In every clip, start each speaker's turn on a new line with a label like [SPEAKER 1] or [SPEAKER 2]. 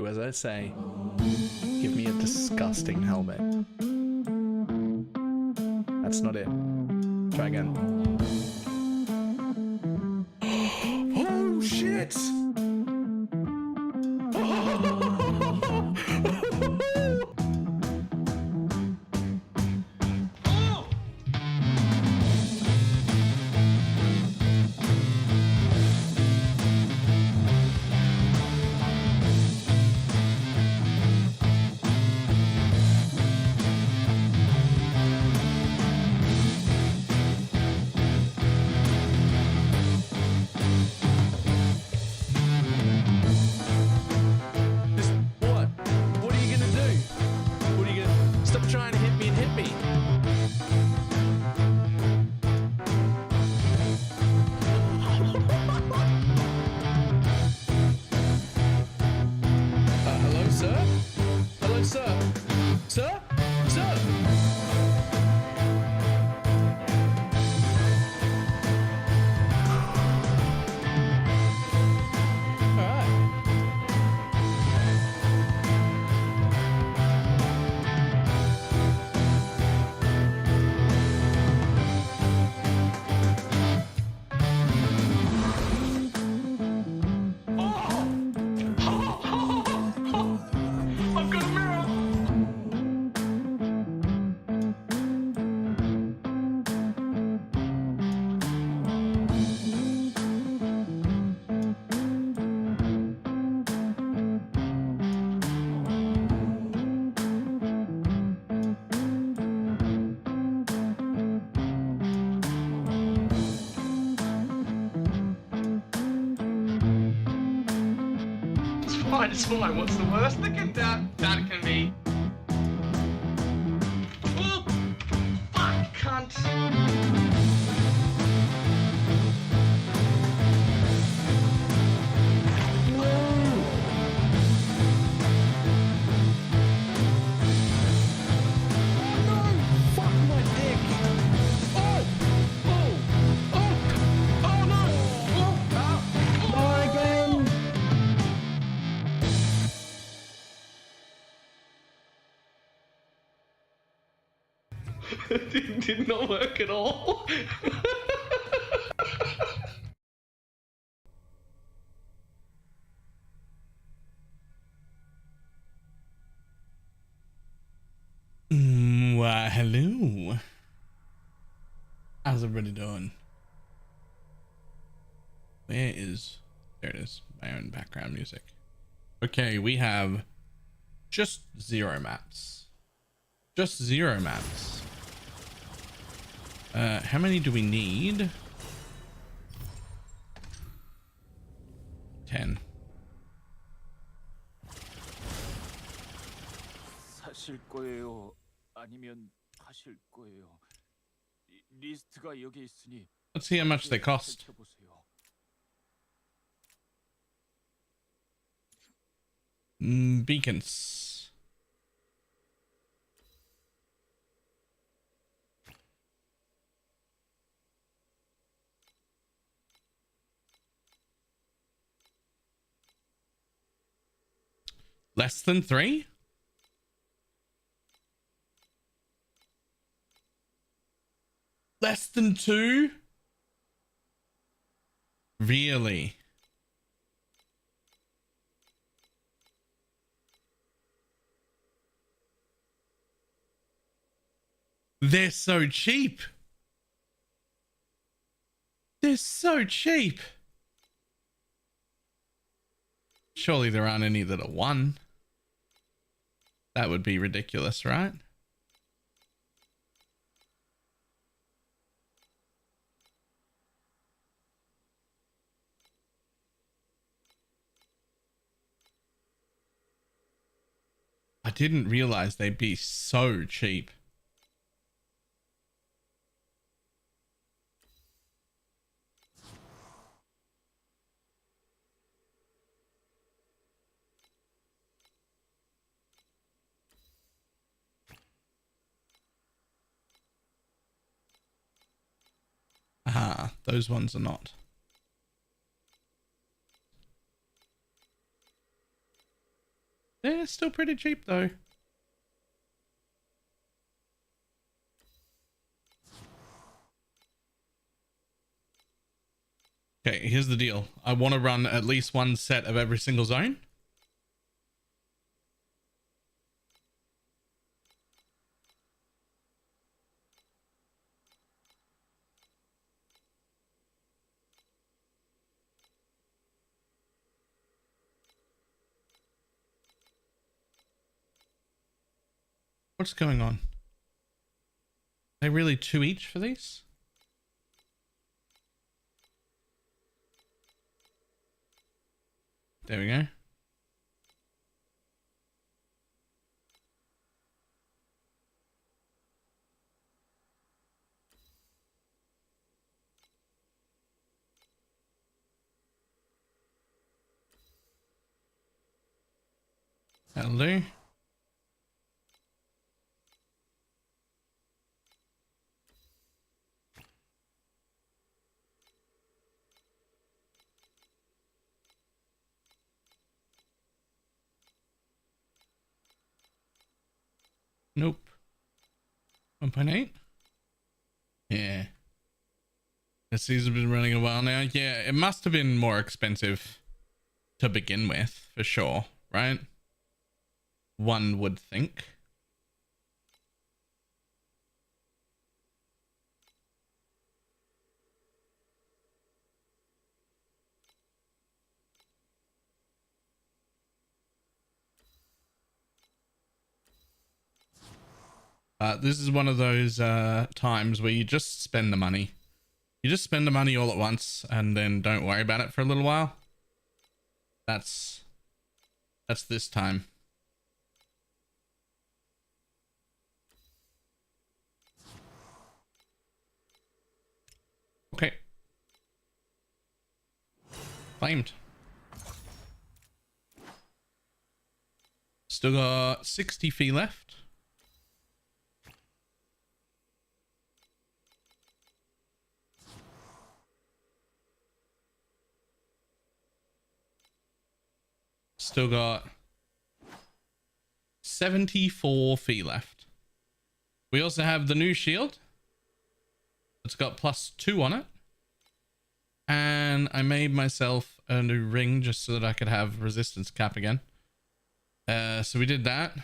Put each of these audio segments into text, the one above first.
[SPEAKER 1] do as I say. Give me a disgusting helmet. That's not it. Try again. Oh shit!
[SPEAKER 2] It's fine. What's the worst that can be? Oh, fuck, cunt. It did not work at all.
[SPEAKER 1] Well, hello. How's everybody doing? Where is... There it is. My own background music. Okay, we have just 0 maps. Just 0 maps. How many do we need? 10.
[SPEAKER 3] 사실 거예요. 아니면 하실 거예요. 리스트가 여기 있으니.
[SPEAKER 1] Let's see how much they cost. Beacons. Less than 3? Less than 2? Really? They're so cheap. They're so cheap. Surely there aren't any that are 1. That would be ridiculous, right? I didn't realize they'd be so cheap. Ah, those ones are not. They're still pretty cheap though. Okay, here's the deal. I want to run at least one set of every single zone. What's going on? Are they really 2 each for these? There we go. That'll do. Nope. 1.8? Yeah. This has been running a while now. Yeah, it must have been more expensive to begin with, for sure, right? One would think. This is one of those times where you just spend the money. You just spend the money all at once and then don't worry about it for a little while. That's this time. Okay. Claimed. Still got 60 fee left. Still got 74 fee left. We also have the new shield. It's got +2 on it. And I made myself a new ring just so that I could have resistance cap again. So we did that.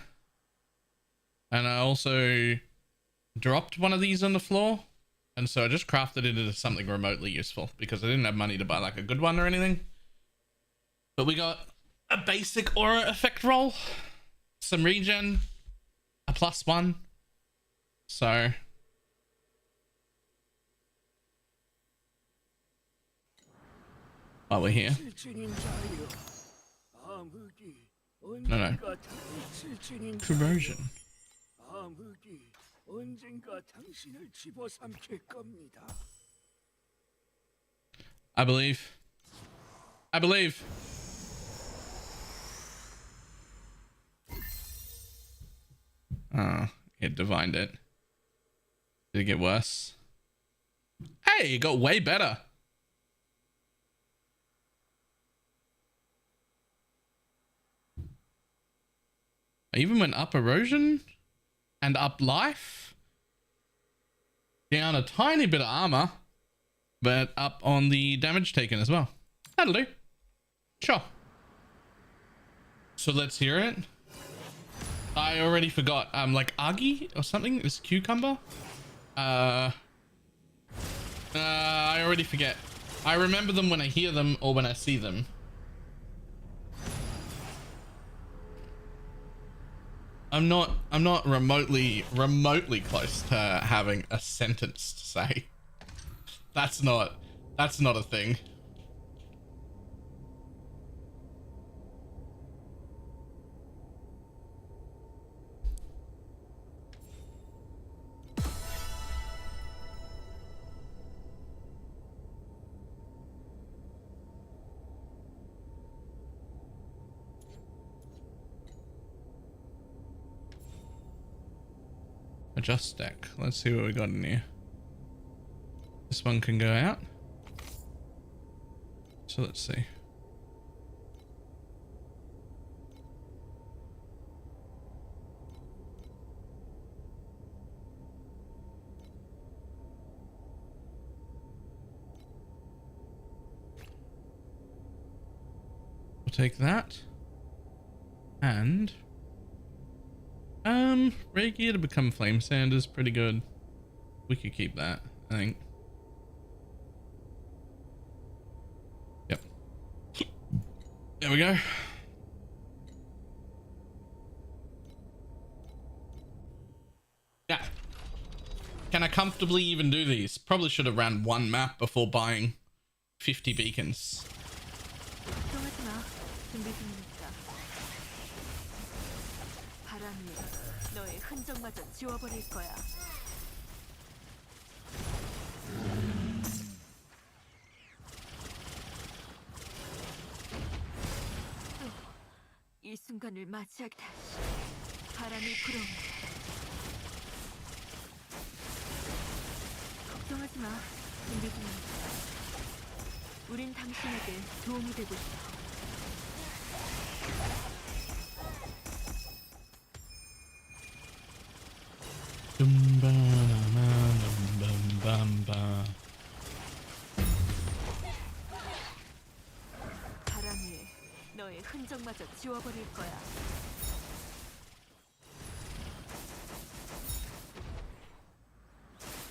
[SPEAKER 1] And I also dropped one of these on the floor. And so I just crafted it into something remotely useful because I didn't have money to buy like a good one or anything. But we got a basic aura effect roll, some regen, a +1. So while we're here. No. Corrosion. I believe. Oh, it divined it. Did it get worse? Hey, it got way better. I even went up erosion and up life. Down a tiny bit of armor, but up on the damage taken as well. That'll do. Sure. So let's hear it. I already forgot. Like Agi or something? This cucumber? I already forget. I remember them when I hear them or when I see them. I'm not remotely close to having a sentence to say. That's not a thing. Adjust stack. Let's see what we got in here. This one can go out. So let's see. We'll take that. And rare gear to become flame sand is pretty good. We could keep that, I think. Yep. There we go. Yeah. Can I comfortably even do these? Probably should have ran one map before buying 50 beacons.
[SPEAKER 4] 걱정하지 마. 준비 중이니까. 바람 위에 너의 흔적마저 지워버릴 거야. 이 순간을 맞이하기다. 바람이 불어온다. 걱정하지 마. 준비 중이니까. 우린 당신에게 도움이 되고 싶어. 바람 위에 너의 흔적마저 지워버릴 거야.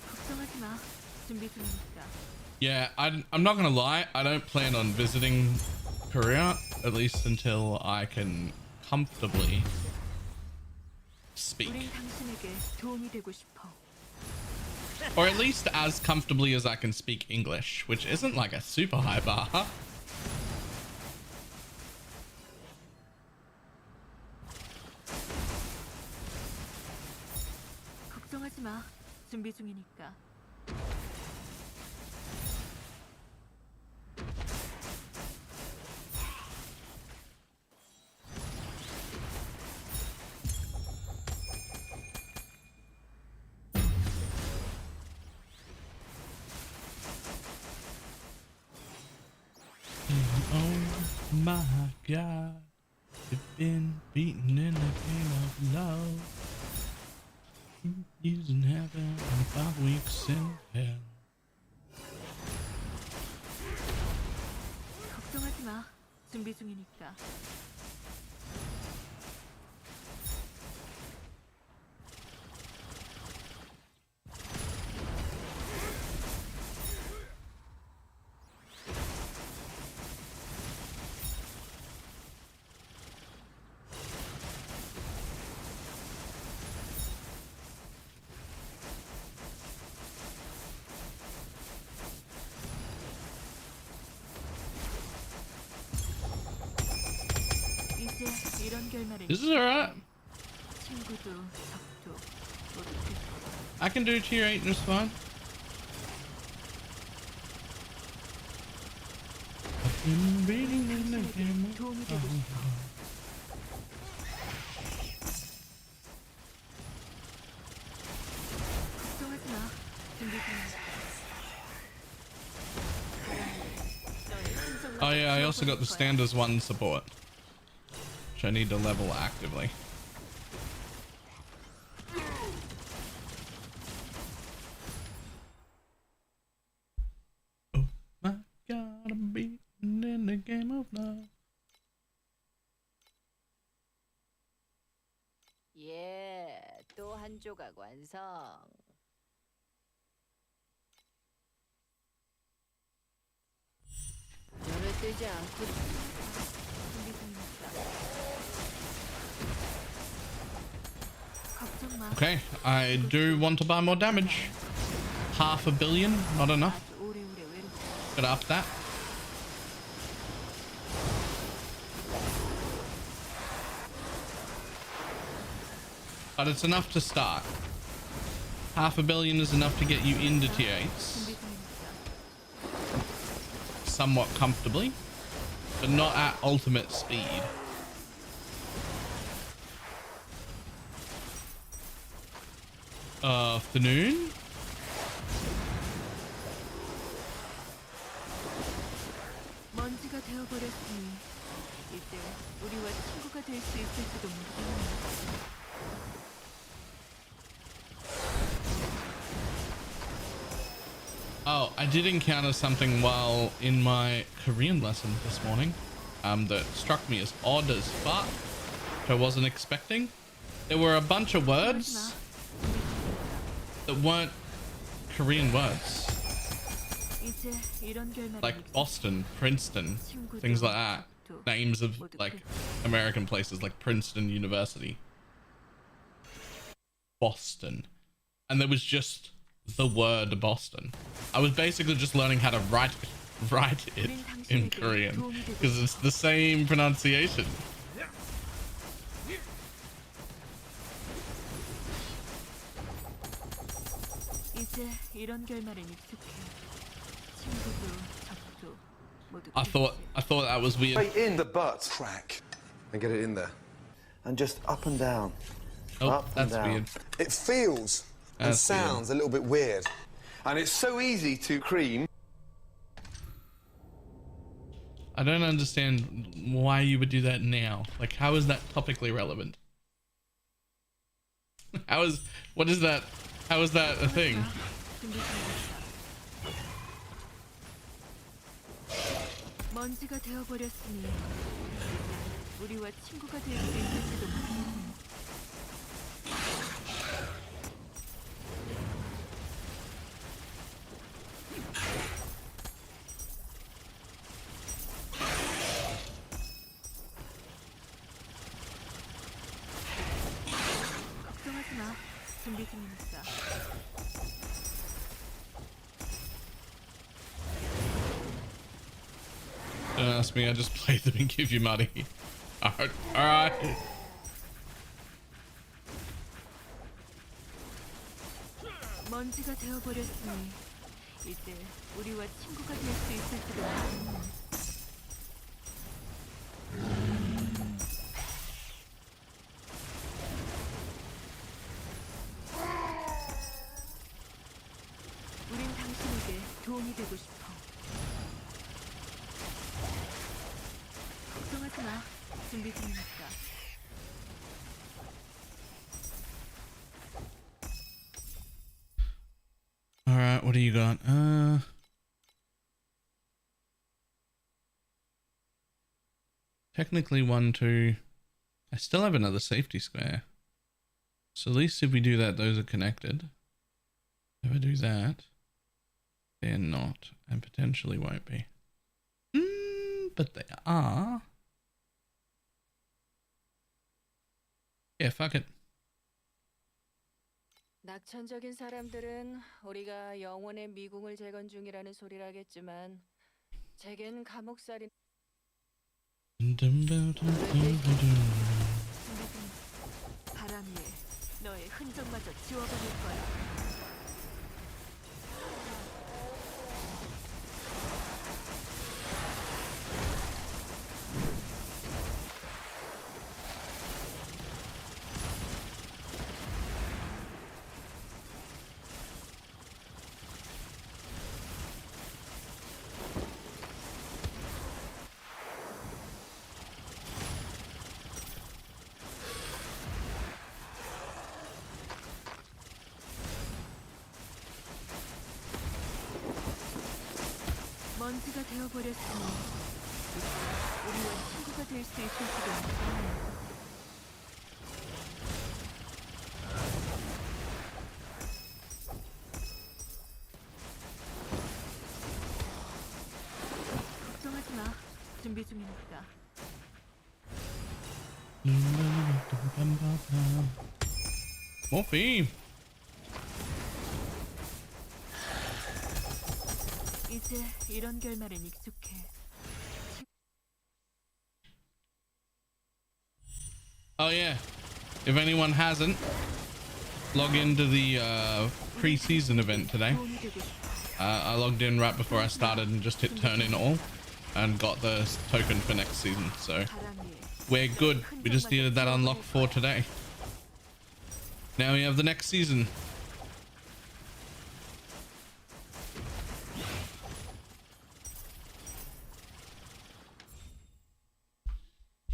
[SPEAKER 4] 걱정하지 마. 준비 중이니까.
[SPEAKER 1] Yeah, I'm not gonna lie, I don't plan on visiting Korea, at least until I can comfortably speak.
[SPEAKER 4] 우린 당신에게 도움이 되고 싶어.
[SPEAKER 1] Or at least as comfortably as I can speak English, which isn't like a super high bar.
[SPEAKER 4] 걱정하지 마. 준비 중이니까.
[SPEAKER 1] Oh my God, you've been beaten in the game of love. Years in heaven and 5 weeks in hell.
[SPEAKER 4] 걱정하지 마. 준비 중이니까. 이제 이런 결말을
[SPEAKER 1] This is alright.
[SPEAKER 4] 친구도 적도 모두 들
[SPEAKER 1] I can do tier 8 just fine. I've been reading in the game of
[SPEAKER 4] 도움이 되고 싶어. 걱정하지 마. 준비 중이니까.
[SPEAKER 1] Oh yeah, I also got the standards 1 support, which I need to level actively. Oh my God, I'm beaten in the game of love.
[SPEAKER 5] 예, 또 한 조각 완성. 눈을 뜨지 않고
[SPEAKER 4] 준비 중이니까. 걱정 마.
[SPEAKER 1] Okay, I do want to buy more damage. 500 million, not enough.
[SPEAKER 4] 아주 오래오래 외롭고.
[SPEAKER 1] Gotta up that. But it's enough to start. 500 million is enough to get you into tier 8s
[SPEAKER 4] 준비 중이니까.
[SPEAKER 1] somewhat comfortably, but not at ultimate speed. Afternoon.
[SPEAKER 4] 먼지가 되어버렸으니 이제 우리와 친구가 될 수 있을지도 모르겠네.
[SPEAKER 1] Oh, I did encounter something while in my Korean lesson this morning. that struck me as odd as fuck, which I wasn't expecting. There were a bunch of words that weren't Korean words,
[SPEAKER 4] 이제 이런 결말은
[SPEAKER 1] like Boston, Princeton, things like that. Names of like American places like Princeton University, Boston, and there was just the word Boston. I was basically just learning how to write it in Korean because it's the same pronunciation.
[SPEAKER 4] 이제 이런 결말은 익숙해. 친구도 적도 모두
[SPEAKER 1] I thought that was weird.
[SPEAKER 6] Straight in the butt crack and get it in there.
[SPEAKER 7] And just up and down.
[SPEAKER 1] Oh,
[SPEAKER 7] up and
[SPEAKER 1] that's
[SPEAKER 7] down.
[SPEAKER 1] weird.
[SPEAKER 6] It feels and
[SPEAKER 1] That's
[SPEAKER 6] sounds a little bit weird. And it's so easy to cream.
[SPEAKER 1] I don't understand why you would do that now. Like, how is that topically relevant? What is that? How is that a thing?
[SPEAKER 4] 먼지가 되어버렸으니 우리와 친구가 될 수 있을지도 모르겠네. 걱정하지 마. 준비 중이니까.
[SPEAKER 1] Don't ask me. I just play them and give you money. All right.
[SPEAKER 4] 먼지가 되어버렸으니 이제 우리와 친구가 될 수 있을지도 모르겠네. 우린 당신에게 도움이 되고 싶어. 걱정하지 마. 준비 중이니까.
[SPEAKER 1] All right. What do you got? Technically 1, 2. I still have another safety square. So at least if we do that, those are connected. If I do that, they're not, and potentially won't be. But they are. Yeah, fuck it.
[SPEAKER 5] 낙천적인 사람들은 우리가 영혼의 미궁을 재건 중이라는 소리를 하겠지만 제겐 감옥살인
[SPEAKER 4] 바람 위에 너의 흔적마저 지워버릴 거야. 먼지가 되어버렸으니 우리와 친구가 될 수 있을지도 모르겠네. 걱정하지 마. 준비 중이니까.
[SPEAKER 1] Morphine.
[SPEAKER 4] 이제 이런 결말은 익숙해.
[SPEAKER 1] Oh yeah. If anyone hasn't, log into the pre-season event today.
[SPEAKER 4] 도움이 되고 싶어.
[SPEAKER 1] I logged in right before I started and just hit turn in all and got the token for next season. So
[SPEAKER 4] 바람 위에
[SPEAKER 1] we're good. We just needed that unlock for today. Now we have the next season.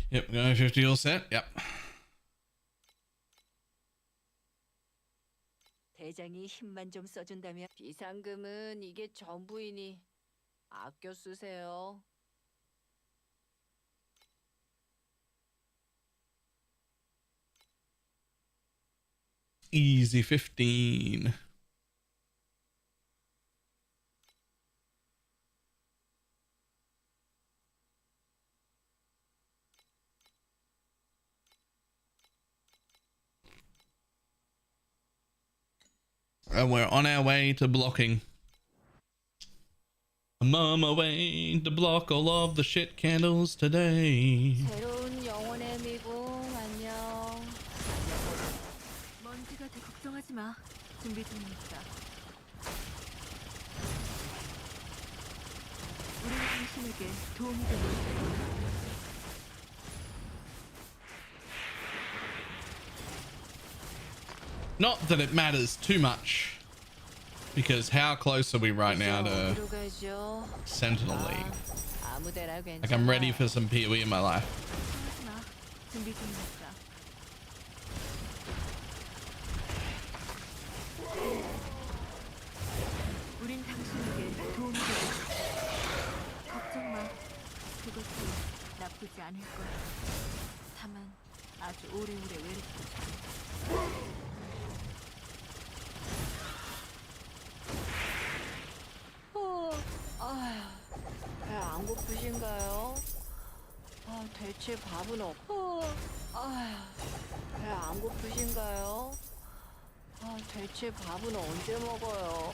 [SPEAKER 1] Yep, going 50 all set. Yep.
[SPEAKER 5] 대장이 힘만 좀 써준다면 비상금은 이게 전부이니 아껴 쓰세요.
[SPEAKER 1] Easy 15. And we're on our way to blocking. I'm on my way to block all of the shit candles today.
[SPEAKER 5] 새로운 영혼의 미궁 안녕.
[SPEAKER 4] 먼지가 돼 걱정하지 마. 준비 중이니까. 우리는 당신에게 도움이 되고 싶어.
[SPEAKER 1] Not that it matters too much, because how close are we right now to
[SPEAKER 5] 어디로 가죠?
[SPEAKER 1] Sentinel League?
[SPEAKER 5] 아무데나 괜찮아.
[SPEAKER 1] Like, I'm ready for some PoE in my life.
[SPEAKER 4] 걱정하지 마. 준비 중이니까. 우린 당신에게 도움이 되고 싶어. 걱정 마. 그것도 나쁘지 않을 거야. 다만 아주 오래오래 외롭고.
[SPEAKER 5] 배안 고프신가요? 대체 밥은 배안 고프신가요? 대체 밥은 언제 먹어요?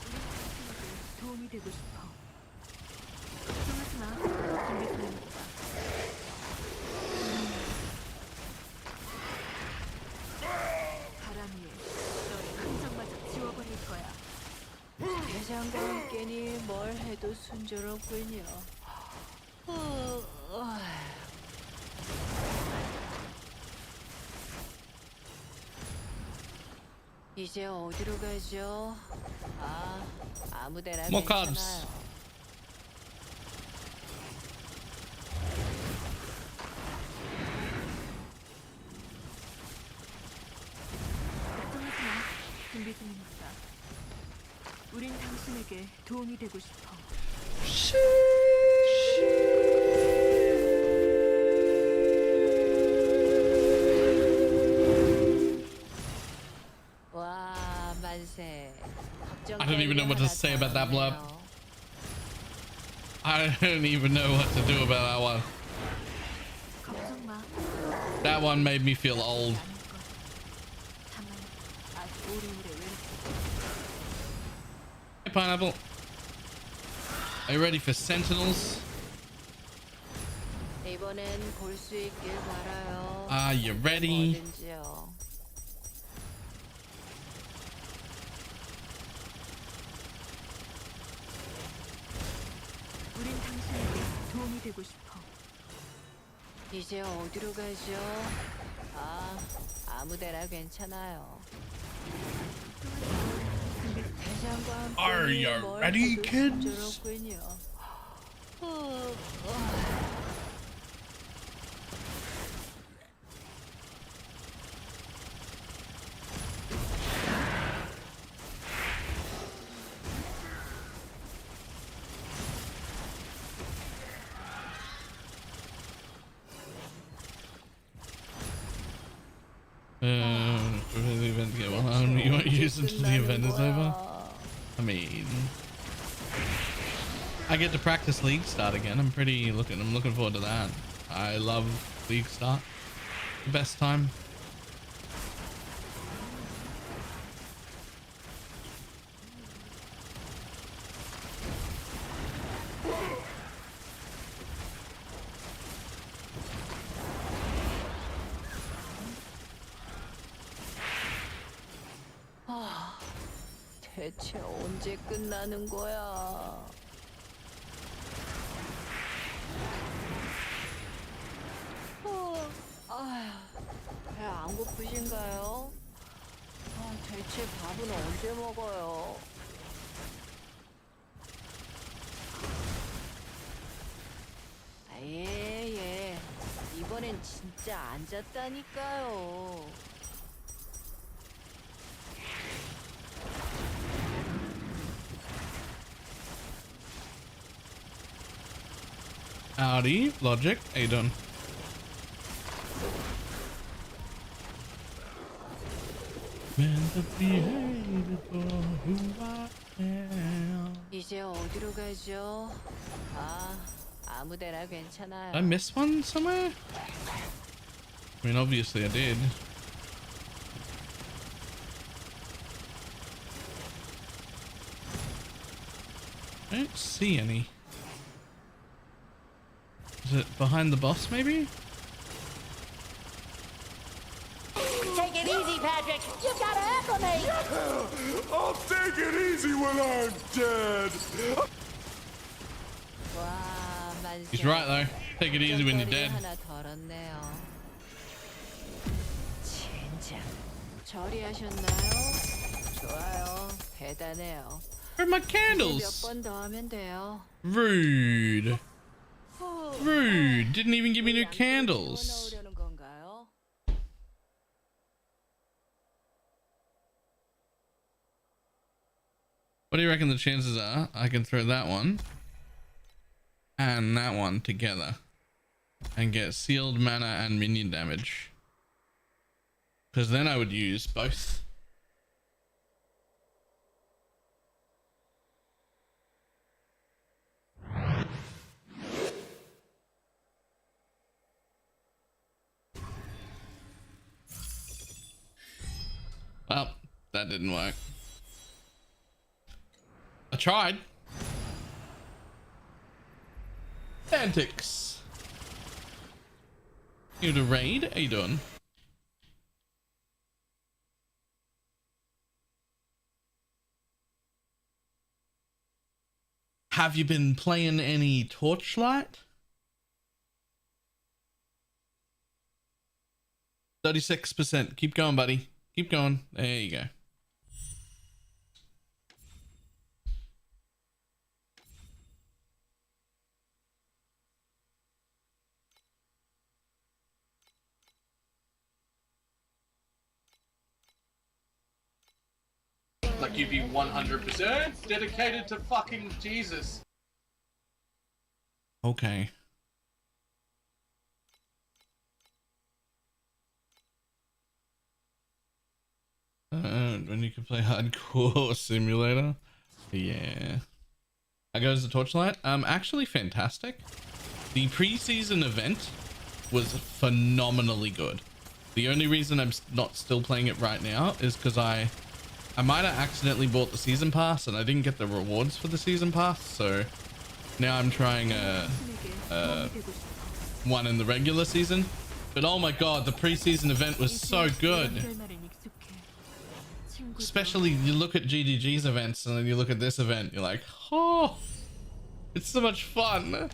[SPEAKER 4] 도움이 되고 싶어. 걱정하지 마. 준비 중이니까. 바람 위에 너의 흔적마저 지워버릴 거야.
[SPEAKER 5] 대장과 함께니 뭘 해도 순조롭군요. 이제 어디로 가죠? 아무데나
[SPEAKER 1] More
[SPEAKER 5] 괜찮아요.
[SPEAKER 1] cards.
[SPEAKER 4] 걱정하지 마. 준비 중이니까. 우린 당신에게 도움이 되고 싶어.
[SPEAKER 5] 와, 만세.
[SPEAKER 1] I don't even know what to say about that blurb. I don't even know what to do about that one.
[SPEAKER 4] 걱정 마.
[SPEAKER 1] That one made me feel old.
[SPEAKER 4] 다만 아주 오래오래 외롭고.
[SPEAKER 1] Hey, Pineapple. Are you ready for Sentinels?
[SPEAKER 5] 이번엔 볼 수 있길 바라요.
[SPEAKER 1] Are you ready?
[SPEAKER 5] 뭐든지요.
[SPEAKER 4] 우린 당신에게 도움이 되고 싶어.
[SPEAKER 5] 이제 어디로 가죠? 아무데나 괜찮아요. 대장과 함께
[SPEAKER 1] Are you
[SPEAKER 5] 뭘
[SPEAKER 1] ready,
[SPEAKER 5] 해도
[SPEAKER 1] kids?
[SPEAKER 5] 순조롭군요.
[SPEAKER 1] For the event to get well on, you won't use until the event is over. I mean, I get to practice League Start again. I'm looking forward to that. I love League Start. The best time.
[SPEAKER 5] 대체 언제 끝나는 거야? 배 안 고프신가요? 대체 밥은 언제 먹어요? 예. 이번엔 진짜 안 잤다니까요.
[SPEAKER 1] Howdy, Logic. How you doing? Meant to be hated for who I am.
[SPEAKER 5] 이제 어디로 가죠? 아무데나 괜찮아요.
[SPEAKER 1] Did I miss one somewhere? I mean, obviously I did. I don't see any. Is it behind the boss, maybe?
[SPEAKER 8] Take it easy, Patrick. You gotta acclimate.
[SPEAKER 6] I'll take it easy when I'm dead.
[SPEAKER 5] 와, 만세.
[SPEAKER 1] He's right though. Take it easy when you're dead.
[SPEAKER 5] 하나 덜었네요. 진짜 처리하셨나요? 좋아요. 대단해요.
[SPEAKER 1] Where are my
[SPEAKER 5] 몇
[SPEAKER 1] candles?
[SPEAKER 5] 번 더 하면 돼요.
[SPEAKER 1] Rude. Rude. Didn't even give me new
[SPEAKER 5] 뭐
[SPEAKER 1] candles.
[SPEAKER 5] 넣으려는 건가요?
[SPEAKER 1] What do you reckon the chances are I can throw that one and that one together and get sealed mana and minion damage? Because then I would use both. Well, that didn't work. I tried. Antics. You to raid? How you doing? Have you been playing any Torchlight? 36%. Keep going, buddy. Keep going. There you go.
[SPEAKER 2] Like you'd be 100% dedicated to fucking Jesus.
[SPEAKER 1] Okay. When you can play hardcore simulator. Yeah. How goes the Torchlight? Actually fantastic. The preseason event was phenomenally good. The only reason I'm not still playing it right now is because I might have accidentally bought the season pass and I didn't get the rewards for the season pass, so now I'm trying one in the regular season. But oh my god, the preseason event was so good. Especially you look at GDG's events and then you look at this event, you're like, oh, it's so much fun.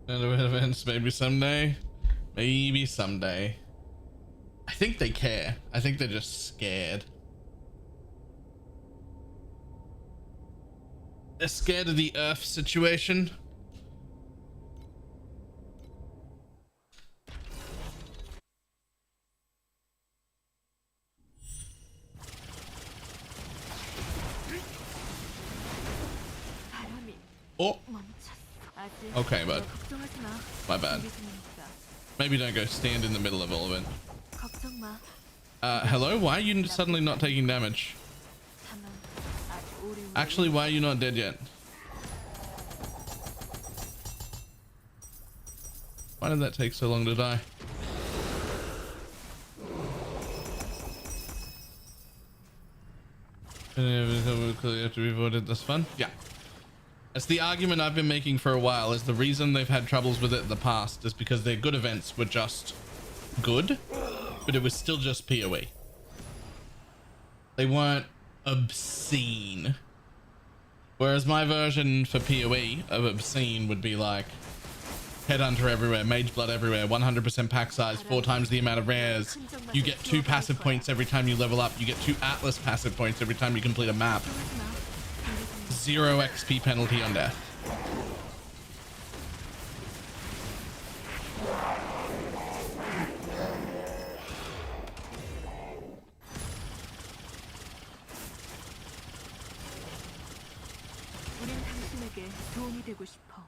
[SPEAKER 1] Events maybe someday. Maybe someday. I think they care. I think they're just scared. They're scared of the Earth situation. Oh. Okay, bud. My bad. Maybe don't go stand in the middle of all of it. Hello? Why are you suddenly not taking damage? Actually, why are you not dead yet? Why did that take so long to die? Have to be voted. That's fun. Yeah. That's the argument I've been making for a while, is the reason they've had troubles with it in the past is because their good events were just good, but it was still just PoE. They weren't obscene. Whereas my version for PoE of obscene would be like Headhunter everywhere, Mage Blood everywhere, 100% pack size, 4 times the amount of rares. You get 2 passive points every time you level up. You get 2 Atlas passive points every time you complete a map. 0 XP penalty on death.
[SPEAKER 4] 도움이 되고 싶어.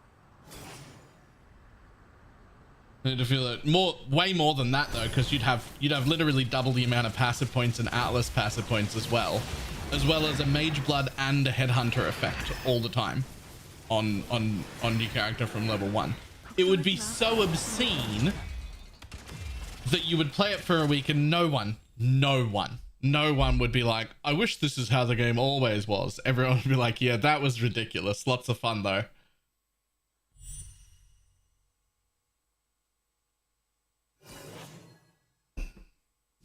[SPEAKER 1] I need to feel it way more than that though, because you'd have literally double the amount of passive points and Atlas passive points as well as a Mage Blood and a Headhunter effect all the time on your character from level 1. It would be so obscene that you would play it for a week and no one would be like, I wish this is how the game always was. Everyone would be like, yeah, that was ridiculous. Lots of fun though.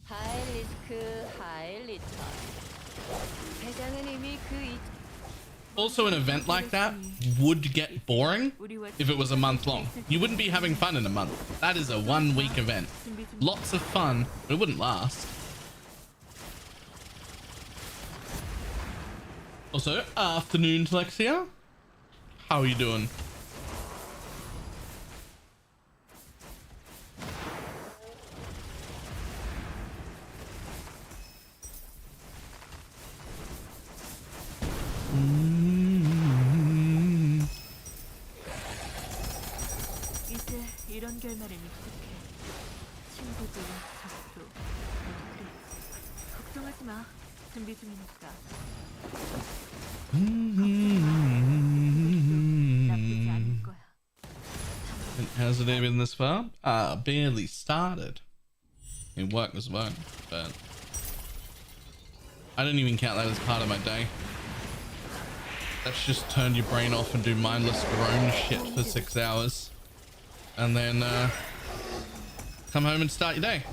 [SPEAKER 5] 하이 리스크, 하이 리턴. 세상은 이미 그
[SPEAKER 1] Also, an event like that would get boring if it was a month long. You wouldn't be having fun in a month. That is a 1 week event. Lots of fun, but it wouldn't last. Also, afternoon, Lexia. How are you doing?
[SPEAKER 4] 이제 이런 결말엔 익숙해. 친구도 적도 모두 그래. 걱정하지 마. 준비 중이니까. 나쁘지 않을 거야.
[SPEAKER 1] And how's the day been this far? Barely started. I mean, work was work, but I don't even count that as part of my day. That's just turn your brain off and do mindless drone shit for 6 hours. And then come home and start your day.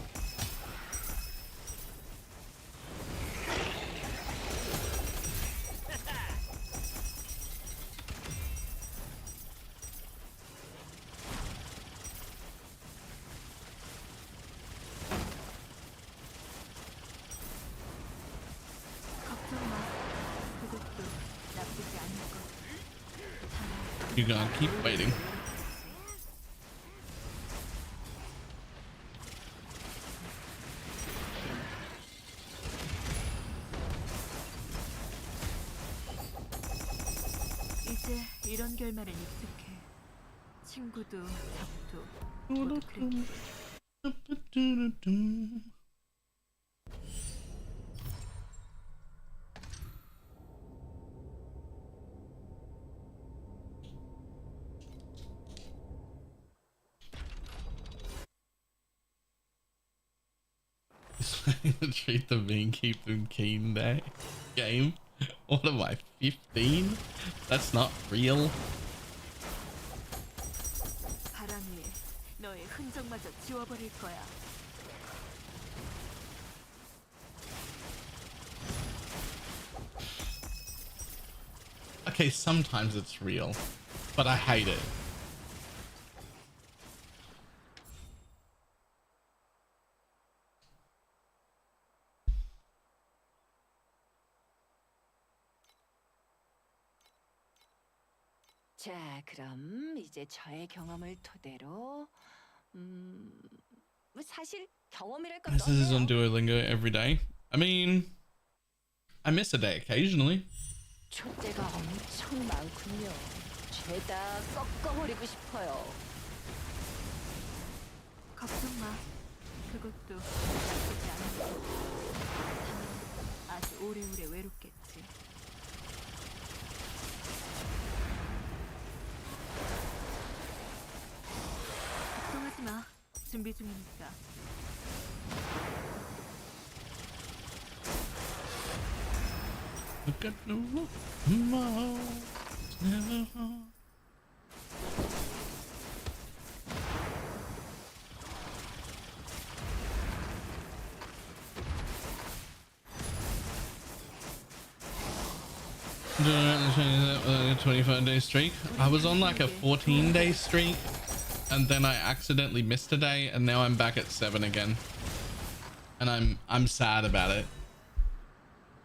[SPEAKER 4] 걱정 마. 그것도 나쁘지 않을 거야.
[SPEAKER 1] You gotta keep waiting.
[SPEAKER 4] 이제 이런 결말엔 익숙해. 친구도 적도 모두 그래.
[SPEAKER 1] Treat them mean, keep them keen day. Game? What am I, 15? That's not real.
[SPEAKER 4] 바람 위에 너의 흔적마저 지워버릴 거야.
[SPEAKER 1] Okay, sometimes it's real, but I hate it.
[SPEAKER 5] 자, 그럼 이제 저의 경험을 토대로 사실 경험이랄 것도
[SPEAKER 1] This is on
[SPEAKER 5] 없네요.
[SPEAKER 1] Duolingo every day. I mean, I miss a day occasionally.
[SPEAKER 5] 촛대가 엄청 많군요. 죄다 꺾어버리고 싶어요.
[SPEAKER 4] 걱정 마. 그것도 나쁘지 않을 거야. 아주 오래오래 외롭겠지. 걱정하지 마. 준비 중이니까.
[SPEAKER 1] Look at the look, miles, never hard. A 25-day streak. I was on like a 14-day streak, and then I accidentally missed a day, and now I'm back at 7 again. And I'm sad about it.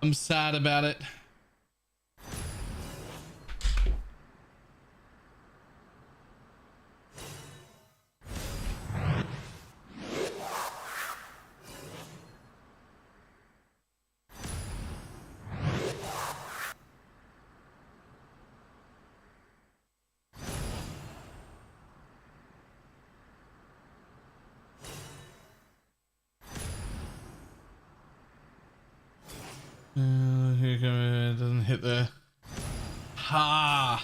[SPEAKER 1] I'm sad about it. hit there. Ha!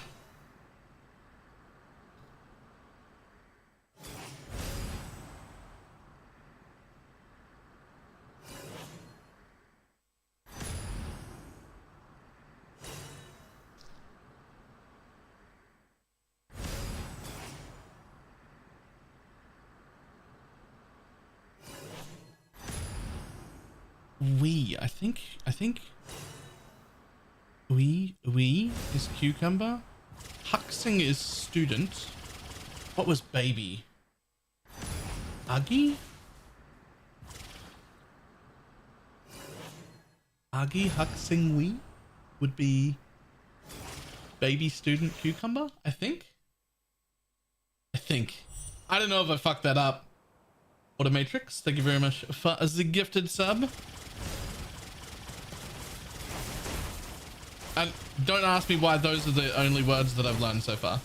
[SPEAKER 1] I think we is cucumber. Huxing is student. What was baby? Agi? Agi Huxing we would be baby student cucumber, I think. I don't know if I fucked that up. Automatrix, thank you very much for the gifted sub. And don't ask me why those are the only words that I've learned so far.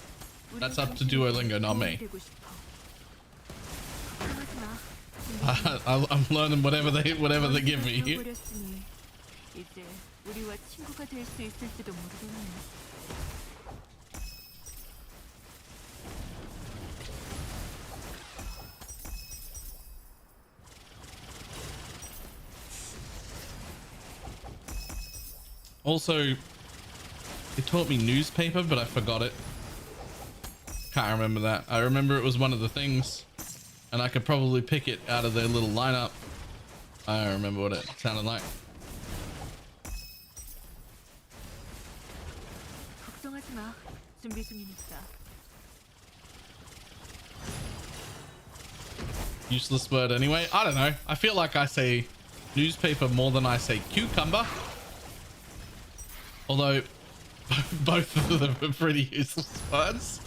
[SPEAKER 1] That's up to Duolingo, not me. I'm learning whatever they give me.
[SPEAKER 4] 이제 우리와 친구가 될 수 있을지도 모르겠네.
[SPEAKER 1] Also, it taught me newspaper, but I forgot it. Can't remember that. I remember it was one of the things, and I could probably pick it out of their little lineup. I don't remember what it sounded like.
[SPEAKER 4] 걱정하지 마. 준비 중이니까.
[SPEAKER 1] Useless word anyway. I don't know. I feel like I say newspaper more than I say cucumber. Although both of them are pretty useless words.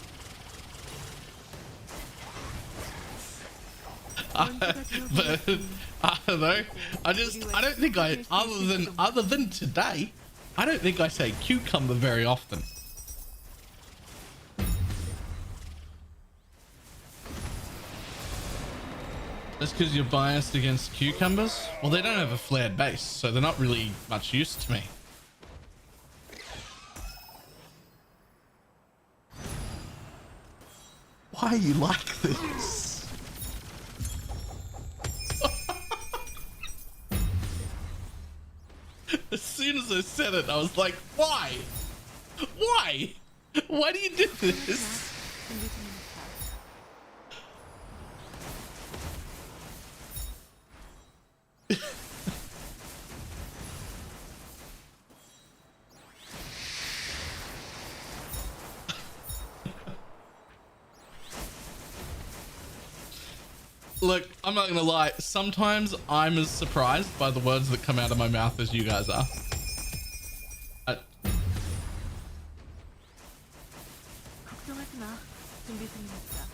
[SPEAKER 1] But I don't know. I don't think other than today, I don't think I say cucumber very often. That's because you're biased against cucumbers? Well, they don't have a flared base, so they're not really much use to me. Why are you like this? As soon as I said it, I was like, why? Why? Why do you do this?
[SPEAKER 4] 준비 중이니까.
[SPEAKER 1] Look, I'm not gonna lie. Sometimes I'm as surprised by the words that come out of my mouth as you guys are.
[SPEAKER 4] 걱정하지 마. 준비 중이니까.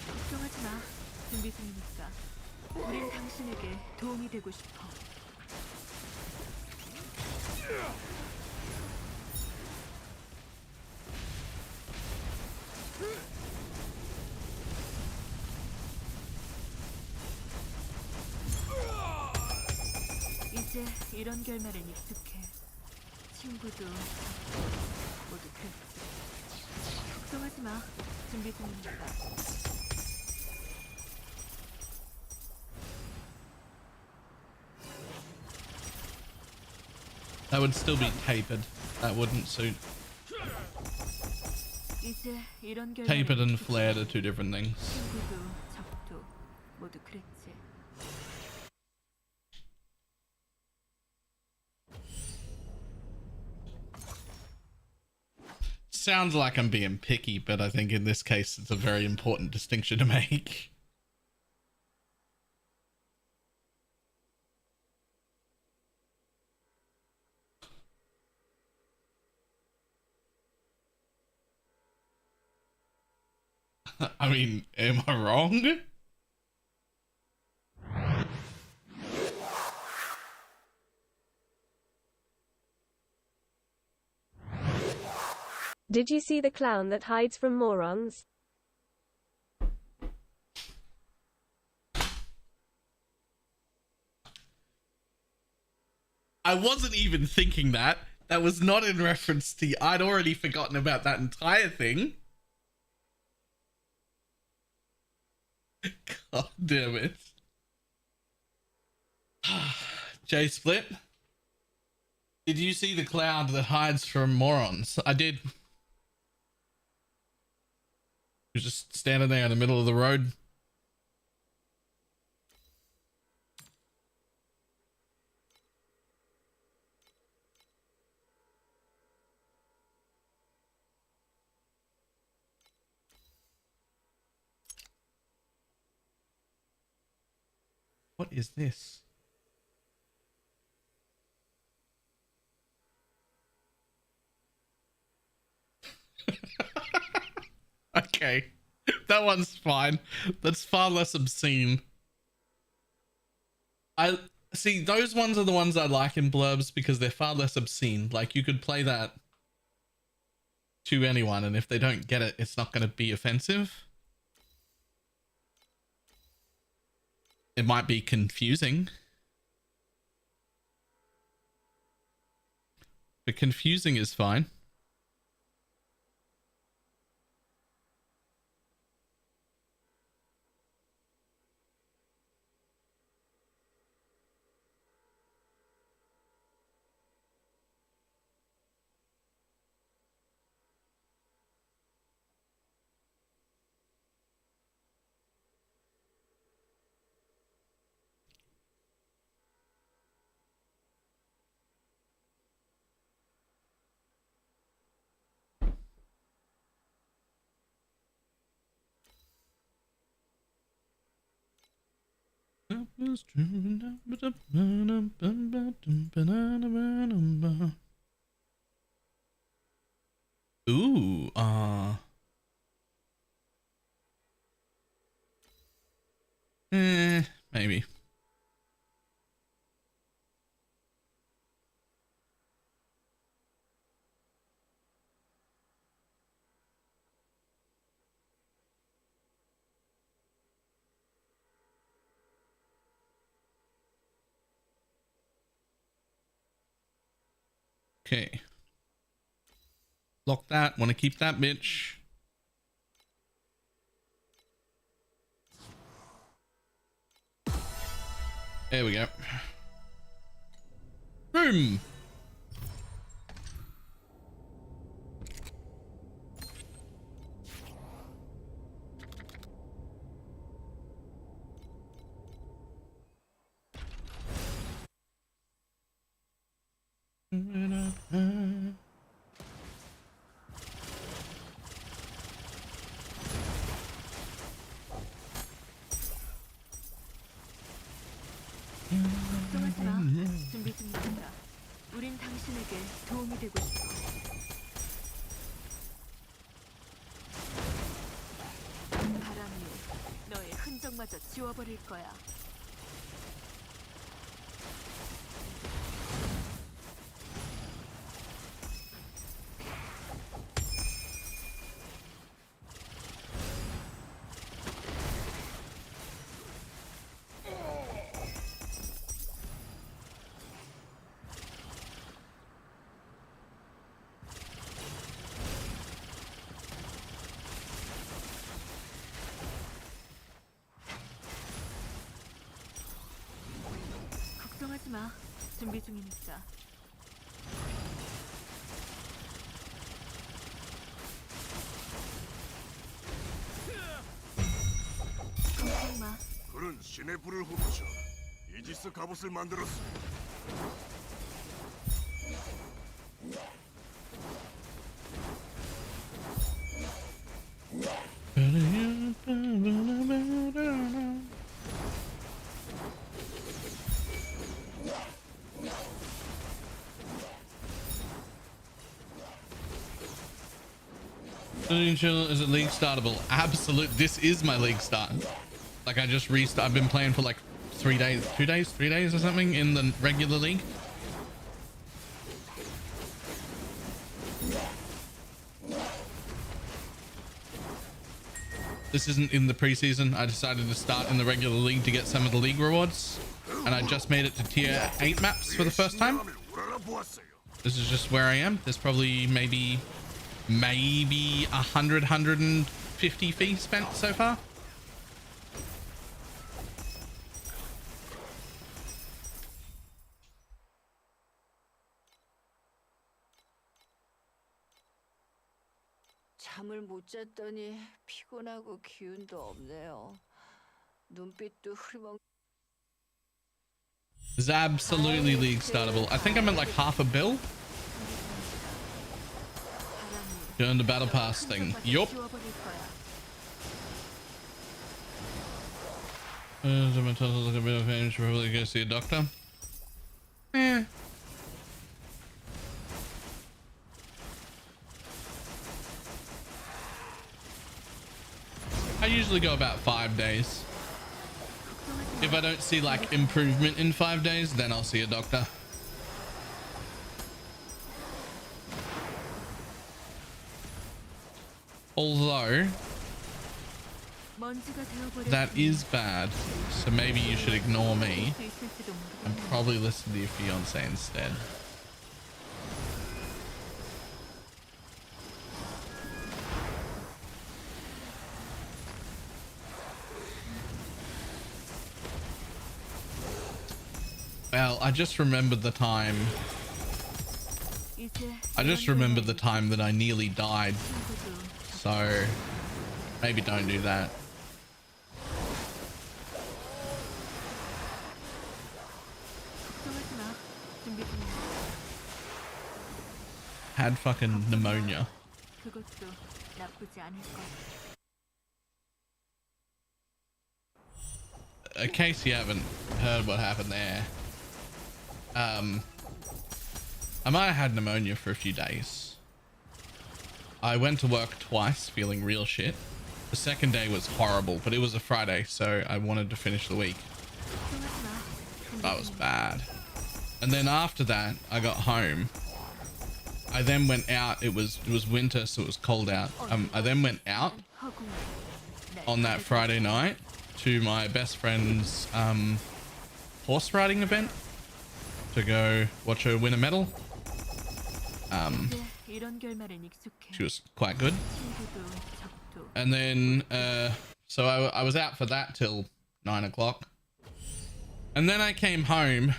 [SPEAKER 4] 걱정하지 마. 준비 중이니까. 우린 당신에게 도움이 되고 싶어. 이제 이런 결말엔 익숙해. 친구도 모두 그랬지. 걱정하지 마. 준비 중이니까.
[SPEAKER 1] That would still be tapered. That wouldn't suit.
[SPEAKER 4] 이제 이런 결말엔
[SPEAKER 1] Tapered and
[SPEAKER 4] 익숙해.
[SPEAKER 1] flared are two different things.
[SPEAKER 4] 친구도 적도 모두 그랬지.
[SPEAKER 1] Sounds like I'm being picky, but I think in this case it's a very important distinction to make. I mean, am I wrong?
[SPEAKER 9] Did you see the clown that hides from morons?
[SPEAKER 1] I wasn't even thinking that. That was not in reference to... I'd already forgotten about that entire thing. God damn it. J Split. Did you see the cloud that hides from morons? I did. He was just standing there in the middle of the road. What is this? Okay, that one's fine. That's far less obscene. I see, those ones are the ones I like in blurbs because they're far less obscene. Like, you could play that to anyone, and if they don't get it, it's not going to be offensive. It might be confusing, but confusing is fine. Ooh, maybe. Okay. Lock that. Want to keep that bitch. There we go. Boom.
[SPEAKER 4] 걱정하지 마. 준비 중입니다. 우린 당신에게 도움이 되고 싶어. 바람이 너의 흔적마저 지워버릴 거야. 걱정하지 마. 준비 중이니까. 걱정 마.
[SPEAKER 10] 그는 신의 불을 훔쳐 이지스 갑옷을 만들었어.
[SPEAKER 1] Is it league startable? Absolute. This is my league start. Like I just restart. I've been playing for like 3 days, 2 days, 3 days or something in the regular league. This isn't in the preseason. I decided to start in the regular league to get some of the league rewards. And I just made it to tier 8 maps for the first time. This is just where I am. There's probably maybe 100, 150 fees spent so far.
[SPEAKER 5] 잠을 못 잤더니 피곤하고 기운도 없네요. 눈빛도 흐리멍.
[SPEAKER 1] Is absolutely league startable. I think I'm at like half a bill. Doing the battle pass thing. Yup. Should probably go see a doctor. Eh. I usually go about 5 days. If I don't see like improvement in 5 days, then I'll see a doctor. Although that is bad, so maybe you should ignore me and probably listen to your fiance instead. Well, I just remembered the time. I just remembered the time that I nearly died. So maybe don't do that. Had fucking pneumonia. In case you haven't heard what happened there, I might have had pneumonia for a few days. I went to work twice feeling real shit. The second day was horrible, but it was a Friday, so I wanted to finish the week. That was bad. And then after that, I got home. I then went out. It was winter, so it was cold out. I then went out on that Friday night to my best friend's horse riding event to go watch her win a medal. She was quite good. And then so I was out for that till 9 o'clock, and then I came home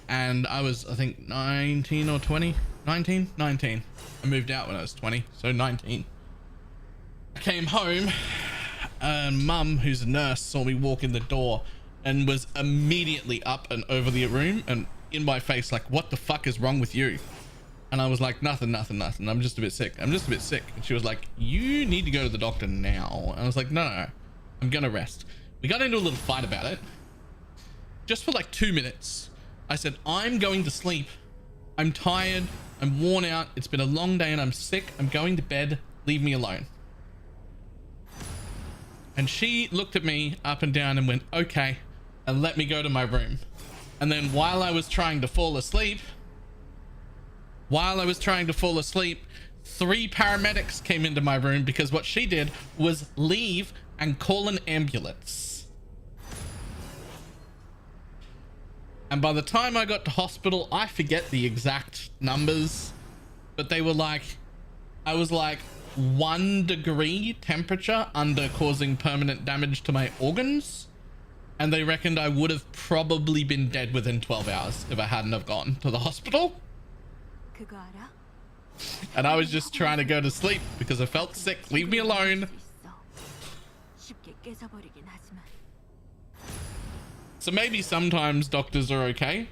[SPEAKER 1] and I was, I think 19 or 20. 19. I moved out when I was 20, so 19. I came home and mum, who's a nurse, saw me walk in the door and was immediately up and over the room and in my face like, what the fuck is wrong with you? And I was like, nothing. I'm just a bit sick. And she was like, you need to go to the doctor now. And I was like, no, I'm gonna rest. We got into a little fight about it. Just for like 2 minutes. I said, I'm going to sleep. I'm tired. I'm worn out. It's been a long day and I'm sick. I'm going to bed. Leave me alone. And she looked at me up and down and went, okay, and let me go to my room. And then while I was trying to fall asleep, 3 paramedics came into my room because what she did was leave and call an ambulance. And by the time I got to hospital, I forget the exact numbers, but they were like, I was like 1 degree temperature under causing permanent damage to my organs. And they reckoned I would have probably been dead within 12 hours if I hadn't have gone to the hospital. And I was just trying to go to sleep because I felt sick. Leave me alone. So maybe sometimes doctors are okay.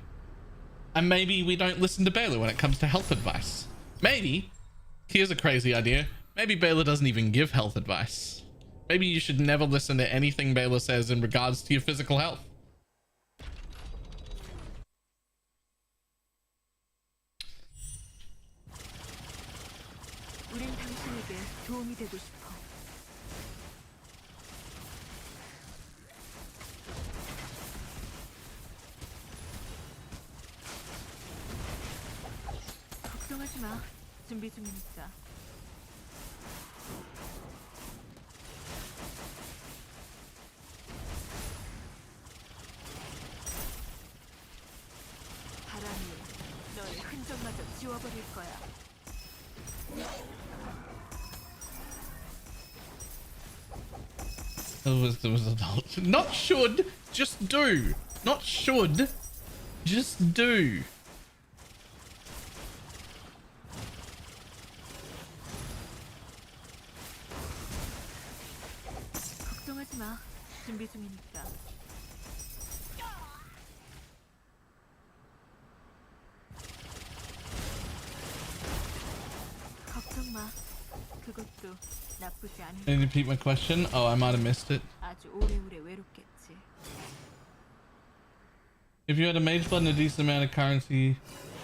[SPEAKER 1] And maybe we don't listen to Balor when it comes to health advice. Maybe, here's a crazy idea. Maybe Balor doesn't even give health advice. Maybe you should never listen to anything Balor says in regards to your physical health.
[SPEAKER 4] 도움이 되고 싶어. 걱정하지 마. 준비 중이니까. 바람이 너의 흔적마저 지워버릴 거야.
[SPEAKER 1] There was adult. Not should, just do. Not should, just do.
[SPEAKER 4] 걱정하지 마. 준비 중이니까. 걱정 마. 그것도 나쁘지 않은.
[SPEAKER 1] Can you repeat my question? Oh, I might have missed it.
[SPEAKER 4] 아주 오래오래 외롭겠지.
[SPEAKER 1] If you had a mage blood and a decent amount of currency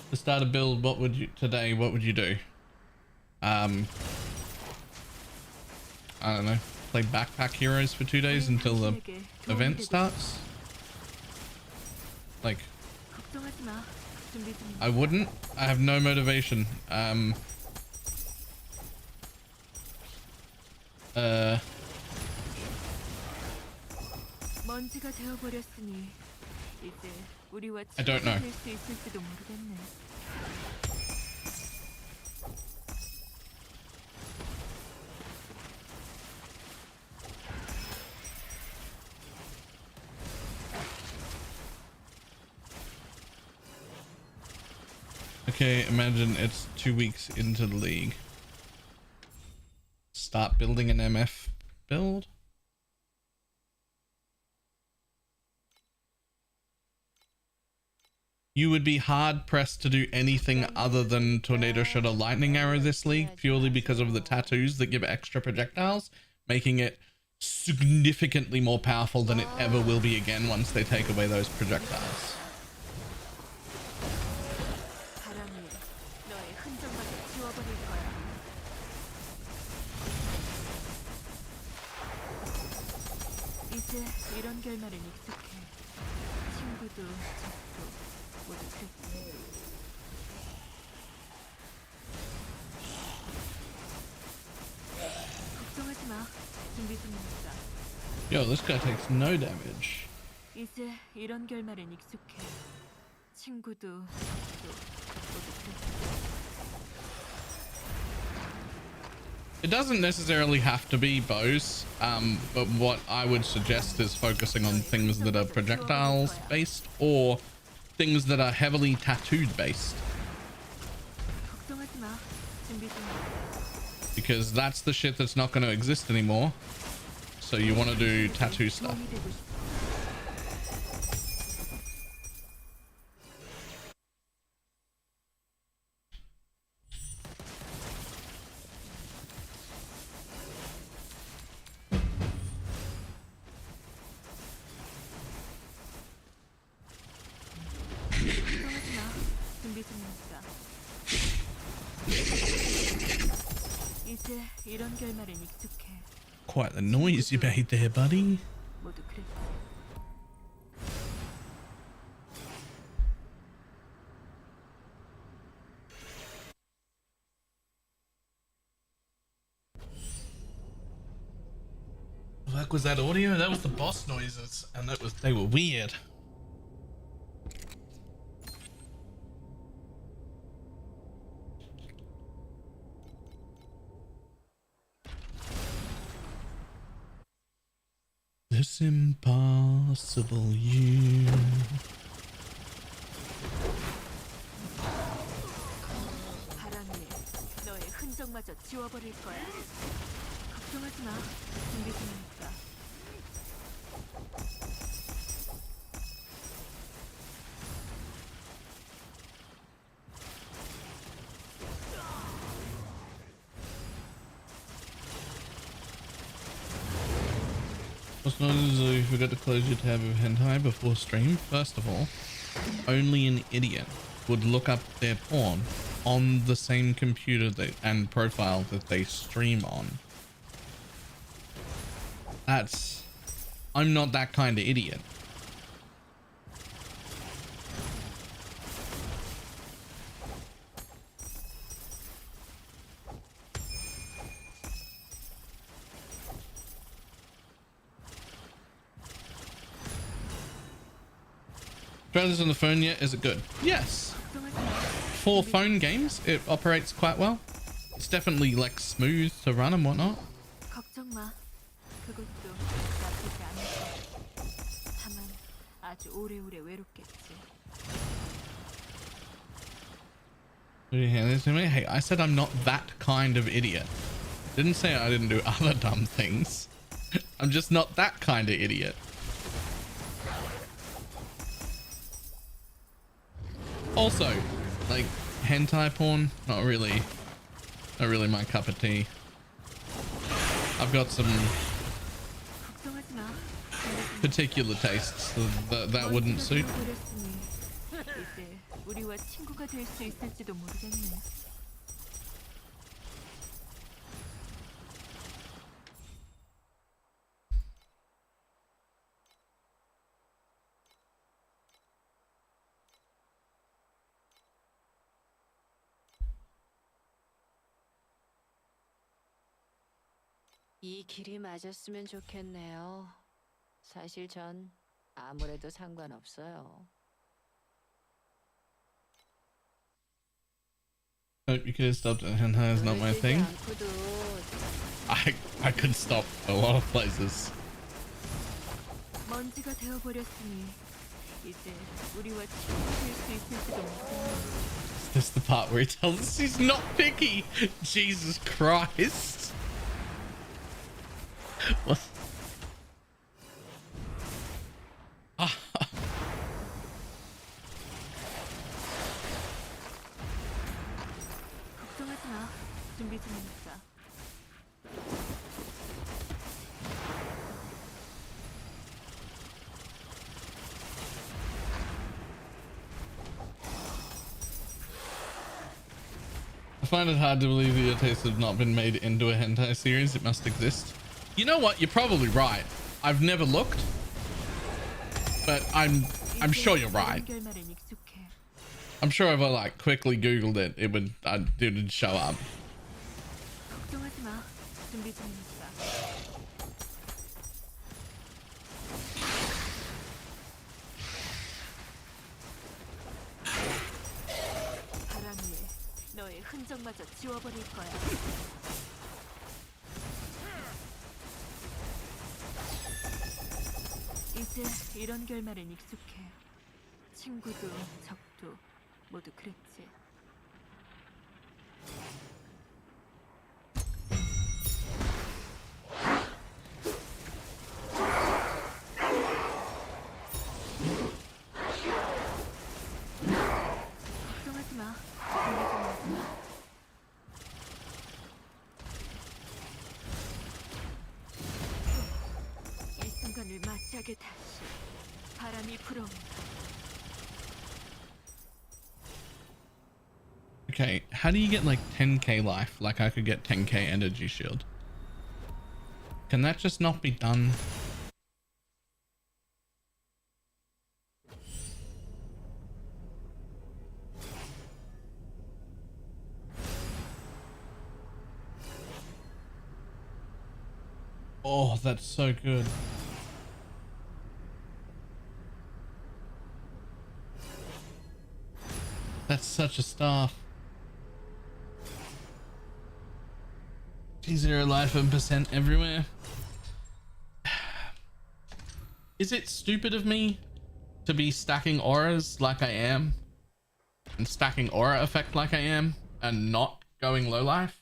[SPEAKER 1] to start a build, what would you do? I don't know. Play backpack heroes for 2 days until the event starts? Like,
[SPEAKER 4] 걱정하지 마. 준비 중이니까.
[SPEAKER 1] I wouldn't. I have no motivation.
[SPEAKER 4] 먼지가 되어버렸으니 이제 우리와
[SPEAKER 1] I don't know.
[SPEAKER 4] 친해질 수 있을지도 모르겠네.
[SPEAKER 1] Okay, imagine it's 2 weeks into the league. Start building an MF build. You would be hard pressed to do anything other than tornado shot or lightning arrow this league, purely because of the tattoos that give extra projectiles, making it significantly more powerful than it ever will be again once they take away those projectiles.
[SPEAKER 4] 바람이 너의 흔적마저 지워버릴 거야. 이제 이런 결말은 익숙해. 친구도 적도 모두 그랬지. 걱정하지 마. 준비 중이니까.
[SPEAKER 1] Yo, this guy takes no damage.
[SPEAKER 4] 이제 이런 결말은 익숙해. 친구도 적도 모두 그랬지.
[SPEAKER 1] It doesn't necessarily have to be bows, but what I would suggest is focusing on things that are projectiles based or things that are heavily tattooed based,
[SPEAKER 4] 걱정하지 마. 준비 중이니까.
[SPEAKER 1] because that's the shit that's not going to exist anymore. So you want to do tattoo stuff.
[SPEAKER 4] 도움이 되고 싶어. 걱정하지 마. 준비 중이니까. 이제 이런 결말은 익숙해.
[SPEAKER 1] Quite the noise you made there, buddy.
[SPEAKER 4] 모두 그랬지.
[SPEAKER 1] The fuck was that audio? That was the boss noises, and they were weird. This impossible you.
[SPEAKER 4] 바람이 너의 흔적마저 지워버릴 거야. 걱정하지 마. 준비 중이니까.
[SPEAKER 1] What's not as though you forgot to close your tab of hentai before stream? First of all, only an idiot would look up their porn on the same computer and profile that they stream on. I'm not that kind of idiot. Try this on the phone yet? Is it good? Yes. For phone games, it operates quite well. It's definitely like smooth to run and whatnot.
[SPEAKER 4] 걱정 마. 그것도 나쁘지 않을 거야. 다만 아주 오래오래 외롭겠지.
[SPEAKER 1] Did you hear this to me? Hey, I said I'm not that kind of idiot. Didn't say I didn't do other dumb things. I'm just not that kind of idiot. Also, like hentai porn, not really my cup of tea. I've got some
[SPEAKER 4] 걱정하지 마.
[SPEAKER 1] particular tastes that wouldn't suit.
[SPEAKER 4] 이제 우리와 친구가 될 수 있을지도 모르겠네.
[SPEAKER 5] 이 길이 맞았으면 좋겠네요. 사실 전 아무래도 상관없어요.
[SPEAKER 1] Hope you could have stopped at hentai is not my thing. I could stop a lot of places.
[SPEAKER 4] 먼지가 되어버렸으니 이제 우리와 친구가 될 수 있을지도 모르겠네.
[SPEAKER 1] Is this the part where he tells us he's not picky? Jesus Christ. What?
[SPEAKER 4] 걱정하지 마. 준비 중이니까.
[SPEAKER 1] I find it hard to believe the tastes have not been made into a hentai series. It must exist. You know what? You're probably right. I've never looked, but I'm sure you're right. I'm sure if I like quickly Googled it, it would show up.
[SPEAKER 4] 걱정하지 마. 준비 중이니까. 바람 위에 너의 흔적마저 지워버릴 거야. 이제 이런 결말은 익숙해. 친구도 적도 모두 그랬지. 걱정하지 마. 이 순간을 맞이하게 다시 바람이 불어온다.
[SPEAKER 1] Okay, how do you get like 10k life? Like I could get 10k energy shield. Can that just not be done? Oh, that's so good. That's such a staff. T0 life and percent everywhere. Is it stupid of me to be stacking auras like I am and stacking aura effect like I am and not going low life?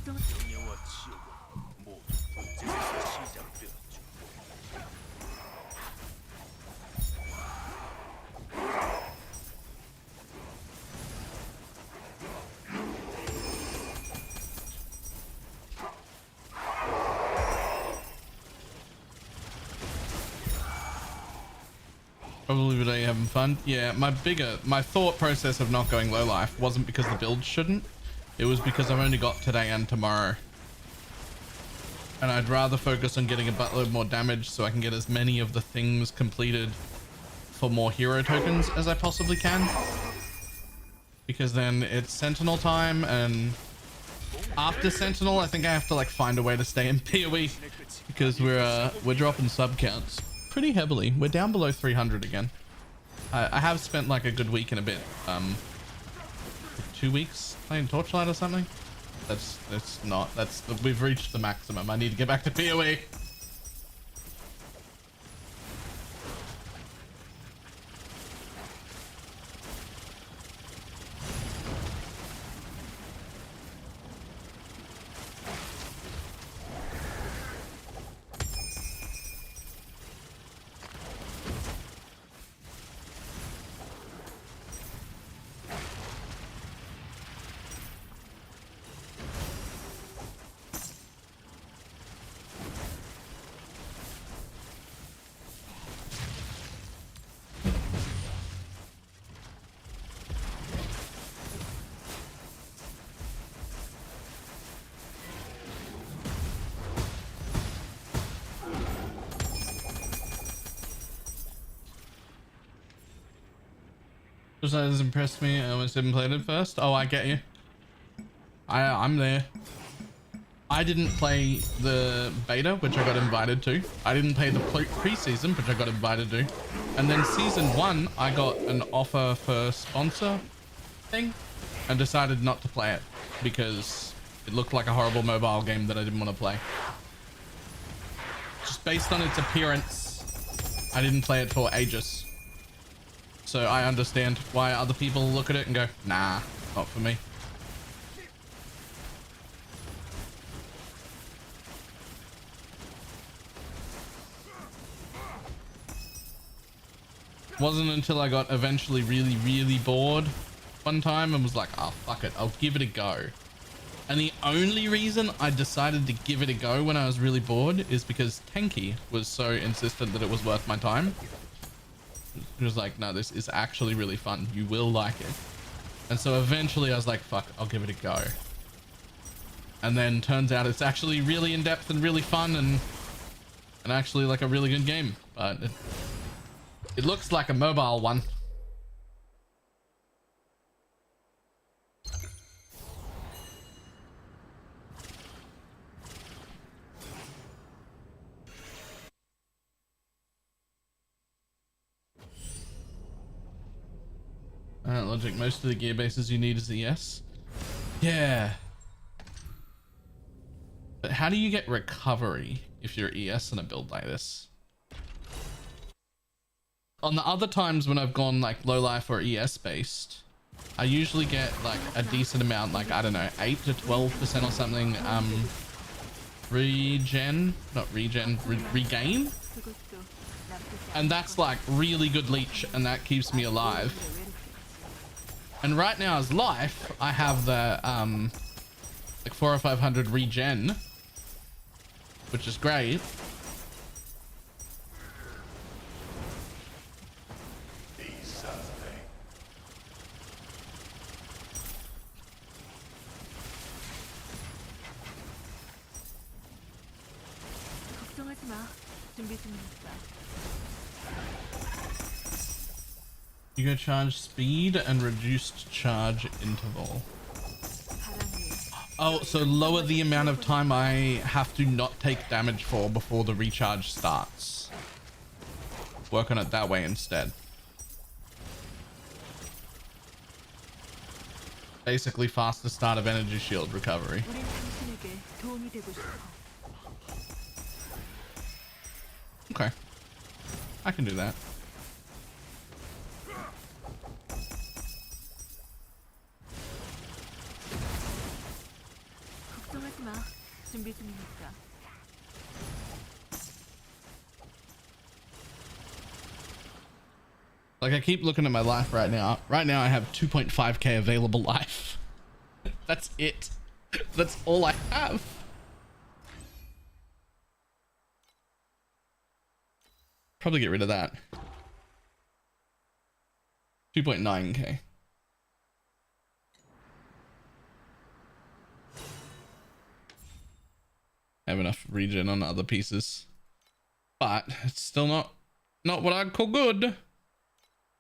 [SPEAKER 10] 명예와 치욕은 모두 본질에서 시작되었죠.
[SPEAKER 1] Probably today having fun. Yeah, my thought process of not going low life wasn't because the build shouldn't. It was because I've only got today and tomorrow. And I'd rather focus on getting a buttload more damage so I can get as many of the things completed for more hero tokens as I possibly can. Because then it's Sentinel time, and after Sentinel, I think I have to like find a way to stay in PoE because we're dropping sub counts pretty heavily. We're down below 300 again. I have spent like a good week and a bit, 2 weeks playing Torchlight or something. We've reached the maximum. I need to get back to PoE. Just that has impressed me. I almost didn't play it first. Oh, I get you. I'm there. I didn't play the beta, which I got invited to. I didn't play the pre-season, which I got invited to. And then season 1, I got an offer for sponsor thing and decided not to play it because it looked like a horrible mobile game that I didn't want to play. Just based on its appearance, I didn't play it for ages. So I understand why other people look at it and go, nah, not for me. Wasn't until I got eventually really bored one time and was like, oh, fuck it, I'll give it a go. And the only reason I decided to give it a go when I was really bored is because Tenki was so insistent that it was worth my time. It was like, no, this is actually really fun. You will like it. And so eventually I was like, fuck, I'll give it a go. And then turns out it's actually really in-depth and really fun and actually like a really good game. But it looks like a mobile one. Logic, most of the gear bases you need is ES. Yeah. But how do you get recovery if you're ES in a build like this? On the other times when I've gone like low life or ES based, I usually get like a decent amount, like, I don't know, 8 to 12% or something, regain. And that's like really good leech and that keeps me alive. And right now as life, I have the like 400 or 500 regen, which is great. You go charge speed and reduced charge interval. Oh, so lower the amount of time I have to not take damage for before the recharge starts. Work on it that way instead. Basically faster start of energy shield recovery. Okay. I can do that. Like, I keep looking at my life right now. Right now I have 2.5k available life. That's it. That's all I have. Probably get rid of that. 2.9k. Have enough regen on other pieces, but it's still not what I'd call good.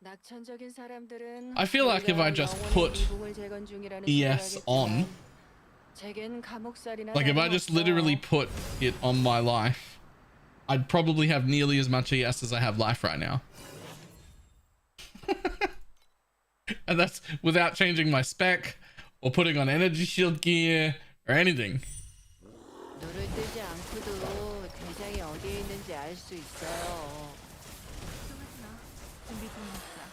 [SPEAKER 5] 낙천적인 사람들은
[SPEAKER 1] I feel like if I
[SPEAKER 5] 우리가
[SPEAKER 1] just
[SPEAKER 5] 영혼의
[SPEAKER 1] put
[SPEAKER 5] 미궁을 재건 중이라는
[SPEAKER 1] ES on,
[SPEAKER 5] 소리를 제겐 감옥살이나
[SPEAKER 1] like if I just literally put it on my life, I'd probably have nearly as much ES as I have life right now. And that's without changing my spec or putting on energy shield gear or anything.
[SPEAKER 5] 눈을 뜨지 않고도 대장이 어디에 있는지 알 수 있어요.
[SPEAKER 4] 걱정하지 마. 준비 중이니까.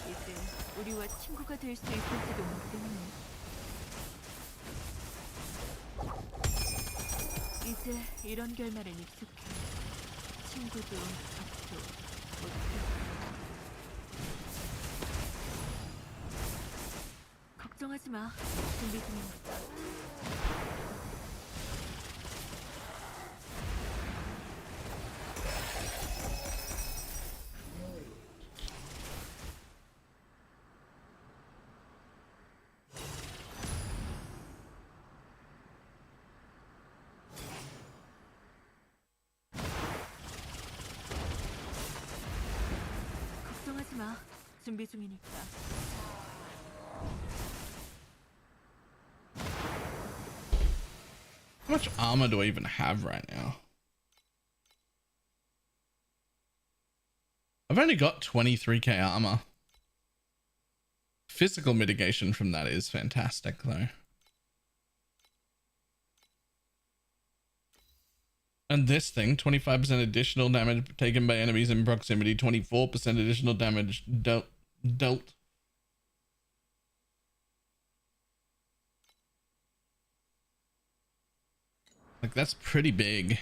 [SPEAKER 4] 이제 우리와 친구가 될 수 있을지도 모르겠네. 이제 이런 결말엔 익숙해. 친구도 적도 못해. 걱정하지 마. 준비 중이니까. 걱정하지 마. 준비 중이니까.
[SPEAKER 1] How much armor do I even have right now? I've only got 23k armor. Physical mitigation from that is fantastic though. And this thing, 25% additional damage taken by enemies in proximity, 24% additional damage dealt. Like, that's pretty big.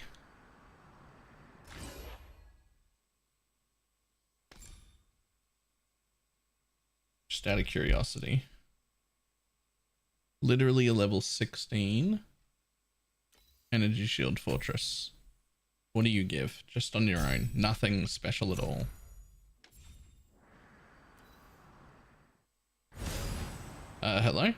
[SPEAKER 1] Just out of curiosity. Literally a level 16 energy shield fortress. What do you give? Just on your own. Nothing special at all. Hello?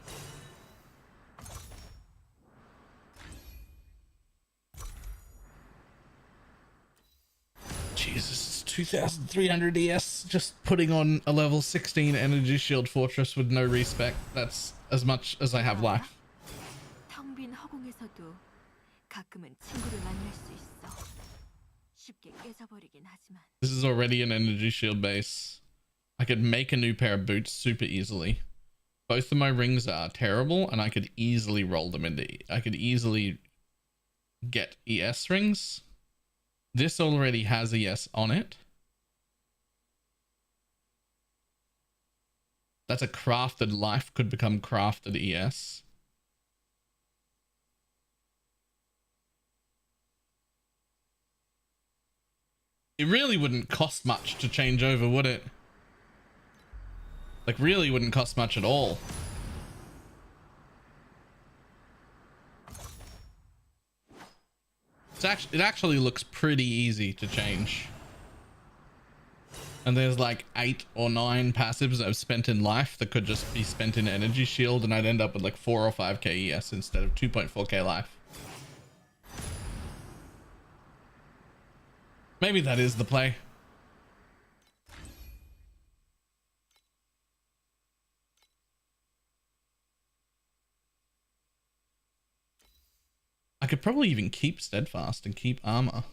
[SPEAKER 1] Jesus, it's 2,300 ES just putting on a level 16 energy shield fortress with no respec. That's as much as I have life.
[SPEAKER 4] 텅 빈 허공에서도 가끔은 친구를 만날 수 있어. 쉽게 깨져버리긴 하지만.
[SPEAKER 1] This is already an energy shield base. I could make a new pair of boots super easily. Both of my rings are terrible and I could easily roll them into... I could easily get ES rings. This already has ES on it. That's a crafted life could become crafted ES. It really wouldn't cost much to change over, would it? Like, really wouldn't cost much at all. It actually looks pretty easy to change. And there's like 8 or 9 passives I've spent in life that could just be spent in energy shield and I'd end up with like 4 or 5k ES instead of 2.4k life. Maybe that is the play. I could probably even keep steadfast and keep armor.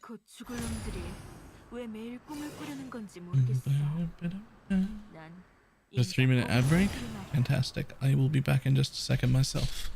[SPEAKER 4] 곧 죽을 놈들이 왜 매일 꿈을 꾸려는 건지 모르겠어. 난
[SPEAKER 1] Just 3-minute ad break. Fantastic. I will be back in just a second myself.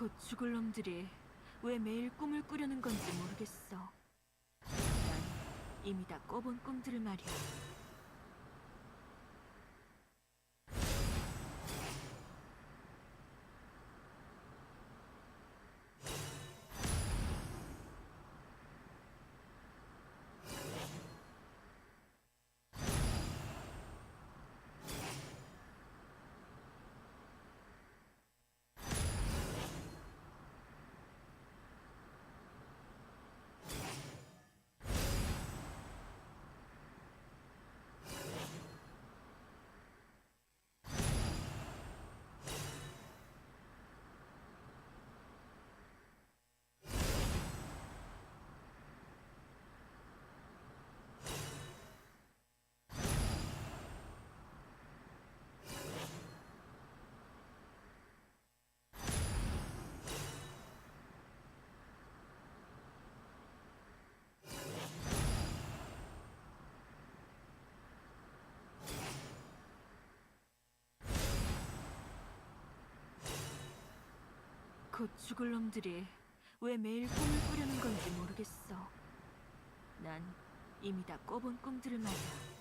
[SPEAKER 4] 곧 죽을 놈들이 왜 매일 꿈을 꾸려는 건지 모르겠어. 난 이미 다 꿔본 꿈들을 말이야. 곧 죽을 놈들이 왜 매일 꿈을 꾸려는 건지 모르겠어. 난 이미 다 꿔본 꿈들을 말이야.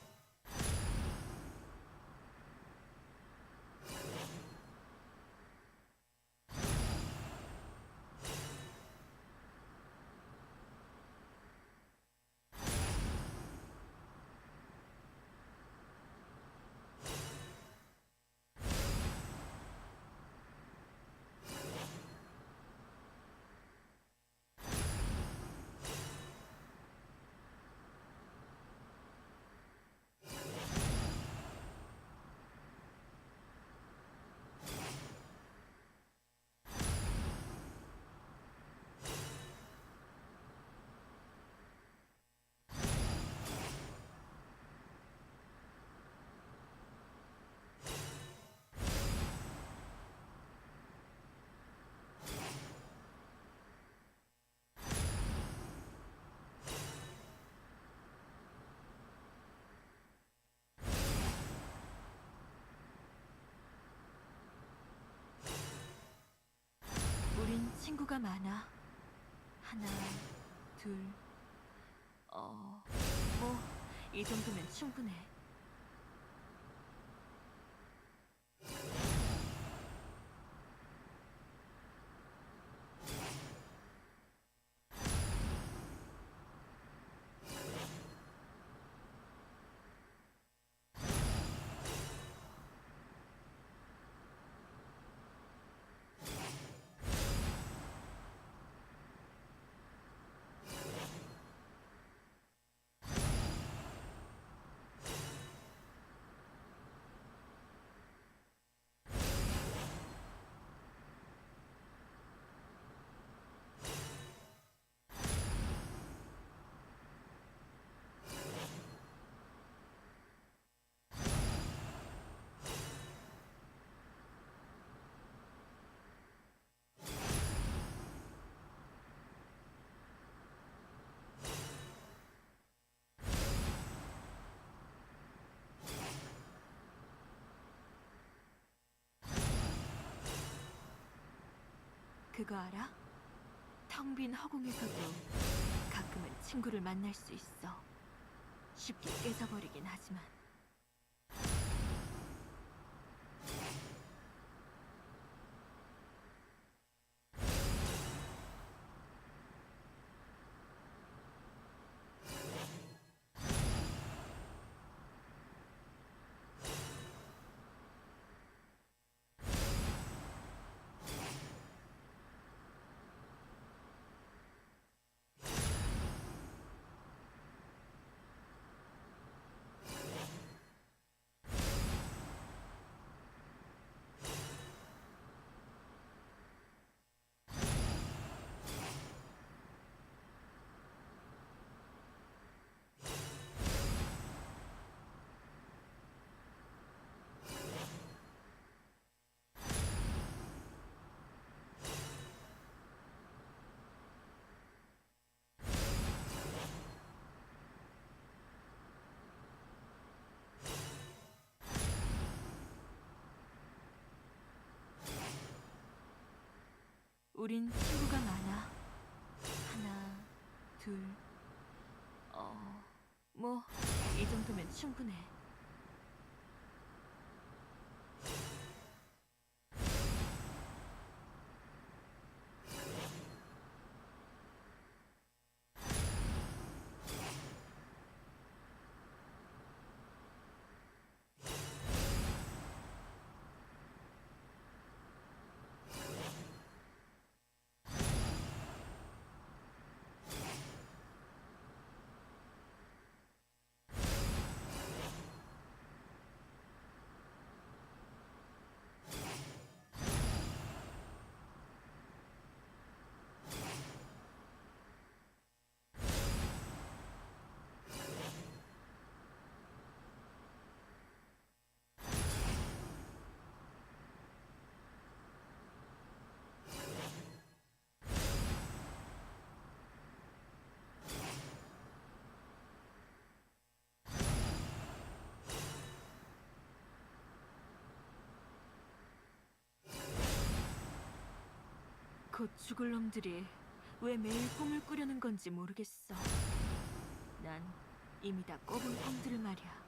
[SPEAKER 4] 우린 친구가 많아. 하나, 둘, 뭐, 이 정도면 충분해. 그거 알아? 텅 빈 허공에서도 가끔은 친구를 만날 수 있어. 쉽게 깨져버리긴 하지만. 우린 친구가 많아. 하나, 둘, 뭐 이 정도면 충분해. 곧 죽을 놈들이 왜 매일 꿈을 꾸려는 건지 모르겠어. 난 이미 다 꿔본 꿈들을 말이야.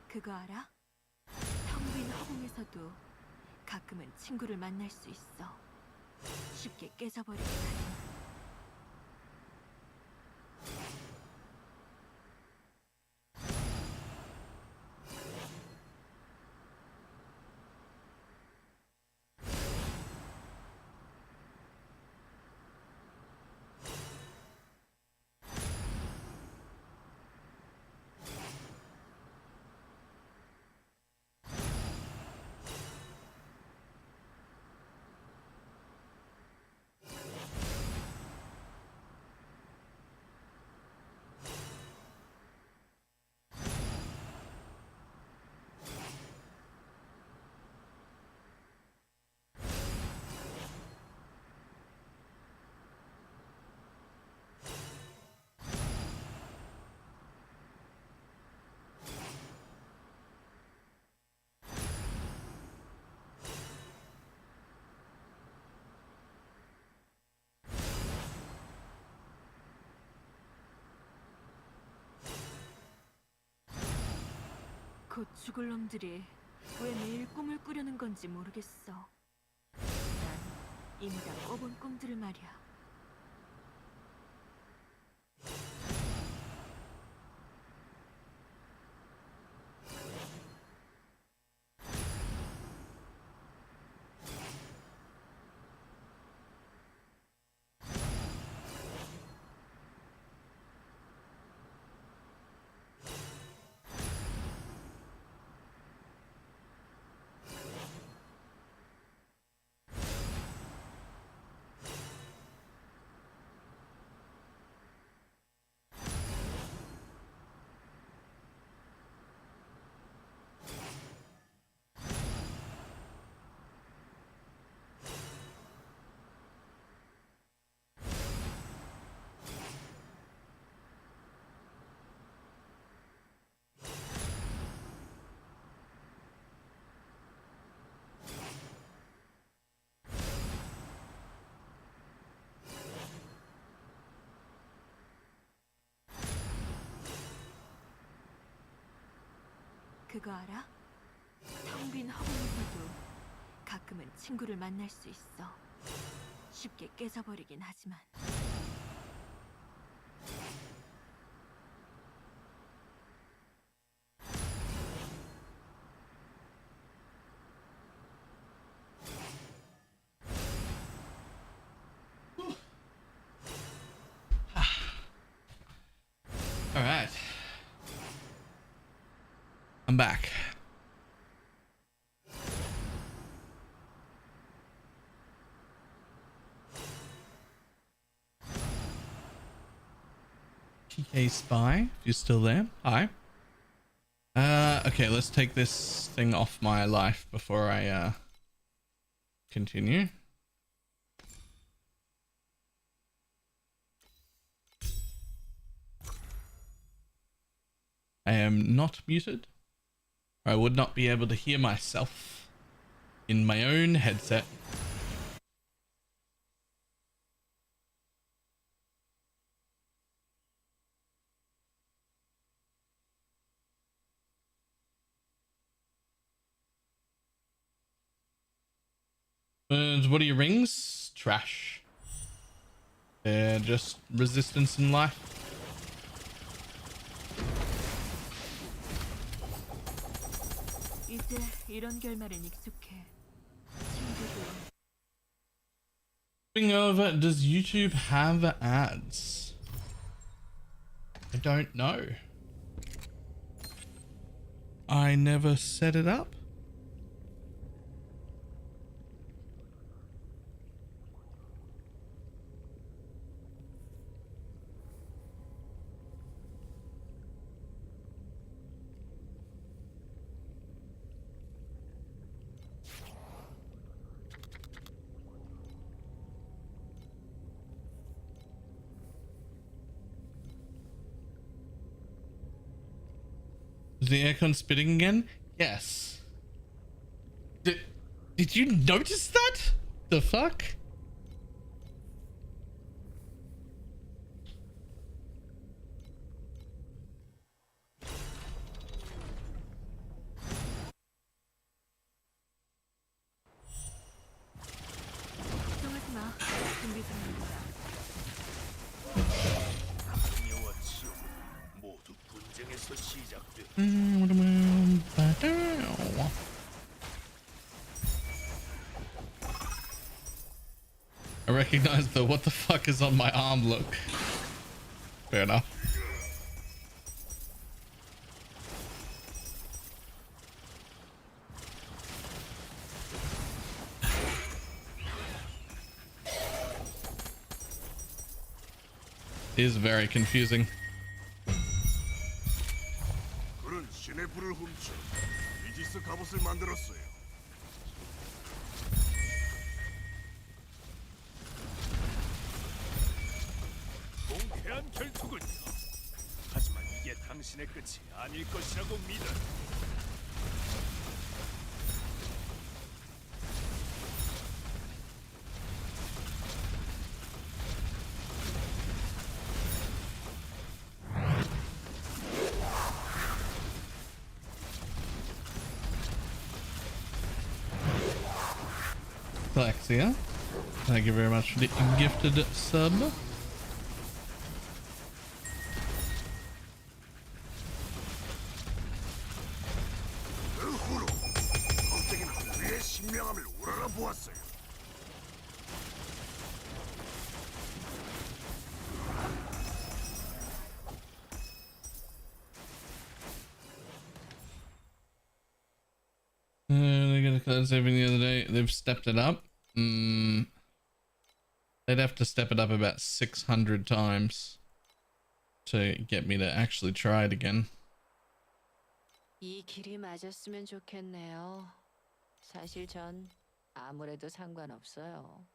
[SPEAKER 4] 그거 알아? 텅 빈 허공에서도 가끔은 친구를 만날 수 있어. 쉽게 깨져버리긴 하지만. 곧 죽을 놈들이 왜 매일 꿈을 꾸려는 건지 모르겠어. 난 이미 다 꿔본 꿈들을 말이야. 그거 알아? 텅 빈 허공에서도 가끔은 친구를 만날 수 있어. 쉽게 깨져버리긴 하지만.
[SPEAKER 1] All right. I'm back. PK Spy, if you're still there. Hi. Okay, let's take this thing off my life before I continue. I am not muted. I would not be able to hear myself in my own headset. What are your rings? Trash. They're just resistance in life.
[SPEAKER 4] 이제 이런 결말은 익숙해. 친구들.
[SPEAKER 1] Speaking of, does YouTube have ads? I don't know. I never set it up. Is the aircon spitting again? Yes. Did you notice that? The fuck?
[SPEAKER 4] 걱정하지 마. 준비 중입니다.
[SPEAKER 10] 악녀와 지옥은 모두 분쟁에서 시작돼.
[SPEAKER 1] I recognize the what the fuck is on my arm look. Fair enough. It is very confusing.
[SPEAKER 10] 그런 신의 불을 훔쳐 이지스 갑옷을 만들었어요. 통쾌한 결투군요. 하지만 이게 당신의 끝이 아닐 것이라고 믿어.
[SPEAKER 1] Alexia, thank you very much for the gifted sub.
[SPEAKER 10] 그 후로 검색이는 우리의 신명함을 우러러 보았어요.
[SPEAKER 1] They're gonna close everything the other day. They've stepped it up. They'd have to step it up about 600 times to get me to actually try it again.
[SPEAKER 5] 이 길이 맞았으면 좋겠네요. 사실 전 아무래도 상관없어요.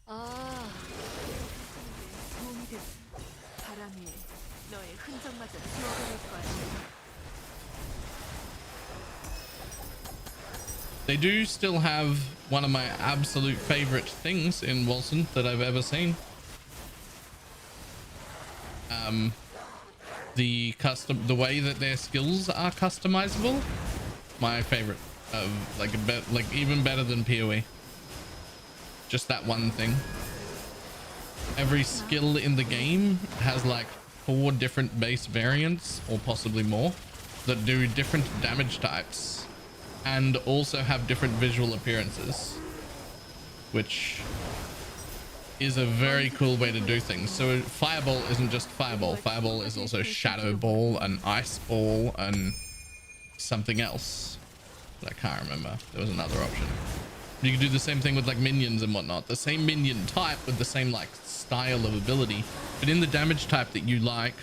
[SPEAKER 5] 아,
[SPEAKER 4] 도움이 됐어. 바람이 너의 흔적마저 지워버릴 거야.
[SPEAKER 1] They do still have one of my absolute favorite things in Wilson that I've ever seen. the way that their skills are customizable. My favorite of like even better than PoE. Just that one thing. Every skill in the game has like 4 different base variants or possibly more that do different damage types and also have different visual appearances, which is a very cool way to do things. So Fireball isn't just Fireball. Fireball is also Shadow Ball and Ice Ball and something else that I can't remember. There was another option. You can do the same thing with like minions and whatnot. The same minion type with the same like style of ability, but in the damage type that you like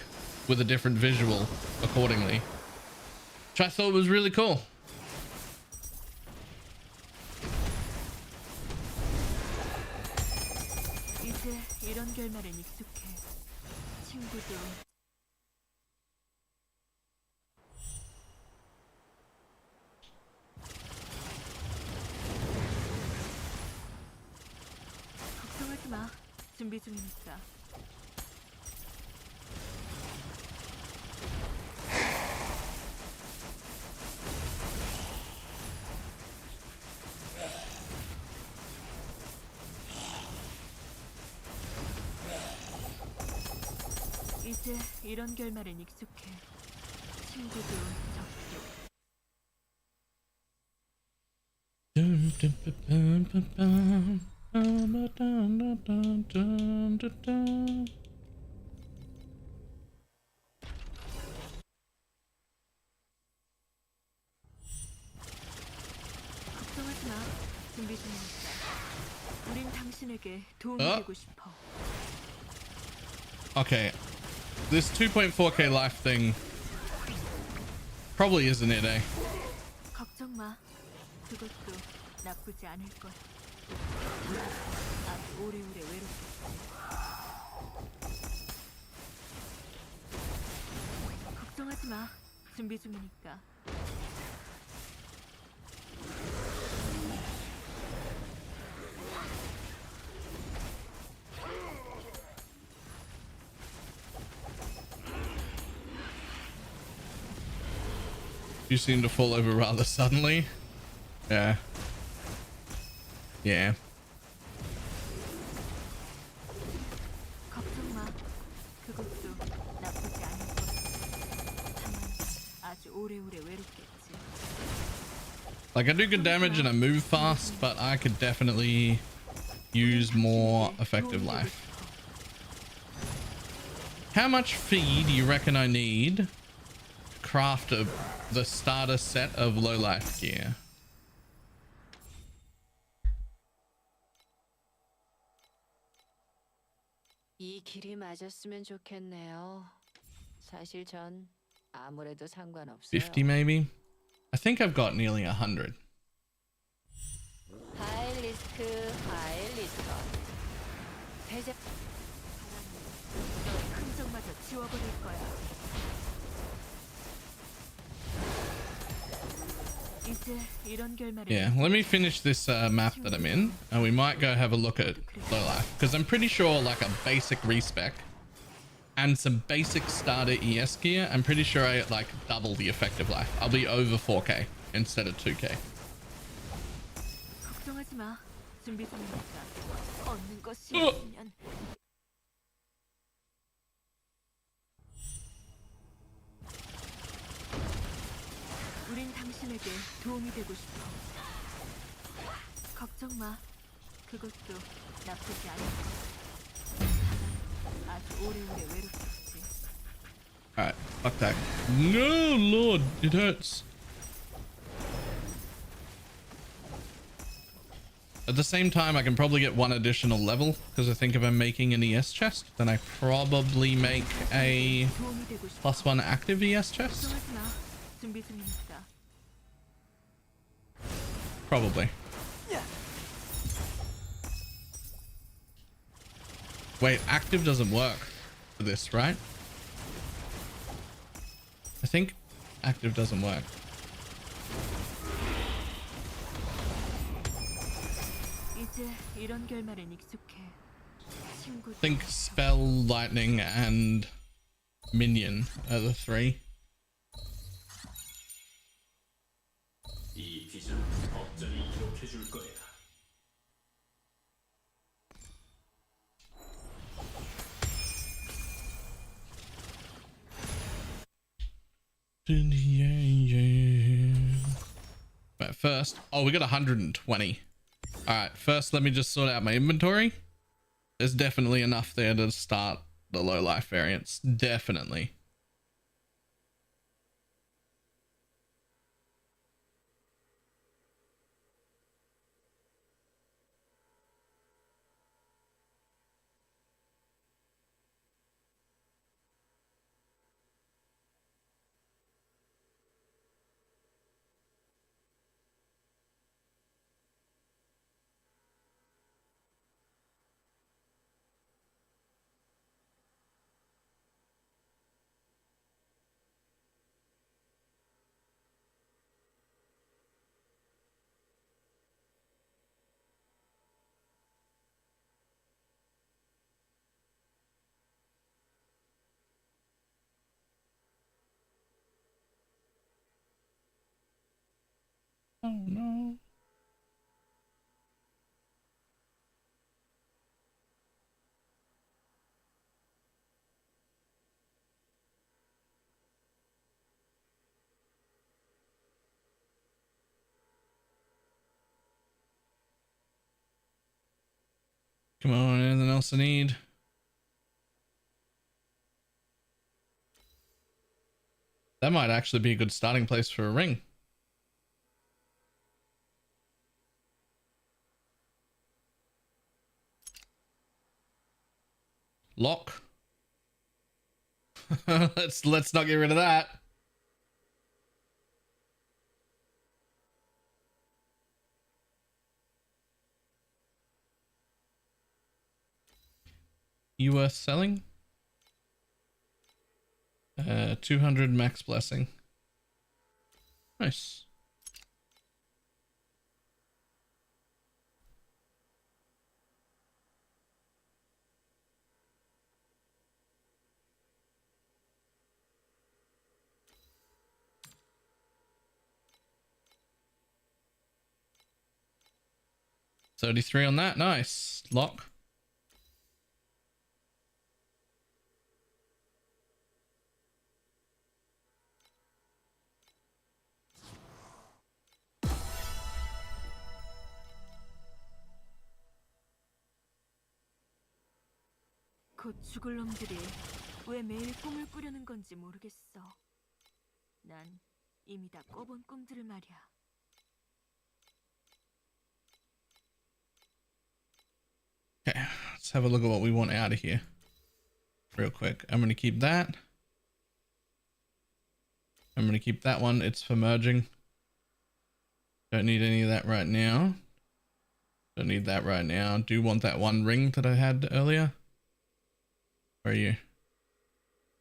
[SPEAKER 1] with a different visual accordingly, which I thought was really cool.
[SPEAKER 4] 이제 이런 결말엔 익숙해. 친구도 걱정하지 마. 준비 중이니까. 이제 이런 결말엔 익숙해. 친구도 적도. 걱정하지 마. 준비 중이니까. 우린 당신에게 도움이 되고 싶어.
[SPEAKER 1] Okay, this 2.4k life thing probably isn't it, eh?
[SPEAKER 4] 걱정 마. 그것도 나쁘지 않을 거야. 아주 오래오래 외롭겠지. 걱정하지 마. 준비 중이니까.
[SPEAKER 1] You seem to fall over rather suddenly. Yeah. Yeah.
[SPEAKER 4] 걱정 마. 그것도 나쁘지 않을 거야. 다만 아주 오래오래 외롭겠지.
[SPEAKER 1] Like I do good damage and I move fast, but I could definitely use more effective life. How much feed do you reckon I need to craft the starter set of low life gear?
[SPEAKER 5] 이 길이 맞았으면 좋겠네요. 사실 전 아무래도 상관없어요.
[SPEAKER 1] 50 maybe? I think I've got nearly 100.
[SPEAKER 5] 하이 리스크, 하이 리스크. 대장
[SPEAKER 4] 너의 흔적마저 지워버릴 거야. 이제 이런 결말에
[SPEAKER 1] Yeah, let me finish this map that I'm in and we might go have a look at low life, because I'm pretty sure like a basic respec and some basic starter ES gear, I'm pretty sure I like double the effective life. I'll be over 4k instead of 2k.
[SPEAKER 4] 걱정하지 마. 준비 중이니까. 얻는 것이 있으면 우린 당신에게 도움이 되고 싶어. 걱정 마. 그것도 나쁘지 않을 거야. 아주 오래오래 외롭겠지.
[SPEAKER 1] Alright, fuck that. No, Lord, it hurts. At the same time, I can probably get 1 additional level, because I think if I'm making an ES chest, then I probably make a +1 active ES chest.
[SPEAKER 4] 걱정하지 마. 준비 중이니까.
[SPEAKER 1] Probably. Wait, active doesn't work for this, right? I think active doesn't work.
[SPEAKER 4] 이제 이런 결말엔 익숙해. 친구도
[SPEAKER 1] I think spell, lightning, and minion are the three. But first, oh, we got 120. All right, first let me just sort out my inventory. There's definitely enough there to start the low life variants. Definitely. Oh no. Come on, anything else I need? That might actually be a good starting place for a ring. Lock. let's not get rid of that. You worth selling? 200 max blessing. Nice. $33 on that. Nice. Lock.
[SPEAKER 4] 곧 죽을 놈들이 왜 매일 꿈을 꾸려는 건지 모르겠어. 난 이미 다 꿔본 꿈들을 말이야.
[SPEAKER 1] Okay, let's have a look at what we want out of here real quick. I'm going to keep that. I'm going to keep that one. It's for merging. Don't need any of that right now. Don't need that right now. Do want that one ring that I had earlier. Where are you?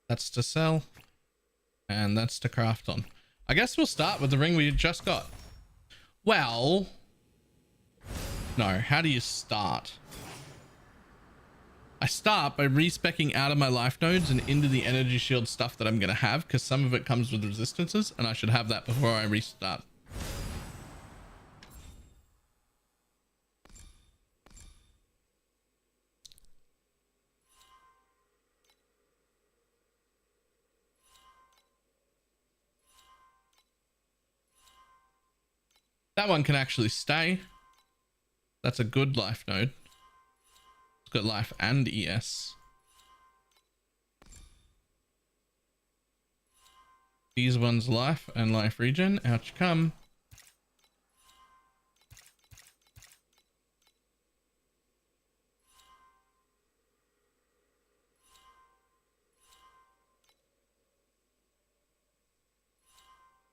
[SPEAKER 1] That's to sell. And that's to craft on. I guess we'll start with the ring we just got. Well, no, how do you start? I start by respecking out of my life nodes and into the energy shield stuff that I'm going to have, because some of it comes with resistances and I should have that before I restart. That one can actually stay. That's a good life node. It's got life and ES. These ones life and life regen. Out you come.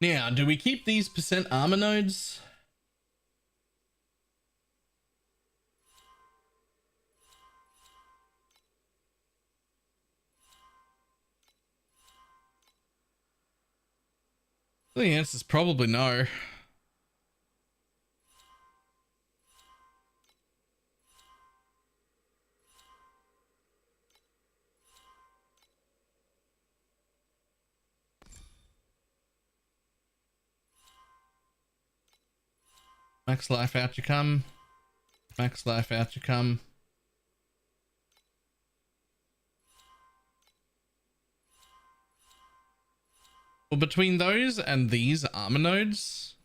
[SPEAKER 1] Now, do we keep these percent armor nodes? The answer is probably no. Max life, out you come. Max life, out you come. Well, between those and these armor nodes,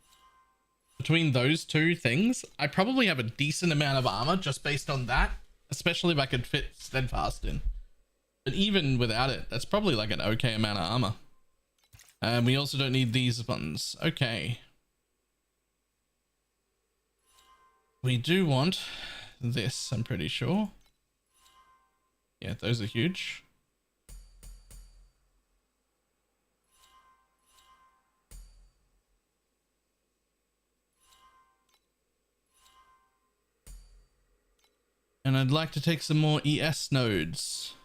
[SPEAKER 1] between those two things, I probably have a decent amount of armor just based on that, especially if I could fit steadfast in. But even without it, that's probably like an okay amount of armor. And we also don't need these ones. Okay. We do want this, I'm pretty sure. Yeah, those are huge. And I'd like to take some more ES nodes.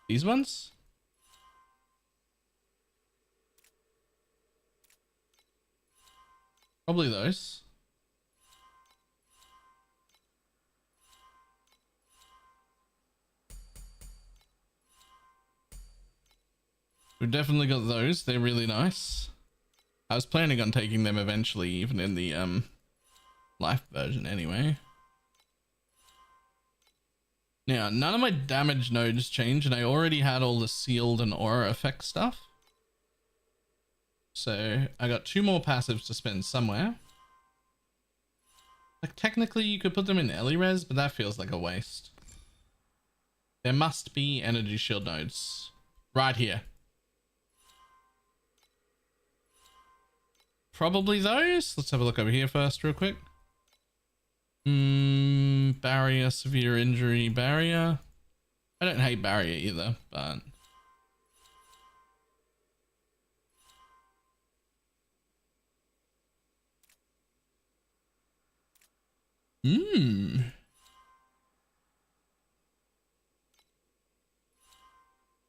[SPEAKER 1] These ones? Probably those. We've definitely got those. They're really nice. I was planning on taking them eventually, even in the life version anyway. Now, none of my damage nodes change, and I already had all the sealed and aura effect stuff. So I got 2 more passives to spend somewhere. Like technically you could put them in Elirez, but that feels like a waste. There must be energy shield nodes right here. Probably those. Let's have a look over here first real quick. Barrier, severe injury, barrier. I don't hate barrier either, but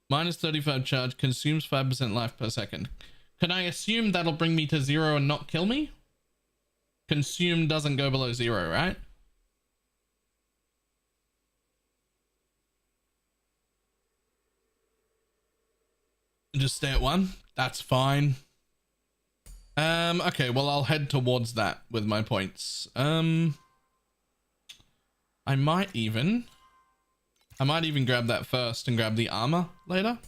[SPEAKER 1] minus 35 charge, consumes 5% life per second. Can I assume that'll bring me to 0 and not kill me? Consume doesn't go below 0, right? Just stay at 1. That's fine. Okay, well, I'll head towards that with my points. I might even grab that first and grab the armor later.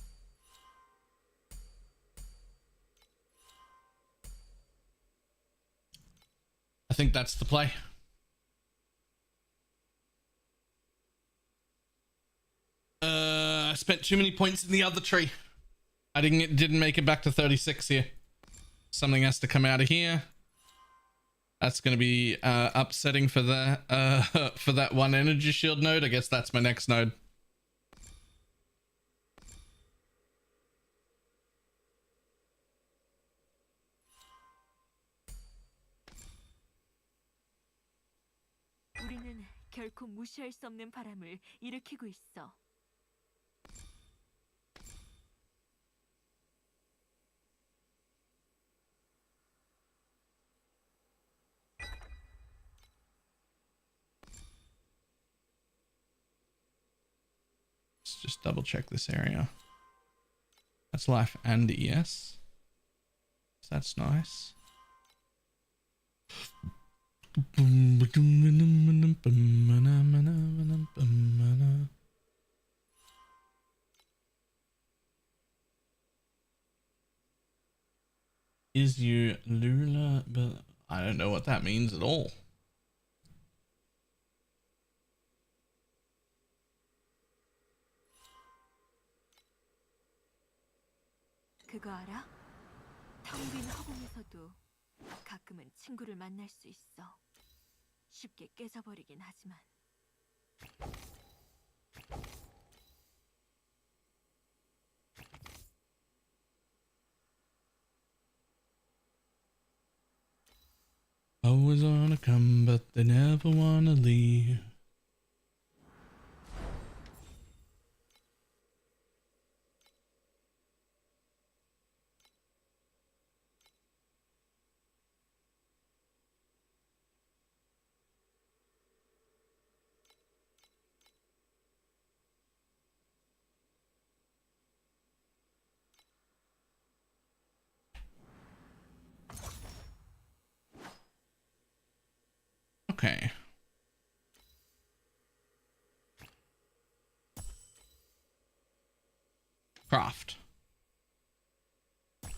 [SPEAKER 1] I think that's the play. I spent too many points in the other tree. I didn't make it back to 36 here. Something has to come out of here. That's going to be upsetting for the for that one energy shield node. I guess that's my next node.
[SPEAKER 4] 우리는 결코 무시할 수 없는 바람을 일으키고 있어.
[SPEAKER 1] Let's just double check this area. That's life and ES. So that's nice. Is you Lula? But I don't know what that means at all.
[SPEAKER 4] 그거 알아? 텅 빈 허공에서도 가끔은 친구를 만날 수 있어. 쉽게 깨져버리긴 하지만.
[SPEAKER 1] Always wanna come, but they never wanna leave. Okay. Craft.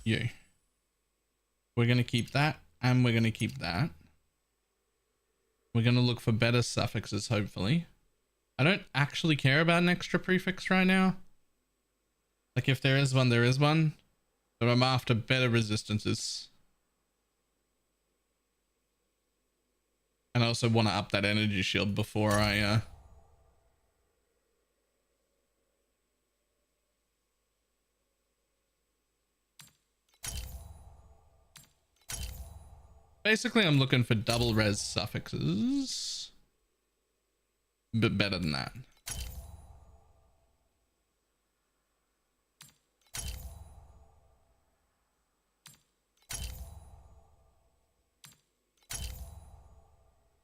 [SPEAKER 1] You. We're going to keep that, and we're going to keep that. We're going to look for better suffixes, hopefully. I don't actually care about an extra prefix right now. Like, if there is one, there is one. But I'm after better resistances. And I also want to up that energy shield before I... Basically, I'm looking for double res suffixes. But better than that.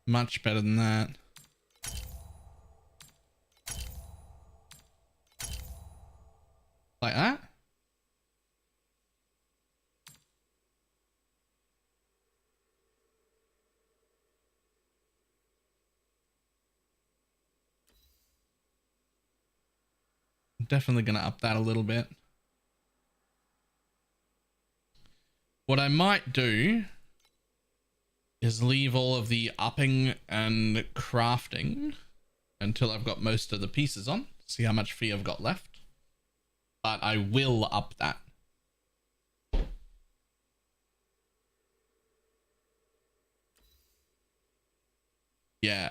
[SPEAKER 1] Much better than that. Like that? Definitely gonna up that a little bit. What I might do is leave all of the upping and crafting until I've got most of the pieces on. See how much fee I've got left. But I will up that. Yeah.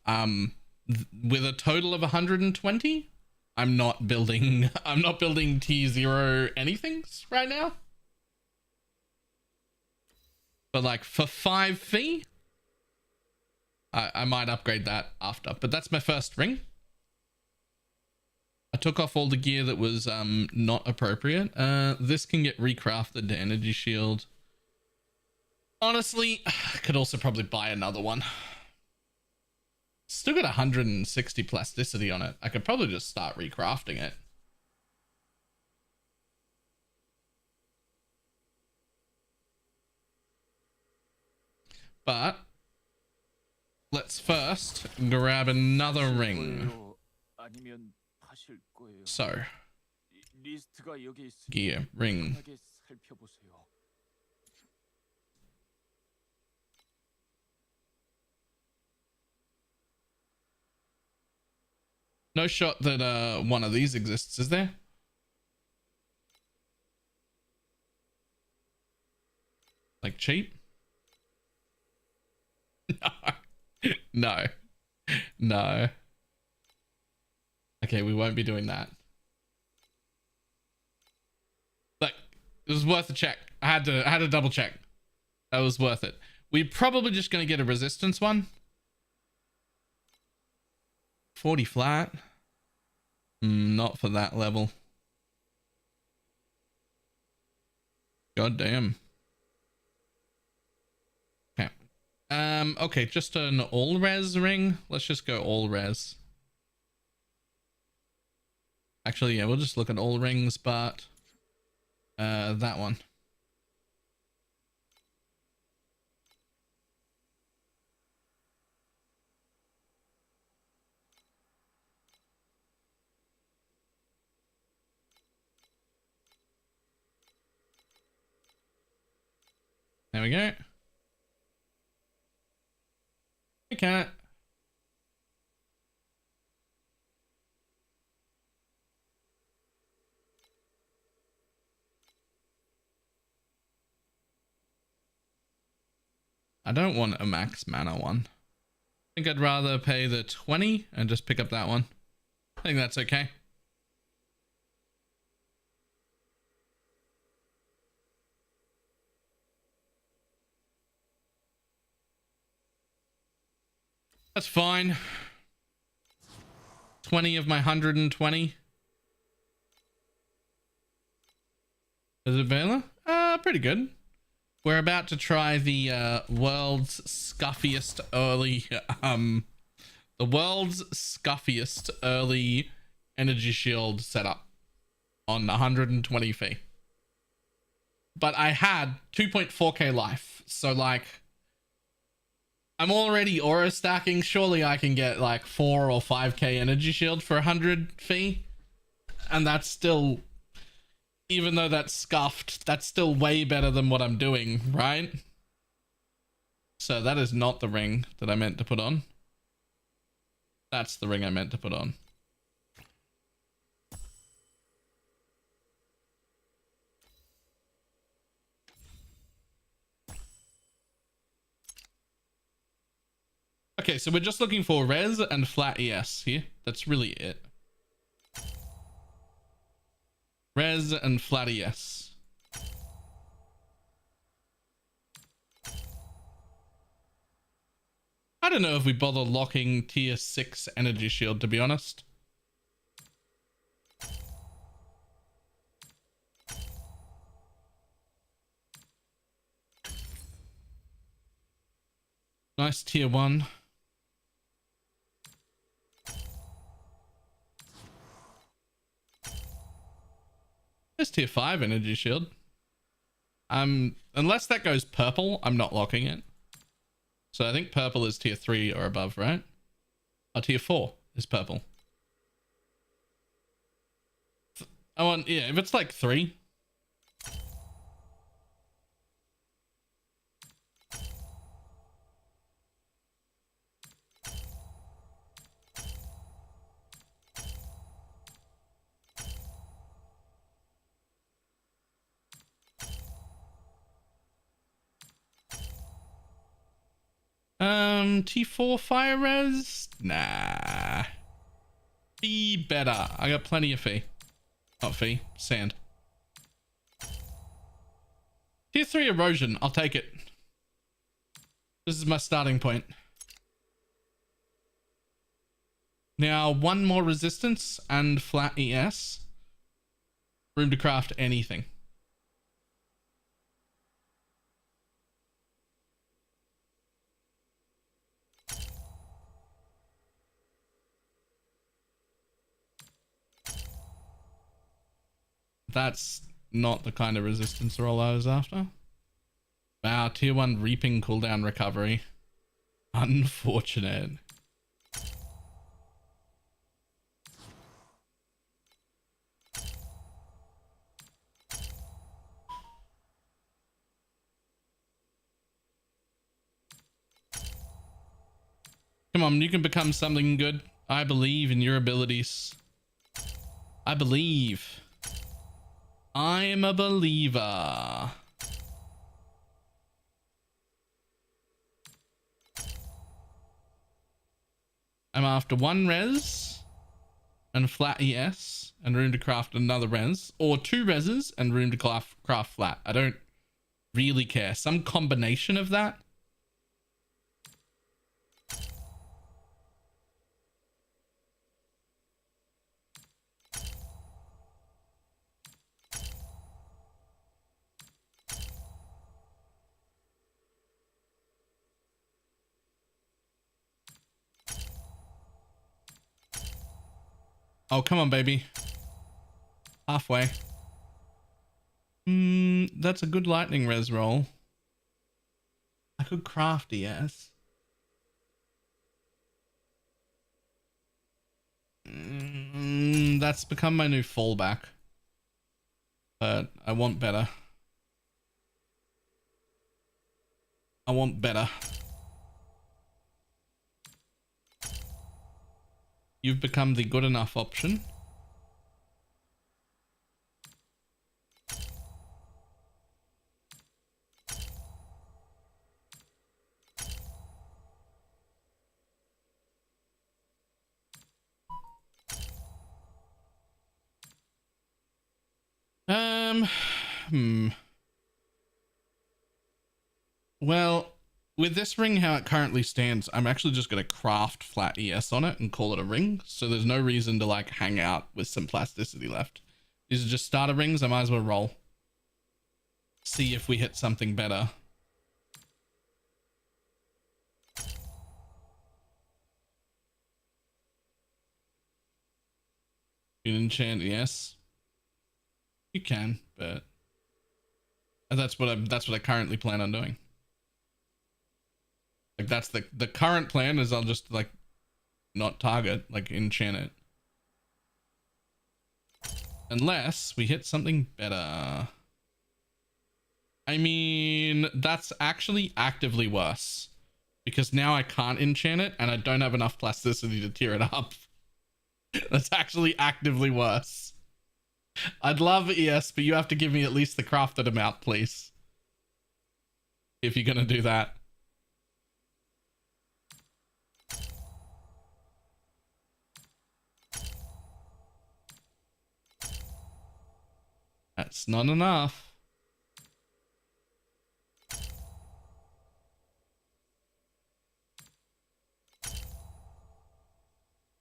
[SPEAKER 1] With a total of 120, I'm not building T0 anythings right now. But like for 5 fee, I might upgrade that after. But that's my first ring. I took off all the gear that was not appropriate. This can get recrafted to energy shield. Honestly, I could also probably buy another one. Still got 160 plasticity on it. I could probably just start recrafting it. But let's first grab another ring. So, gear, ring. No shot that one of these exists, is there? Like cheap? No. No. Okay, we won't be doing that. Like, it was worth a check. I had to double check. That was worth it. We're probably just gonna get a resistance one. 40 flat. Not for that level. God damn. Okay. Okay, just an all res ring. Let's just go all res. Actually, yeah, we'll just look at all rings, but that one. There we go. Hey, cat. I don't want a max mana one. I think I'd rather pay the 20 and just pick up that one. I think that's okay. That's fine. 20 of my 120. Is it Baylor? Pretty good. We're about to try the world's scuffiest early energy shield setup on 120 fee. But I had 2.4k life, so like I'm already aura stacking. Surely I can get like 4 or 5k energy shield for 100 fee. And that's still, even though that's scuffed, that's still way better than what I'm doing, right? So that is not the ring that I meant to put on. That's the ring I meant to put on. Okay, so we're just looking for res and flat ES here. That's really it. Res and flat ES. I don't know if we bother locking tier 6 energy shield, to be honest. Nice tier 1. There's tier 5 energy shield. Unless that goes purple, I'm not locking it. So I think purple is tier 3 or above, right? Oh, tier 4 is purple. I want, yeah, if it's like 3. T4 fire res? Nah. Fee better. I got plenty of fee. Not fee, sand. Tier 3 erosion, I'll take it. This is my starting point. Now, 1 more resistance and flat ES. Room to craft anything. That's not the kind of resistance roll I was after. Wow, tier 1 reaping cooldown recovery. Unfortunate. Come on, you can become something good. I believe in your abilities. I believe. I'm a believer. I'm after 1 res and flat ES and room to craft another res, or 2 reses and room to craft flat. I don't really care. Some combination of that. Oh, come on, baby. Halfway. That's a good lightning res roll. I could craft ES. That's become my new fallback. But I want better. I want better. You've become the good enough option. Well, with this ring, how it currently stands, I'm actually just going to craft flat ES on it and call it a ring. So there's no reason to like hang out with some plasticity left. These are just starter rings. I might as well roll. See if we hit something better. You can enchant ES. You can, but that's what I currently plan on doing. Like that's the current plan is I'll just like not target, like enchant it. Unless we hit something better. I mean, that's actually actively worse. Because now I can't enchant it and I don't have enough plasticity to tear it up. That's actually actively worse. I'd love ES, but you have to give me at least the crafted amount, please. If you're going to do that. That's not enough.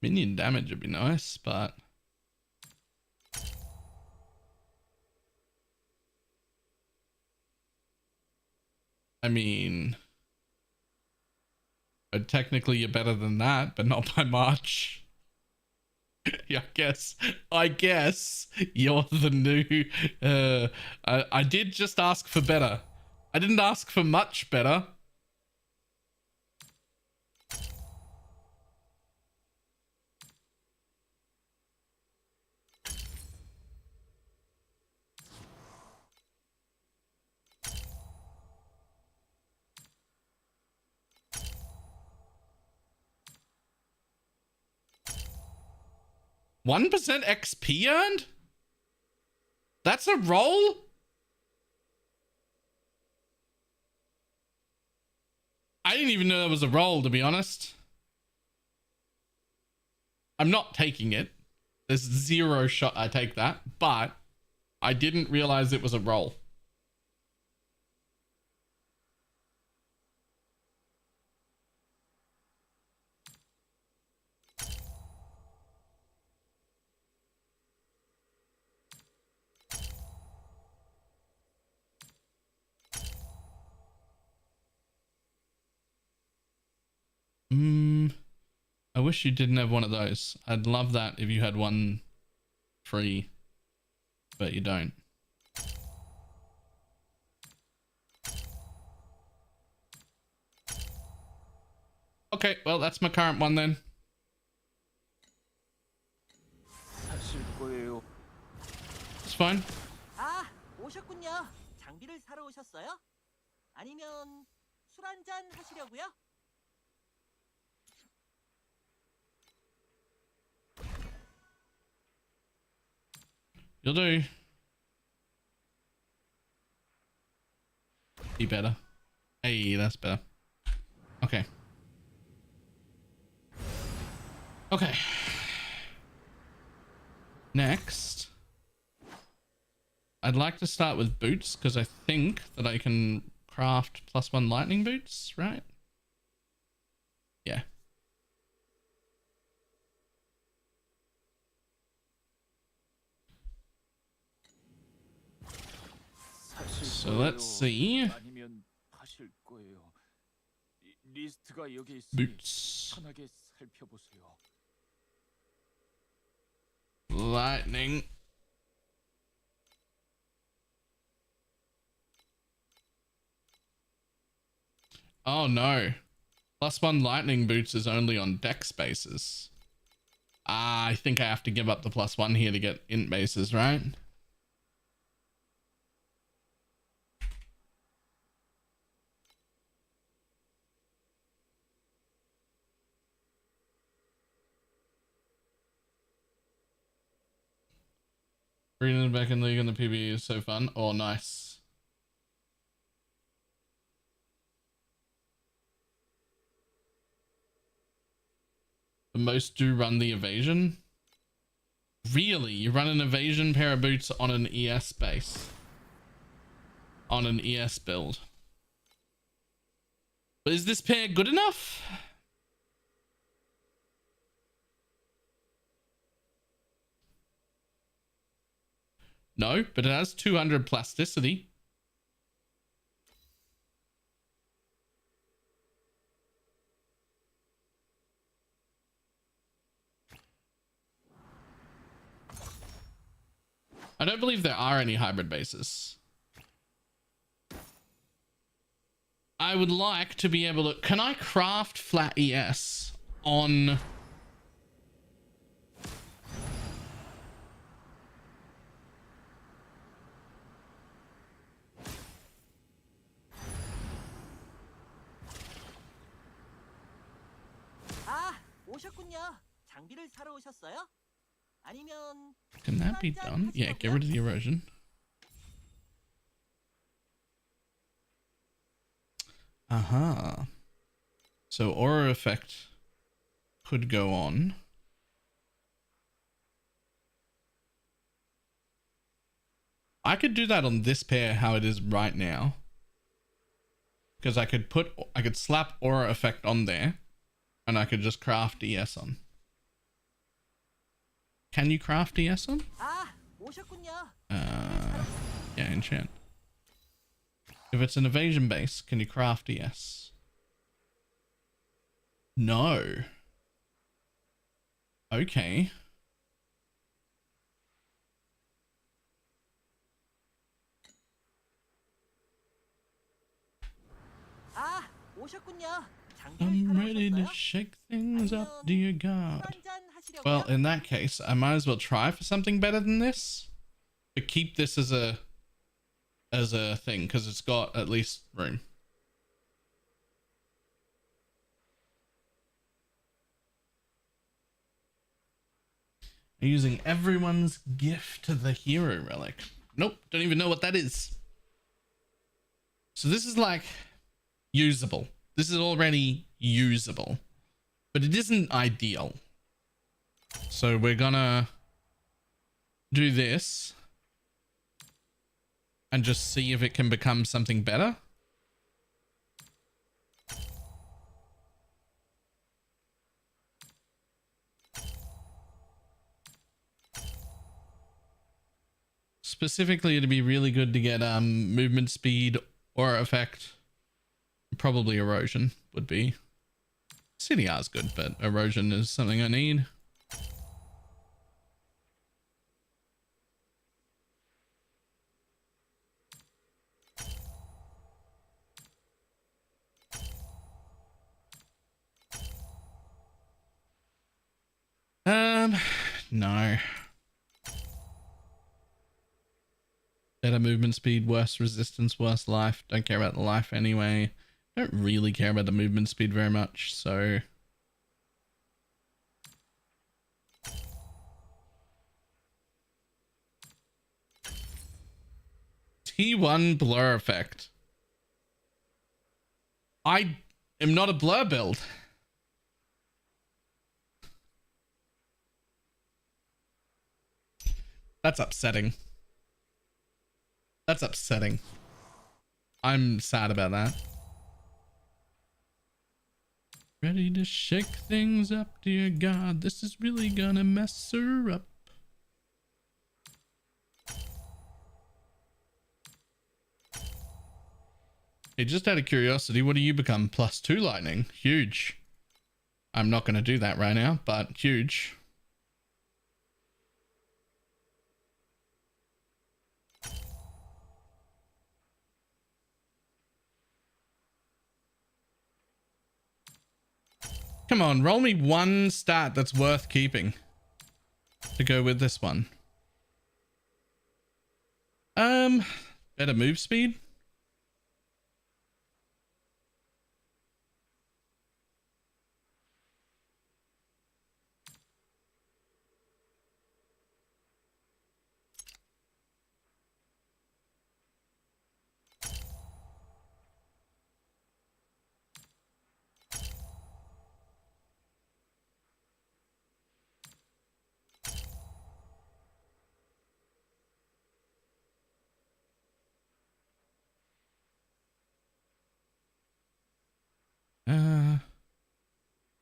[SPEAKER 1] Minion damage would be nice, but... I mean... technically you're better than that, but not by much. Yeah, I guess you're the new... I did just ask for better. I didn't ask for much better. %1 XP earned? That's a roll? I didn't even know that was a roll, to be honest. I'm not taking it. There's zero shot I take that, but I didn't realize it was a roll. I wish you didn't have one of those. I'd love that if you had one free, but you don't. Okay, well, that's my current one then. It's fine.
[SPEAKER 8] 아, 오셨군요. 장비를 사러 오셨어요? 아니면 술 한잔 하시려고요?
[SPEAKER 1] You'll do. Be better. Hey, that's better. Okay. Okay. Next, I'd like to start with boots because I think that I can craft +1 lightning boots, right? Yeah. So let's see. Boots. Lightning. Oh no. +1 lightning boots is only on deck spaces. I think I have to give up the +1 here to get int bases, right? Reading back in league and the PB is so fun. Oh, nice. The most do run the evasion. Really? You run an evasion pair of boots on an ES base? On an ES build? But is this pair good enough? No, but it has 200 plasticity. I don't believe there are any hybrid bases. I would like to be able to... Can I craft flat ES on...
[SPEAKER 8] 아, 오셨군요. 장비를 사러 오셨어요? 아니면
[SPEAKER 1] Can that be done? Yeah, get rid of the erosion. Aha. So aura effect could go on. I could do that on this pair how it is right now. Because I could slap aura effect on there and I could just craft ES on. Can you craft ES on?
[SPEAKER 8] 아, 오셨군요.
[SPEAKER 1] Yeah, enchant. If it's an evasion base, can you craft ES? No. Okay.
[SPEAKER 8] 아, 오셨군요. 장비를
[SPEAKER 1] I'm
[SPEAKER 8] 사러
[SPEAKER 1] ready to
[SPEAKER 8] 오셨어요?
[SPEAKER 1] shake things up, dear God.
[SPEAKER 8] 한잔 하시려고요?
[SPEAKER 1] Well, in that case, I might as well try for something better than this. But keep this as a thing, because it's got at least room. Using everyone's gift to the hero relic. Nope, don't even know what that is. So this is like usable. This is already usable, but it isn't ideal. So we're gonna do this and just see if it can become something better. Specifically, it'd be really good to get movement speed or effect. Probably erosion would be. CDR is good, but erosion is something I need. No. Better movement speed, worse resistance, worse life. Don't care about the life anyway. Don't really care about the movement speed very much, so... T1 blur effect. I am not a blur build. That's upsetting. That's upsetting. I'm sad about that. Ready to shake things up, dear God. This is really gonna mess her up. Hey, just out of curiosity, what do you become? +2 lightning. Huge. I'm not gonna do that right now, but huge. Come on, roll me one stat that's worth keeping to go with this one. Better move speed.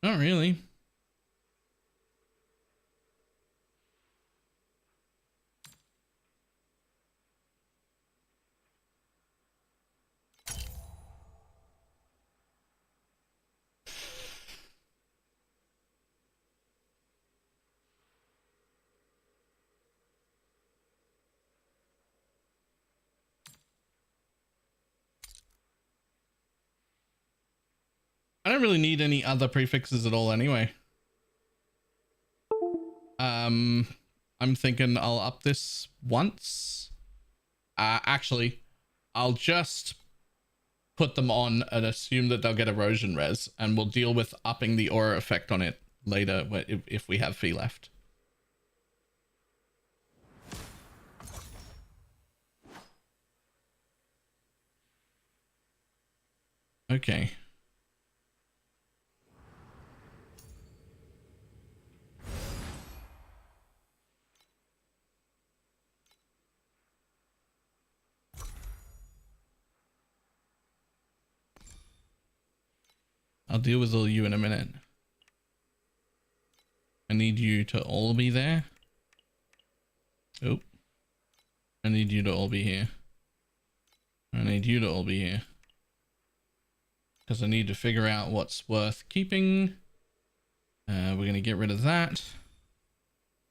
[SPEAKER 1] Not really. I don't really need any other prefixes at all anyway. I'm thinking I'll up this once. Actually, I'll just put them on and assume that they'll get erosion res, and we'll deal with upping the aura effect on it later if we have fee left. Okay. I'll deal with all you in a minute. I need you to all be there. Oh. I need you to all be here. I need you to all be here. Because I need to figure out what's worth keeping. We're going to get rid of that.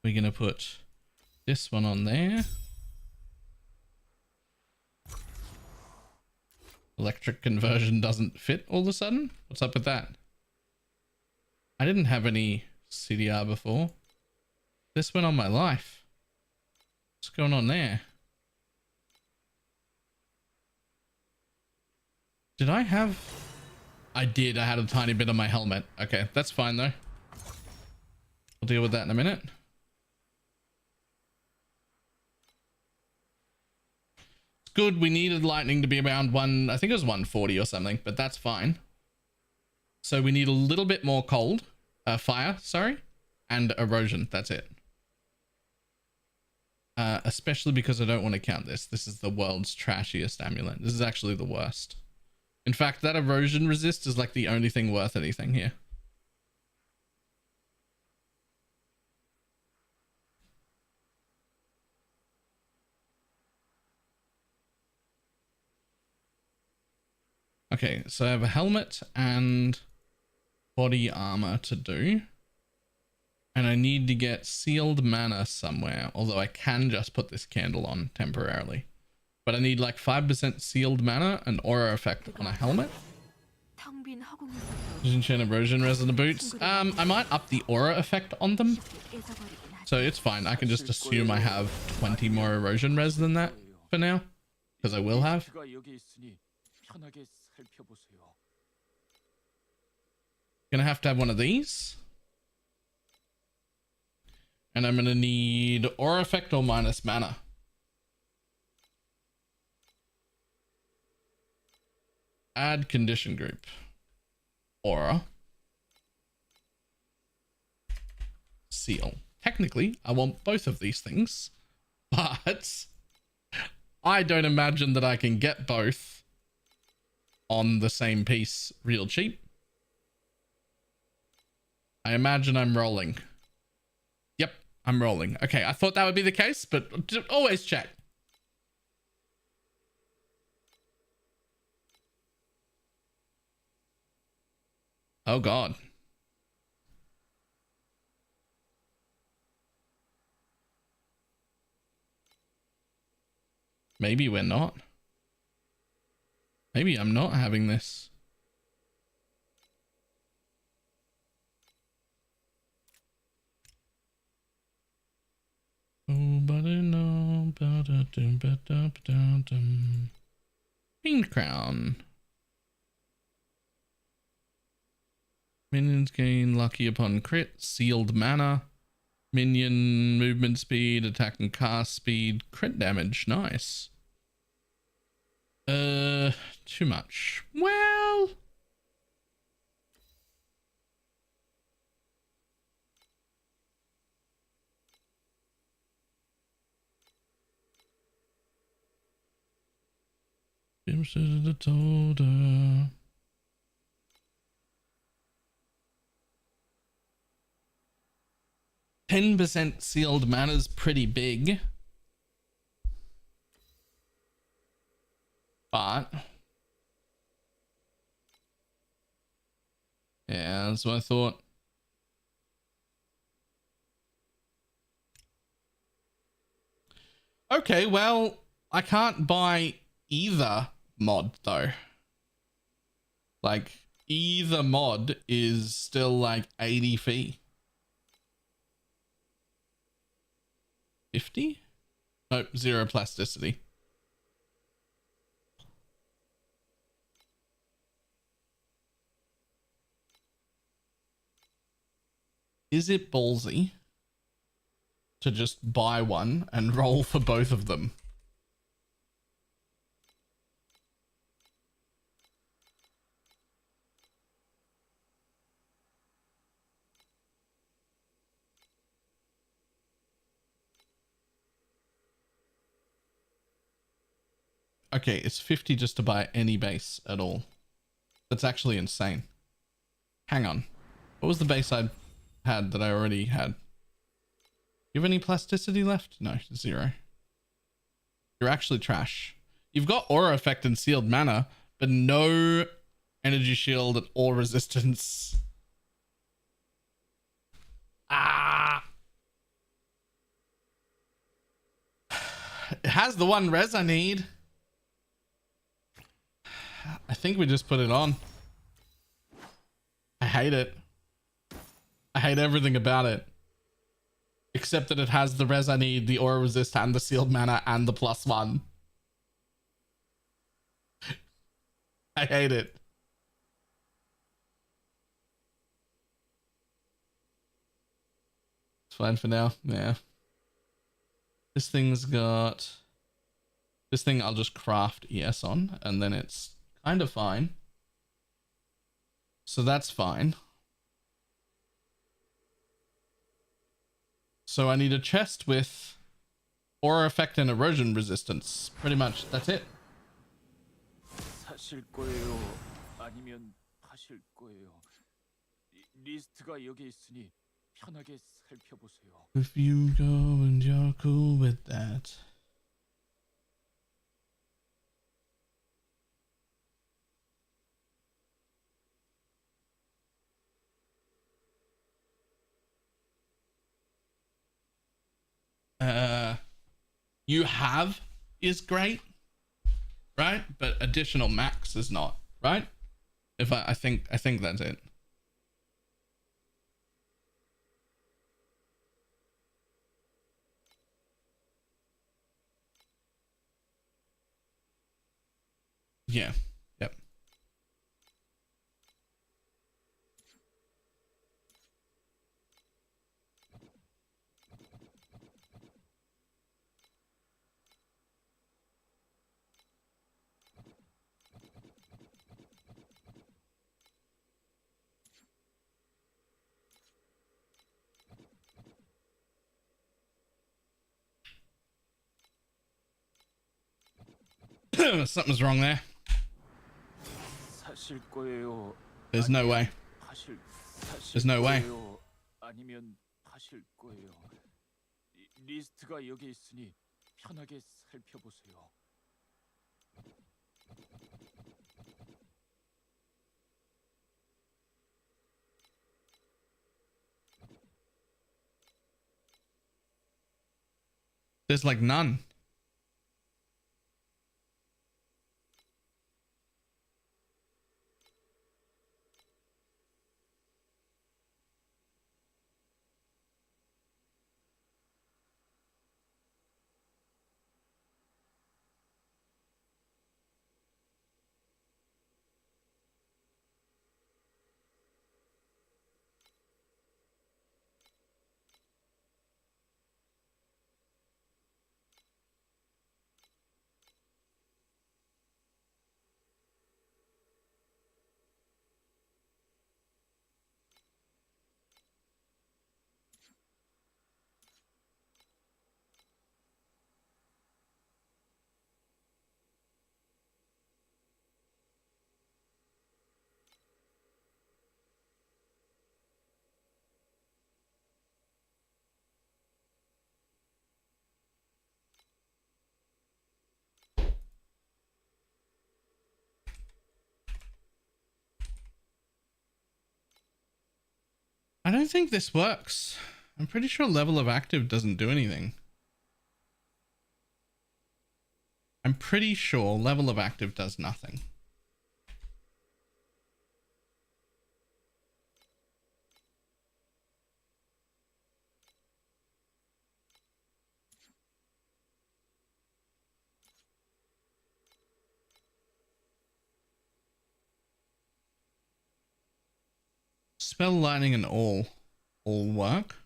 [SPEAKER 1] We're going to put this one on there. Electric conversion doesn't fit all of a sudden. What's up with that? I didn't have any CDR before. This went on my life. What's going on there? Did I have... I did. I had a tiny bit on my helmet. Okay, that's fine though. We'll deal with that in a minute. It's good. We needed lightning to be around I think it was 140 or something, but that's fine. So we need a little bit more cold, fire, sorry, and erosion. That's it. Especially because I don't want to count this. This is the world's trashiest amulet. This is actually the worst. In fact, that erosion resist is like the only thing worth anything here. Okay, so I have a helmet and body armor to do. And I need to get sealed mana somewhere, although I can just put this candle on temporarily. But I need like 5% sealed mana and aura effect on a helmet. Disenchant erosion res on the boots. I might up the aura effect on them. So it's fine. I can just assume I have 20 more erosion res than that for now. Because I will have. Gonna have to have one of these. And I'm gonna need aura effect or minus mana. Add condition group. Aura. Seal. Technically, I want both of these things, but I don't imagine that I can get both on the same piece real cheap. I imagine I'm rolling. Yep, I'm rolling. Okay, I thought that would be the case, but always check. Oh God. Maybe we're not. Maybe I'm not having this. Fiend Crown. Minions gain lucky upon crit, sealed mana, minion movement speed, attack and cast speed, crit damage. Nice. Too much. Well, the total. 10% sealed mana is pretty big. But yeah, that's what I thought. Okay, well, I can't buy either mod though. Like either mod is still like 80 fee. 50? Nope, 0 plasticity. Is it ballsy to just buy one and roll for both of them? Okay, it's 50 just to buy any base at all. That's actually insane. Hang on. What was the base I had that I already had? You have any plasticity left? No, 0. You're actually trash. You've got aura effect and sealed mana, but no energy shield or resistance. Ah! It has the one res I need. I think we just put it on. I hate it. I hate everything about it. Except that it has the res I need, the aura resist, and the sealed mana, and the +1. I hate it. It's fine for now. Yeah. This thing's got... This thing I'll just craft ES on, and then it's kind of fine. So that's fine. So I need a chest with aura effect and erosion resistance. Pretty much, that's it.
[SPEAKER 3] 사실 거예요? 아니면 파실 거예요? 리스트가 여기 있으니 편하게 살펴보세요.
[SPEAKER 1] If you go and you're cool with that. You have is great, right? But additional max is not, right? If I think that's it. Yeah. Yep. Something's wrong there.
[SPEAKER 3] 사실 거예요?
[SPEAKER 1] There's no way.
[SPEAKER 3] 파실
[SPEAKER 1] There's no way.
[SPEAKER 3] 거예요? 아니면 파실 거예요? 리스트가 여기 있으니 편하게 살펴보세요.
[SPEAKER 1] There's like none. I don't think this works. I'm pretty sure level of active doesn't do anything. I'm pretty sure level of active does nothing. Dispel lightning and all work.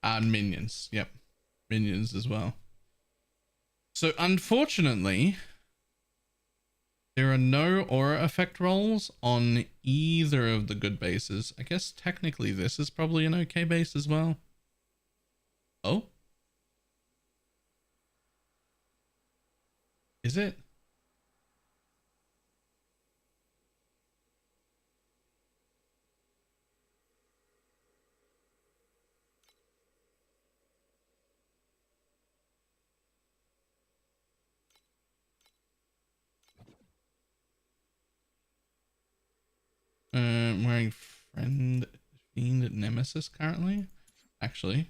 [SPEAKER 1] And minions. Yep. Minions as well. So unfortunately, there are no aura effect rolls on either of the good bases. I guess technically this is probably an okay base as well. Oh? Is it? I'm wearing Fiend Nemesis currently. Actually.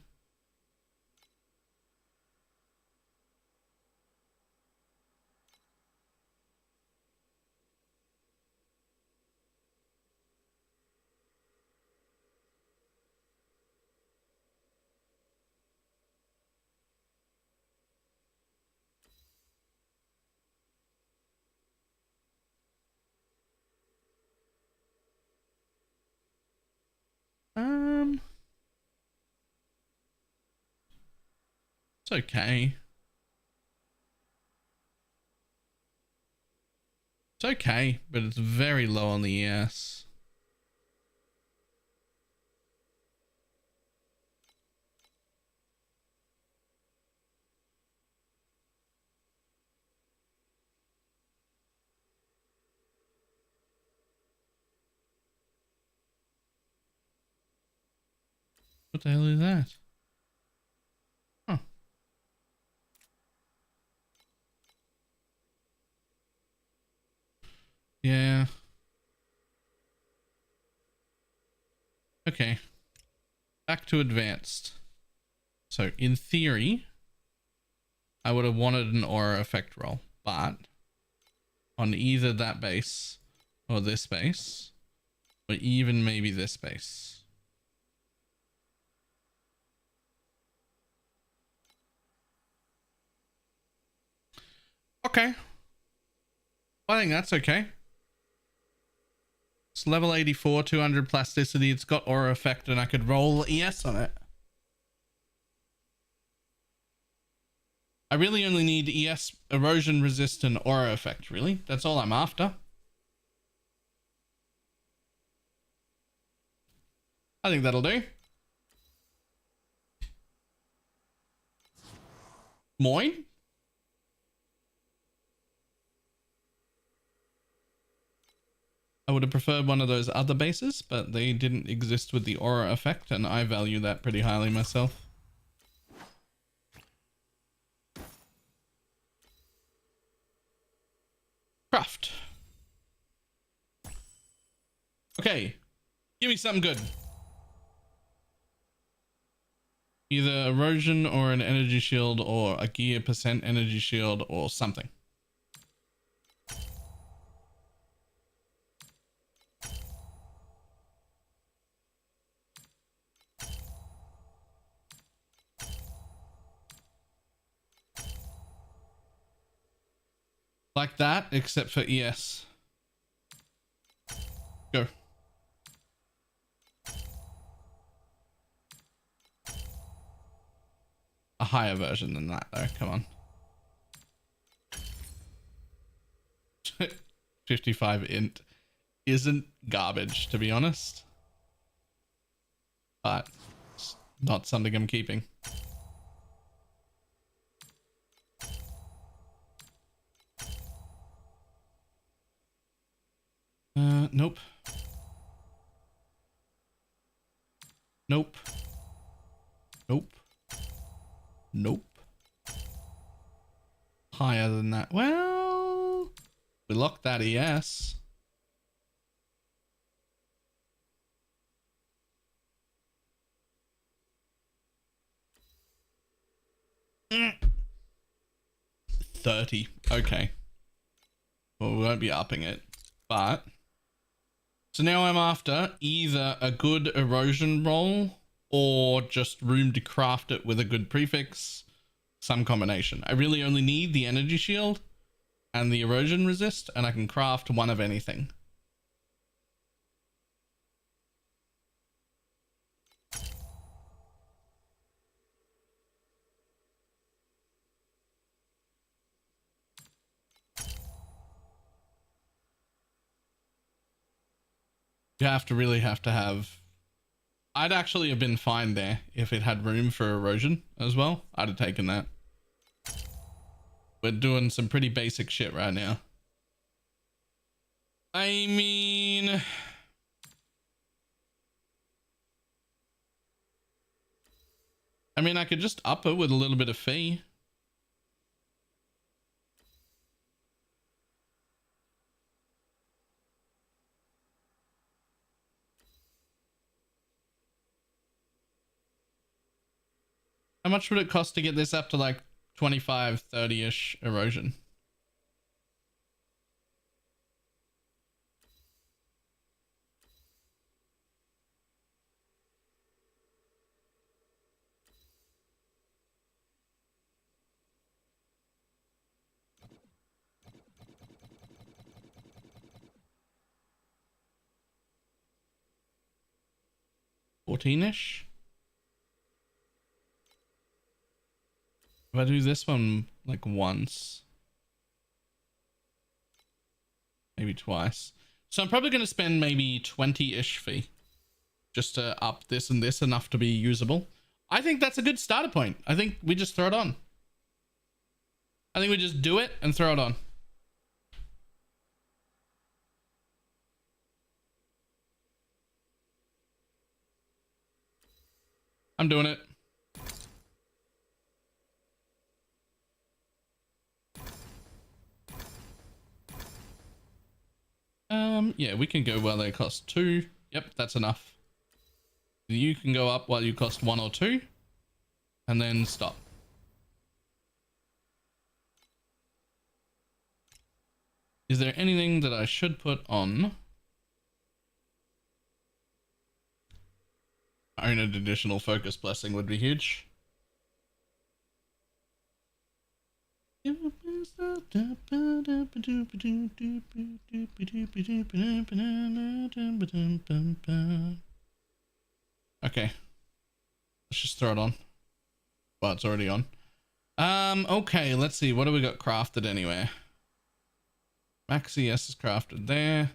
[SPEAKER 1] It's okay. It's okay, but it's very low on the ES. What the hell is that? Huh. Yeah. Okay. Back to advanced. So in theory, I would have wanted an aura effect roll, but on either that base or this base, or even maybe this base. Okay. I think that's okay. It's level 84, 200 plasticity. It's got aura effect and I could roll ES on it. I really only need ES erosion resistant aura effect, really. That's all I'm after. I think that'll do. Moin? I would have preferred one of those other bases, but they didn't exist with the aura effect, and I value that pretty highly myself. Craft. Okay. Give me something good. Either erosion or an energy shield or a gear percent energy shield or something. Like that, except for ES. Go. A higher version than that, though. Come on. 55 int isn't garbage, to be honest. But it's not something I'm keeping. Nope. Nope. Nope. Nope. Higher than that. Well, we locked that ES. Mm. 30. Okay. Well, we won't be upping it, but so now I'm after either a good erosion roll or just room to craft it with a good prefix. some combination. I really only need the energy shield and the erosion resist, and I can craft one of anything. You really have to have... I'd actually have been fine there if it had room for erosion as well. I'd have taken that. We're doing some pretty basic shit right now. I mean... I could just up it with a little bit of fee. How much would it cost to get this up to like 25, 30-ish erosion? $14-ish? If I do this one like once, maybe twice. So I'm probably going to spend maybe 20-ish fee just to up this and this enough to be usable. I think that's a good starter point. I think we just throw it on. I think we just do it and throw it on. I'm doing it. Yeah, we can go while they cost 2. Yep, that's enough. You can go up while you cost 1 or 2, and then stop. Is there anything that I should put on? Own an additional focus blessing would be huge. Okay. Let's just throw it on. Well, it's already on. Okay, let's see. What do we got crafted anyway? Maxi S is crafted there.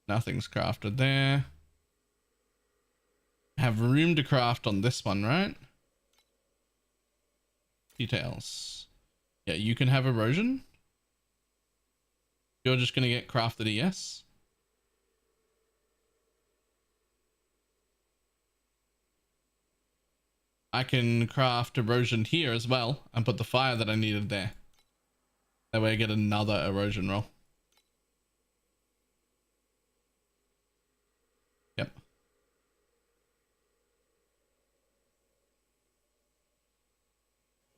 [SPEAKER 1] Nothing's crafted there. Have room to craft on this one, right? Details. Yeah, you can have erosion. You're just going to get crafted ES. I can craft erosion here as well and put the fire that I needed there. That way I get another erosion roll. Yep.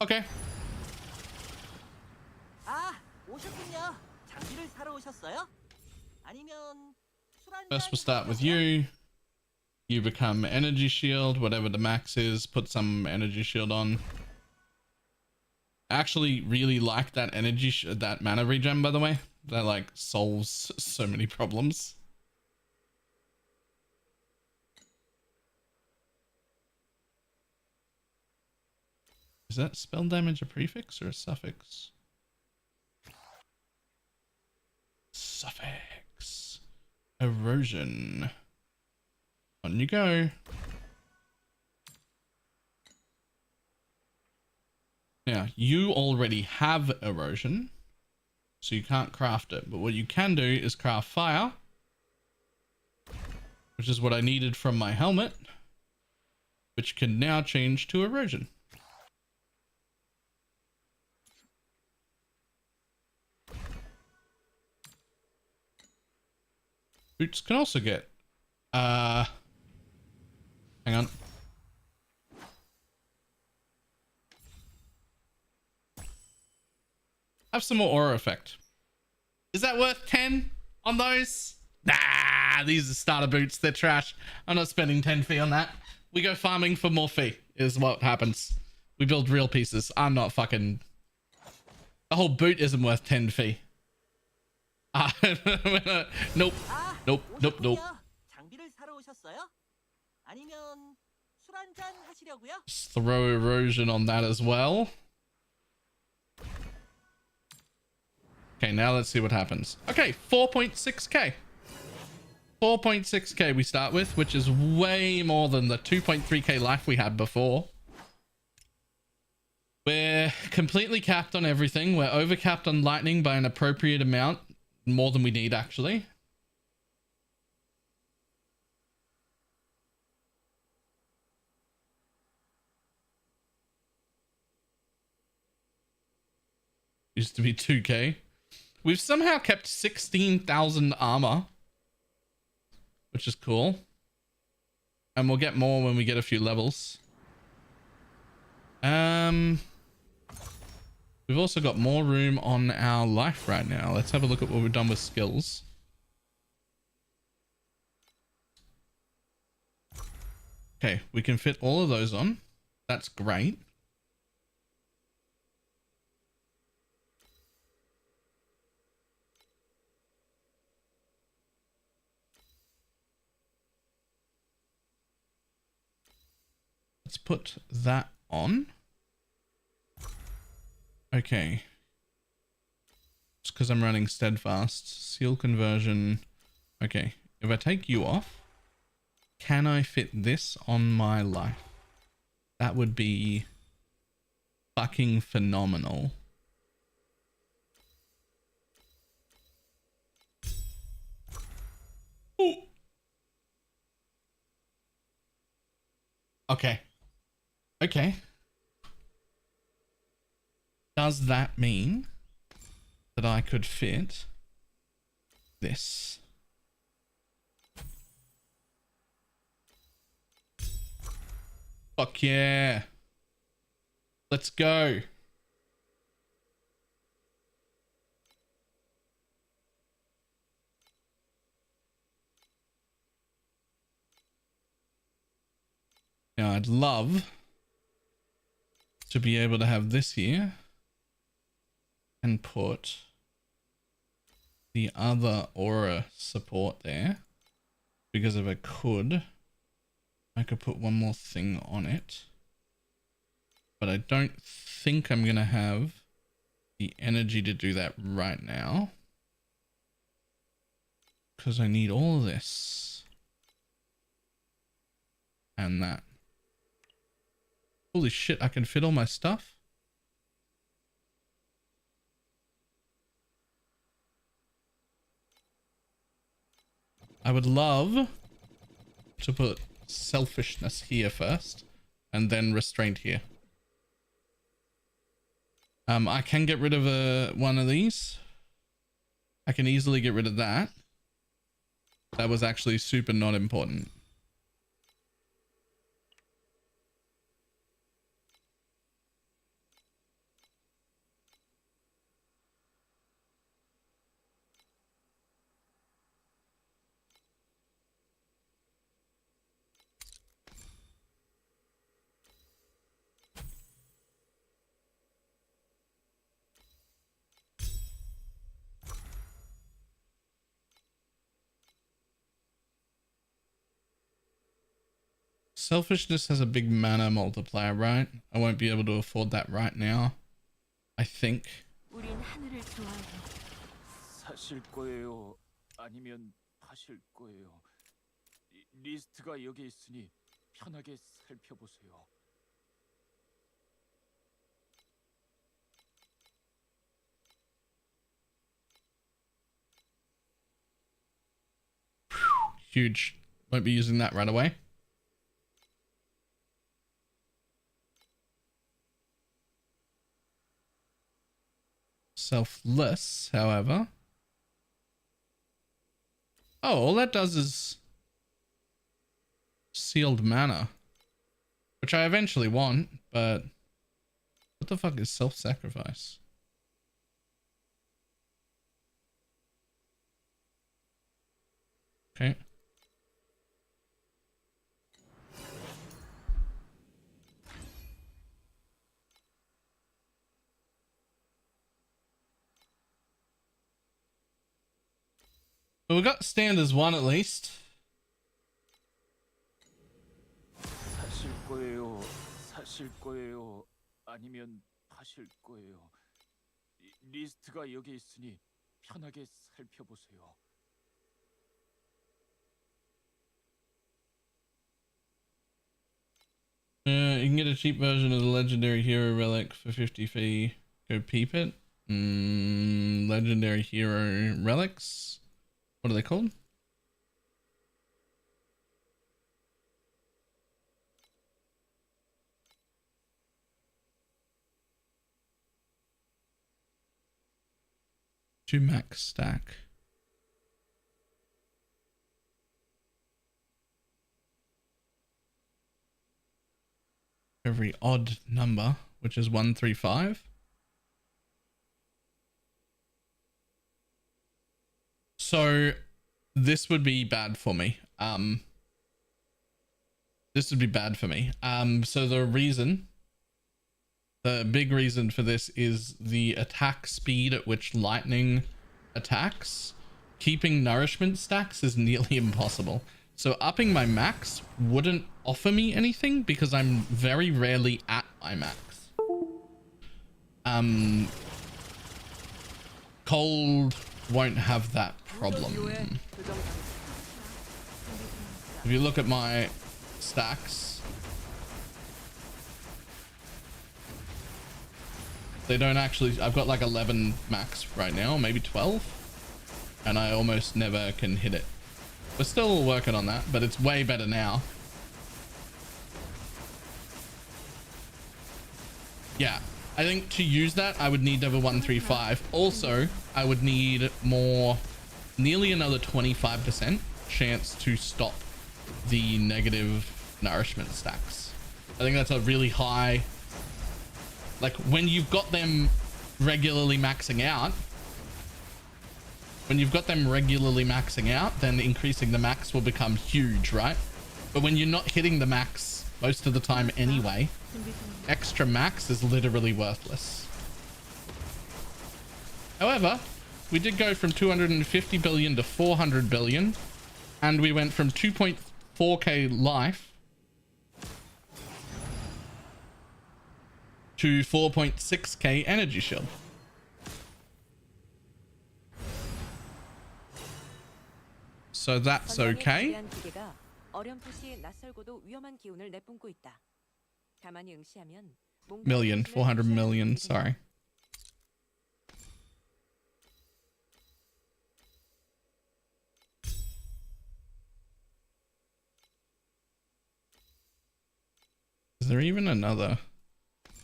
[SPEAKER 1] Okay.
[SPEAKER 8] 오셨군요. 장비를 사러 오셨어요? 아니면
[SPEAKER 1] First we'll start with you. You become energy shield, whatever the max is. Put some energy shield on. I actually really like that that mana regen, by the way. That like solves so many problems. Is that spell damage a prefix or a suffix? Suffix. Erosion. On you go. Now, you already have erosion, so you can't craft it. But what you can do is craft fire, which is what I needed from my helmet, which can now change to erosion. Boots can also get hang on. Have some more aura effect. Is that worth 10 on those? Nah, these are starter boots. They're trash. I'm not spending 10 fee on that. We go farming for more fee is what happens. We build real pieces. I'm not fucking... The whole boot isn't worth 10 fee. Nope. Nope. Nope. Nope.
[SPEAKER 8] 장비를 사러 오셨어요? 아니면 술 한잔 하시려고요?
[SPEAKER 1] Just throw erosion on that as well. Okay, now let's see what happens. Okay, 4.6k. 4.6k we start with, which is way more than the 2.3k life we had before. We're completely capped on everything. We're overcapped on lightning by an appropriate amount. More than we need, actually. Used to be 2k. We've somehow kept 16,000 armor, which is cool. And we'll get more when we get a few levels. We've also got more room on our life right now. Let's have a look at what we've done with skills. Okay, we can fit all of those on. That's great. Let's put that on. Okay. Just because I'm running steadfast. Seal conversion. Okay. If I take you off, can I fit this on my life? That would be fucking phenomenal. Ooh. Okay. Okay. Does that mean that I could fit this? Fuck yeah. Let's go. Now I'd love to be able to have this here and put the other aura support there, because if I could put one more thing on it, but I don't think I'm gonna have the energy to do that right now because I need all of this and that. Holy shit, I can fit all my stuff. I would love to put selfishness here first and then restraint here. I can get rid of one of these. I can easily get rid of that. That was actually super not important. Selfishness has a big mana multiplier, right? I won't be able to afford that right now, I think.
[SPEAKER 4] 우린 하늘을 좋아해요.
[SPEAKER 3] 사실 거예요? 아니면 파실 거예요? 리스트가 여기 있으니 편하게 살펴보세요.
[SPEAKER 1] Huge. Won't be using that right away. Selfless, however. Oh, all that does is sealed mana, which I eventually want, but what the fuck is self-sacrifice? Okay. But we got standards 1 at least.
[SPEAKER 3] 사실 거예요. 사실 거예요. 아니면 파실 거예요. 리스트가 여기 있으니 편하게 살펴보세요.
[SPEAKER 1] You can get a cheap version of the legendary hero relic for 50 fee. Go peep it. Legendary hero relics. What are they called? To max stack. Every odd number, which is 135. So this would be bad for me. This would be bad for me. So the big reason for this is the attack speed at which lightning attacks. Keeping nourishment stacks is nearly impossible. So upping my max wouldn't offer me anything because I'm very rarely at my max. Cold won't have that problem. If you look at my stacks, they don't actually, I've got like 11 max right now, maybe 12, and I almost never can hit it. We're still working on that, but it's way better now. Yeah, I think to use that, I would need to have a 135. Also, I would need nearly another 25% chance to stop the negative nourishment stacks. I think that's a really high, like when you've got them regularly maxing out, then increasing the max will become huge, right? But when you're not hitting the max most of the time anyway, extra max is literally worthless. However, we did go from 250 billion to 400 billion, and we went from 2.4k life to 4.6k energy shield. So that's okay. Million, 400 million, sorry. Is there even another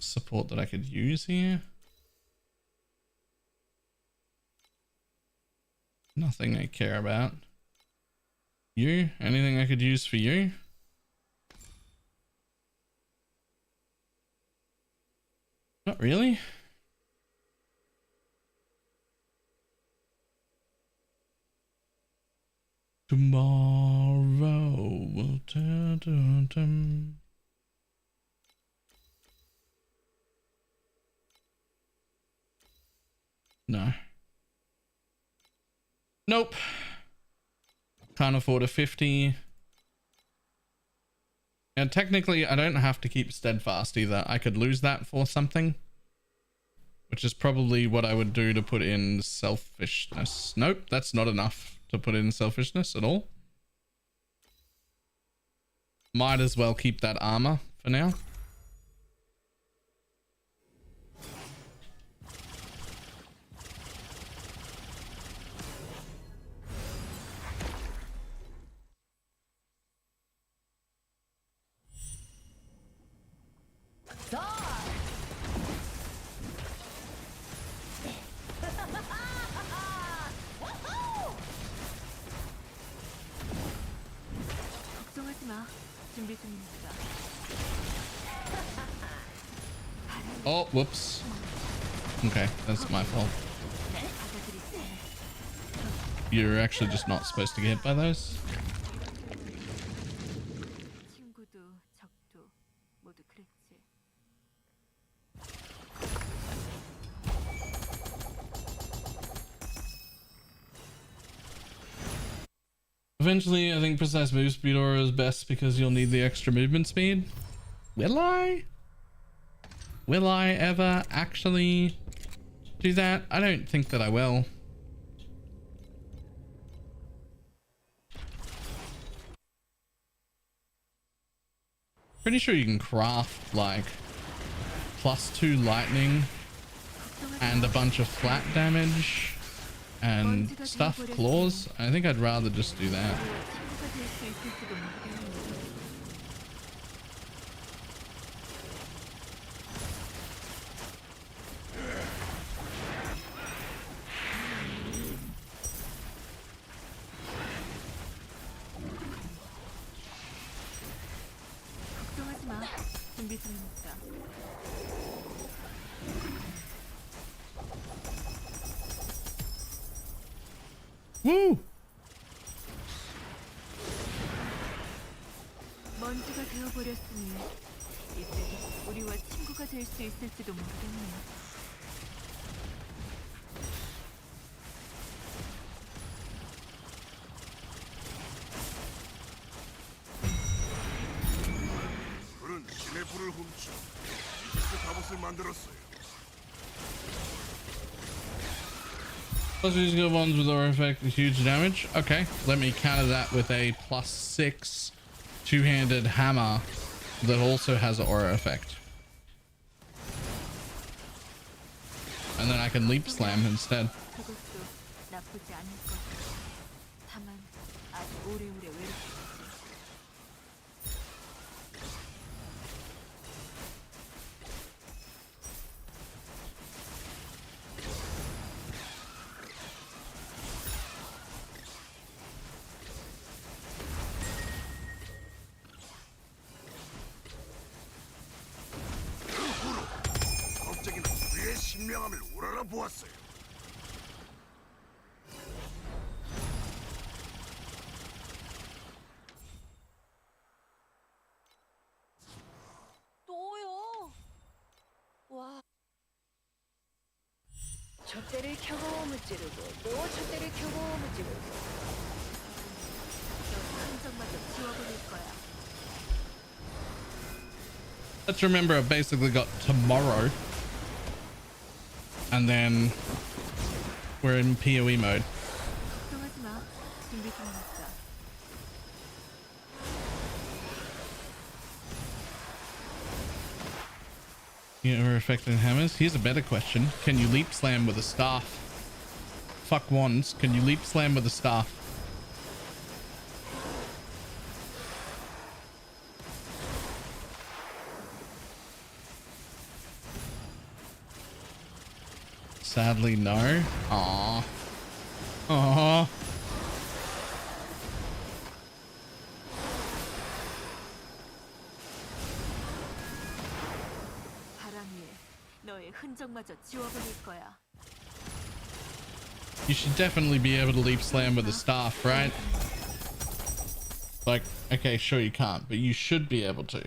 [SPEAKER 1] support that I could use here? Nothing I care about. You? Anything I could use for you? Not really. Tomorrow will turn. No. Nope. Can't afford a 50. And technically, I don't have to keep steadfast either. I could lose that for something, which is probably what I would do to put in selfishness. Nope, that's not enough to put in selfishness at all. Might as well keep that armor for now. Oh, whoops. Okay, that's my fault. You're actually just not supposed to get hit by those. Eventually, I think precise move speed aura is best because you'll need the extra movement speed. Will I? Will I ever actually do that? I don't think that I will. Pretty sure you can craft like +2 lightning and a bunch of flat damage and stuff claws. I think I'd rather just do that. Woo!
[SPEAKER 4] 먼지가 되어버렸으니 이제 우리와 친구가 될 수 있을지도 모르겠네.
[SPEAKER 10] 그는 신의 불을 훔쳐 이지스 갑옷을 만들었어요.
[SPEAKER 1] Plus these good ones with aura effect huge damage. Okay, let me counter that with a +6 two-handed hammer that also has aura effect. And then I can leap slam instead.
[SPEAKER 4] 그것도 나쁘지 않을 거야. 다만 아직 오래오래 외롭겠지.
[SPEAKER 10] 겁쟁이는 우리의 신명함을 우러러 보았어요.
[SPEAKER 5] 또요. 와. 촛대를 켜고 무찌르고 또 촛대를 켜고 무찌르고.
[SPEAKER 4] 너 함정마저 지워버릴 거야.
[SPEAKER 1] Let's remember I've basically got tomorrow. And then we're in PoE mode.
[SPEAKER 4] 걱정하지 마. 준비 중이니까.
[SPEAKER 1] You ever affected hammers? Here's a better question. Can you leap slam with a staff? Fuck wands. Can you leap slam with a staff? Sadly, no. Aww. Aww.
[SPEAKER 4] 바람 위에 너의 흔적마저 지워버릴 거야.
[SPEAKER 1] You should definitely be able to leap slam with a staff, right? Like, okay, sure you can't, but you should be able to.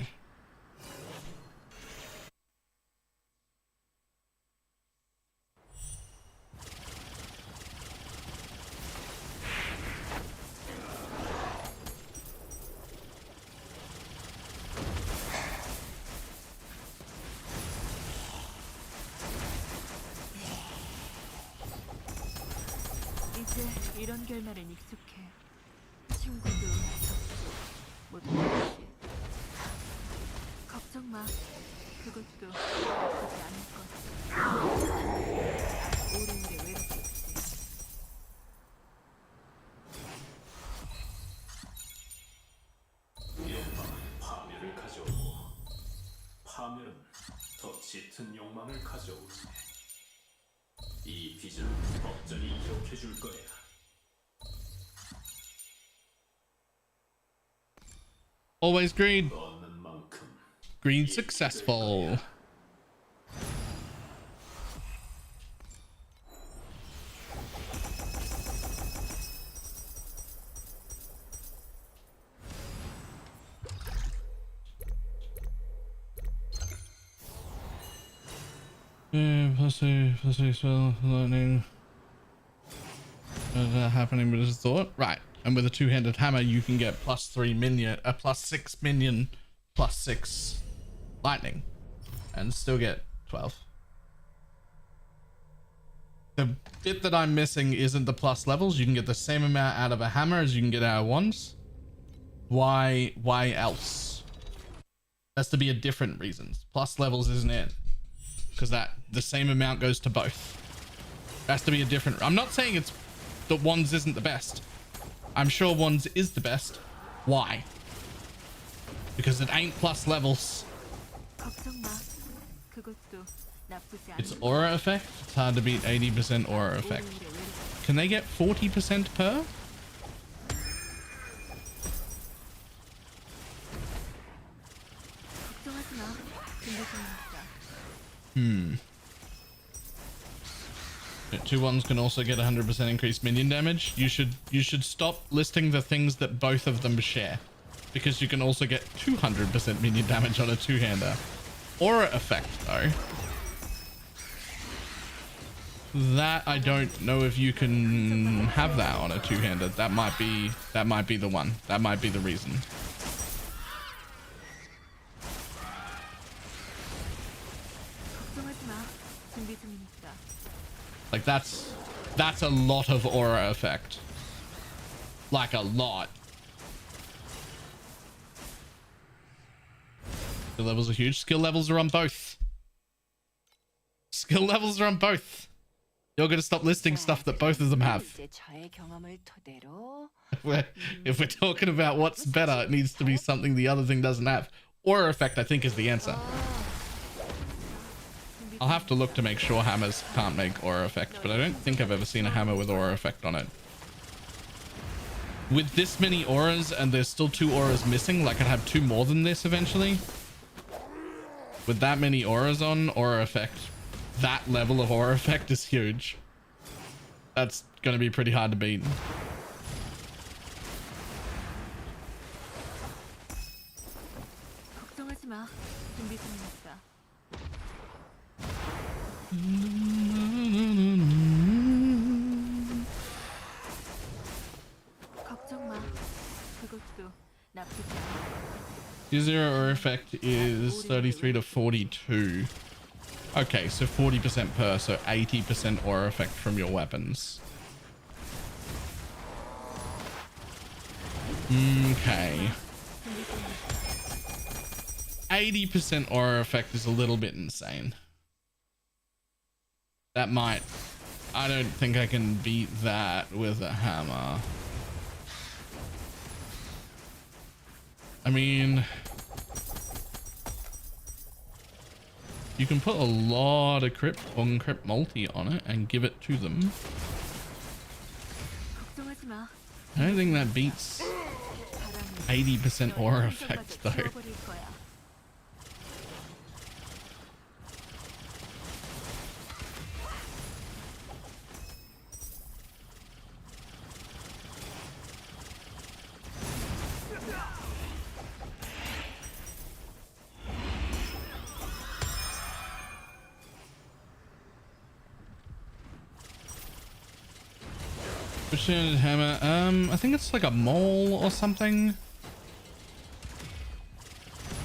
[SPEAKER 4] 이제 이런 결말엔 익숙해. 친구도 적도 모두 같이. 걱정 마. 그것도 나쁘지 않을 거야. 오래오래 외롭겠지.
[SPEAKER 11] 욕망은 파멸을 가져오고 파멸은 더 짙은 욕망을 가져오지. 이 빚을 법전이 기록해 줄 거야.
[SPEAKER 1] Always greed.
[SPEAKER 11] 얻는 만큼
[SPEAKER 1] Greed successful. Plus spell lightning. Happening with his thought. Right. And with a two-handed hammer, you can get +3 minion, +6 minion, +6 lightning, and still get 12. The bit that I'm missing isn't the plus levels. You can get the same amount out of a hammer as you can get out of wands. Why else? Has to be a different reasons. Plus levels isn't it? Because that the same amount goes to both. Has to be a different. I'm not saying it's that wands isn't the best. I'm sure wands is the best. Why? Because it ain't plus levels. It's aura effect. It's hard to beat 80% aura effect. Can they get 40% per? Two ones can also get 100% increased minion damage. You should stop listing the things that both of them share, because you can also get 200% minion damage on a two-hander. Aura effect though. That I don't know if you can have that on a two-hander. That might be the one. That might be the reason. Like that's a lot of aura effect. Like a lot. Skill levels are huge. Skill levels are on both. Skill levels are on both. You're going to stop listing stuff that both of them have. If we're talking about what's better, it needs to be something the other thing doesn't have. Aura effect, I think, is the answer. I'll have to look to make sure hammers can't make aura effect, but I don't think I've ever seen a hammer with aura effect on it. With this many auras and there's still 2 auras missing, like I'd have 2 more than this eventually. With that many auras on, aura effect, that level of aura effect is huge. That's going to be pretty hard to beat. Zero aura effect is 33 to 42. Okay, so 40% per, so 80% aura effect from your weapons. Okay. 80% aura effect is a little bit insane. That might... I don't think I can beat that with a hammer. I mean... You can put a lot of crypt on crypt multi on it and give it to them. I don't think that beats 80% aura effect though. Hammer. I think it's like a mole or something.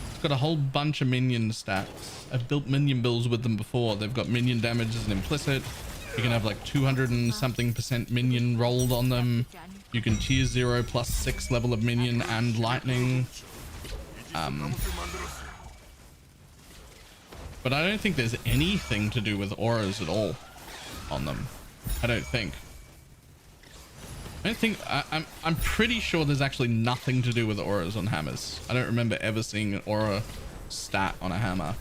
[SPEAKER 1] It's got a whole bunch of minion stats. I've built minion builds with them before. They've got minion damage as an implicit. You can have like 200 and something % minion rolled on them. You can tier 0 plus 6 level of minion and lightning. But I don't think there's anything to do with auras at all on them. I don't think. I'm pretty sure there's actually nothing to do with auras on hammers. I don't remember ever seeing an aura stat on a hammer.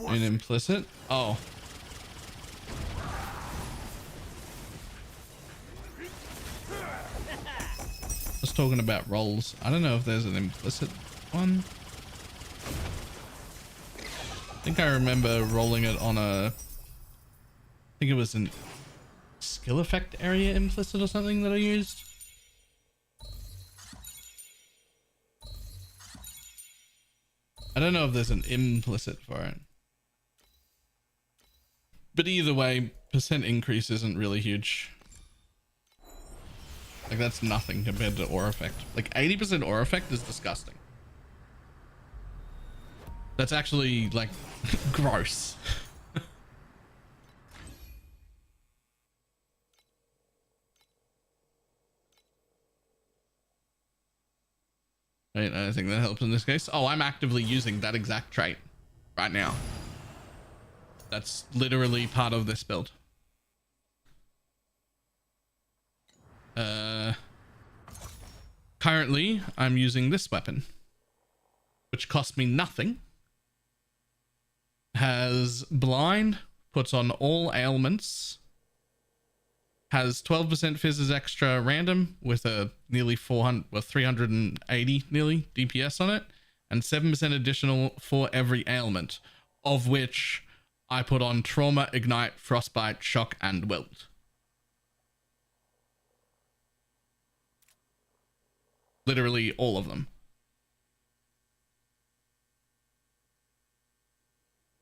[SPEAKER 1] An implicit? Oh. was talking about rolls. I don't know if there's an implicit one. I think I remember rolling it on I think it was an skill effect area implicit or something that I used. I don't know if there's an implicit for it. But either way, percent increase isn't really huge. Like, that's nothing compared to aura effect. Like, 80% aura effect is disgusting. That's actually, like, gross. Right, I don't think that helps in this case. Oh, I'm actively using that exact trait right now. That's literally part of this build. Currently, I'm using this weapon, which cost me nothing. Has blind, puts on all ailments, has 12% fizzes extra random with a nearly 380 nearly DPS on it, and 7% additional for every ailment, of which I put on trauma, ignite, frostbite, shock, and wilt. Literally all of them.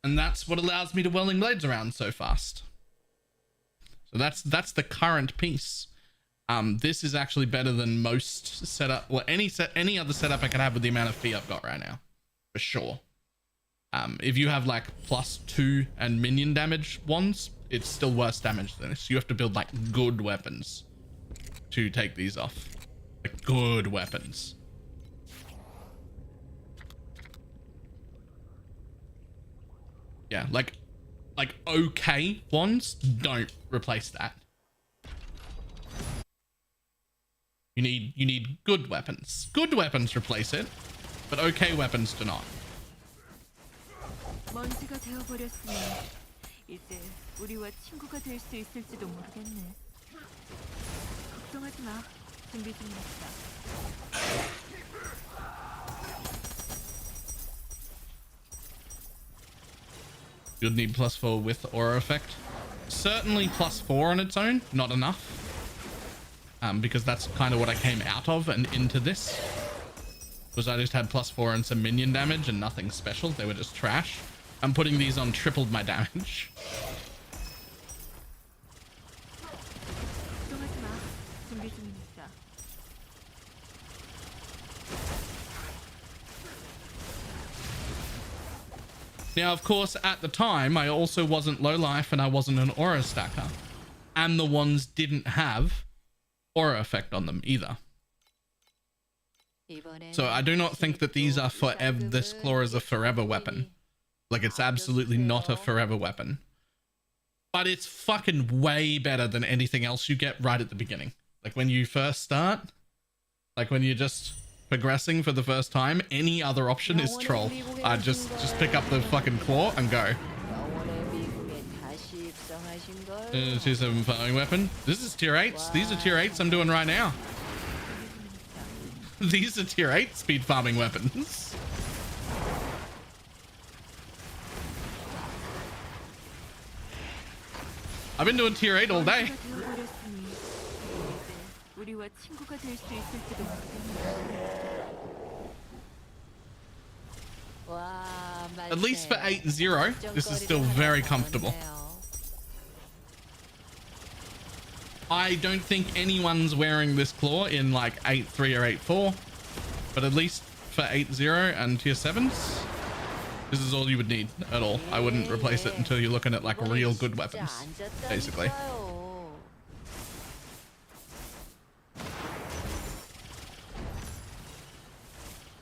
[SPEAKER 1] And that's what allows me to welding blades around so fast. So that's the current piece. This is actually better than most setup, or any other setup I could have with the amount of fee I've got right now, for sure. If you have like +2 and minion damage ones, it's still worse damage than this. You have to build like good weapons to take these off. Like good weapons. Yeah, like okay ones don't replace that. You need good weapons. Good weapons replace it, but okay weapons do not.
[SPEAKER 4] 먼지가 되어버렸으니 이제 우리와 친구가 될 수 있을지도 모르겠네. 걱정하지 마. 준비 중이니까.
[SPEAKER 1] You'd need +4 with aura effect. Certainly +4 on its own, not enough. Because that's kind of what I came out of and into this. Was I just had +4 and some minion damage and nothing special. They were just trash. I'm putting these on tripled my damage.
[SPEAKER 4] 걱정하지 마. 준비 중이니까.
[SPEAKER 1] Now, of course, at the time, I also wasn't low life and I wasn't an aura stacker. And the ones didn't have aura effect on them either. So I do not think that these are forever. This claw is a forever weapon. Like, it's absolutely not a forever weapon. But it's fucking way better than anything else you get right at the beginning. Like, when you first start, like when you're just progressing for the first time, any other option is troll. Just pick up the fucking claw and go. Choose a farming weapon. This is tier 8s. These are tier 8s I'm doing right now. These are tier 8 speed farming weapons. I've been doing tier 8 all day. At least for 8-0, this is still very comfortable. I don't think anyone's wearing this claw in like 8-3 or 8-4, but at least for 8-0 and tier 7s, this is all you would need at all. I wouldn't replace it until you're looking at like real good weapons, basically.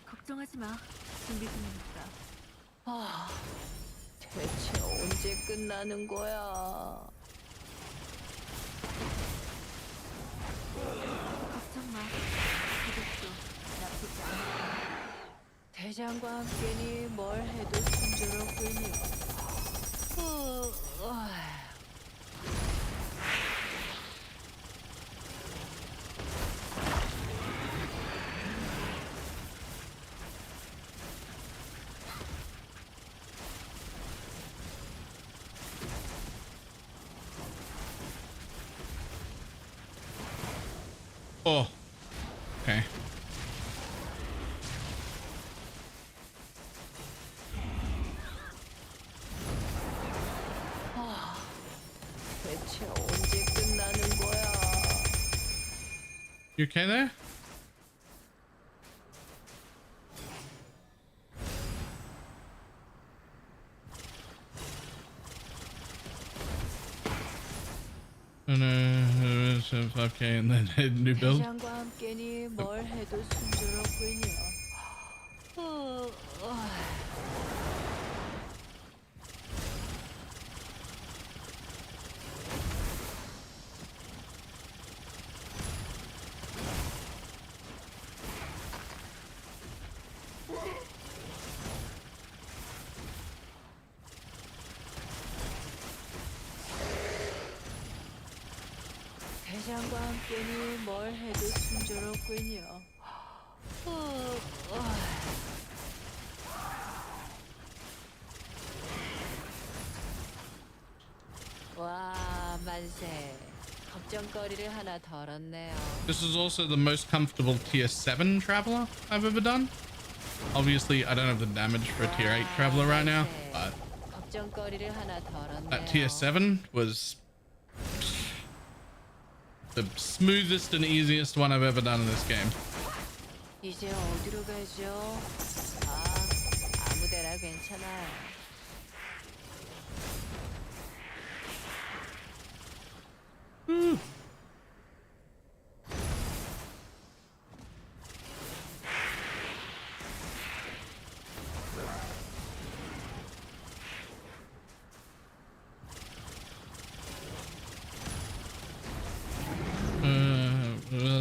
[SPEAKER 4] 걱정하지 마. 준비 중이니까.
[SPEAKER 5] 아, 대체 언제 끝나는 거야?
[SPEAKER 4] 걱정 마. 그것도 나쁘지 않아.
[SPEAKER 5] 대장과 함께니 뭘 해도 순조롭군요.
[SPEAKER 1] Oh, okay.
[SPEAKER 5] 대체 언제 끝나는 거야?
[SPEAKER 1] You okay there? And 5k and then a new build.
[SPEAKER 5] 대장과 함께니 뭘 해도 순조롭군요. 대장과 함께니 뭘 해도 순조롭군요. 와, 만세. 걱정거리를 하나 덜었네요.
[SPEAKER 1] This is also the most comfortable tier 7 traveler I've ever done. Obviously, I don't have the damage for a tier 8 traveler right now, but
[SPEAKER 5] 걱정거리를 하나 덜었네요.
[SPEAKER 1] that tier 7 was the smoothest and easiest one I've ever done in this game.
[SPEAKER 5] 이제 어디로 가죠? 아무데나 괜찮아요.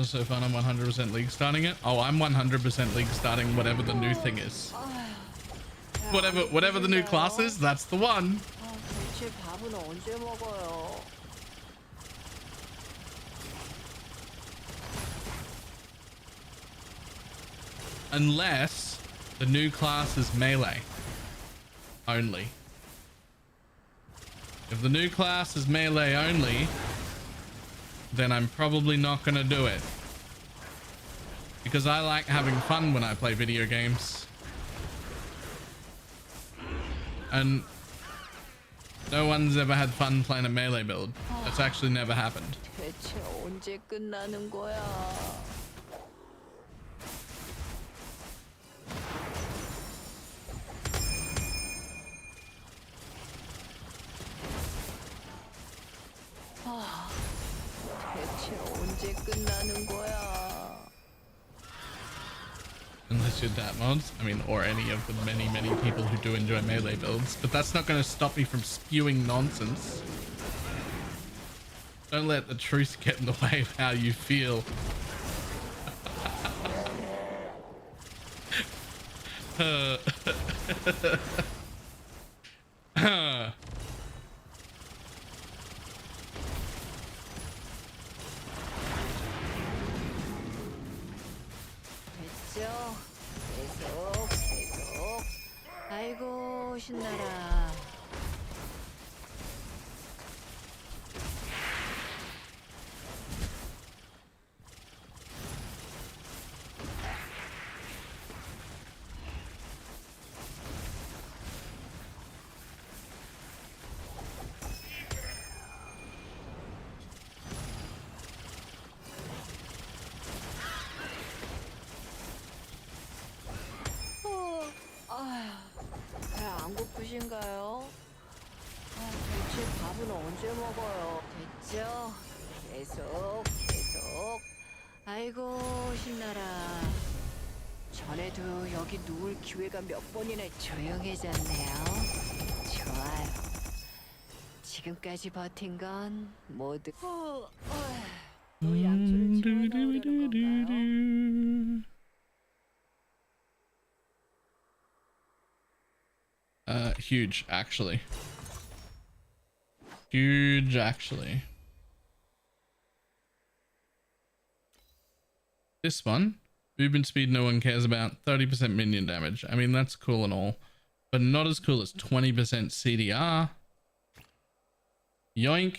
[SPEAKER 1] So fun, I'm 100% league starting it. Oh, I'm 100% league starting whatever the new thing is. Whatever the new class is, that's the one.
[SPEAKER 5] 대체 밥은 언제 먹어요?
[SPEAKER 1] Unless the new class is melee only. If the new class is melee only, then I'm probably not gonna do it. Because I like having fun when I play video games. And no one's ever had fun playing a melee build. That's actually never happened.
[SPEAKER 5] 대체 언제 끝나는 거야? 대체 언제 끝나는 거야?
[SPEAKER 1] Unless you're that mods. I mean, or any of the many people who do enjoy melee builds. But that's not going to stop me from spewing nonsense. Don't let the truth get in the way of how you feel.
[SPEAKER 5] 됐죠? 계속. 아이고 신나라. 배 안 고프신가요? 대체 밥은 언제 먹어요? 됐죠? 계속. 아이고 신나라. 전에도 여기 누울 기회가 몇 번이나 조용해졌네요. 좋아요. 지금까지 버틴 건 모두 또 양초를 집어넣으려는 건가요?
[SPEAKER 1] Huge, actually. Huge, actually. This one, movement speed no one cares about, 30% minion damage. I mean, that's cool and all, but not as cool as 20% CDR. Yoink.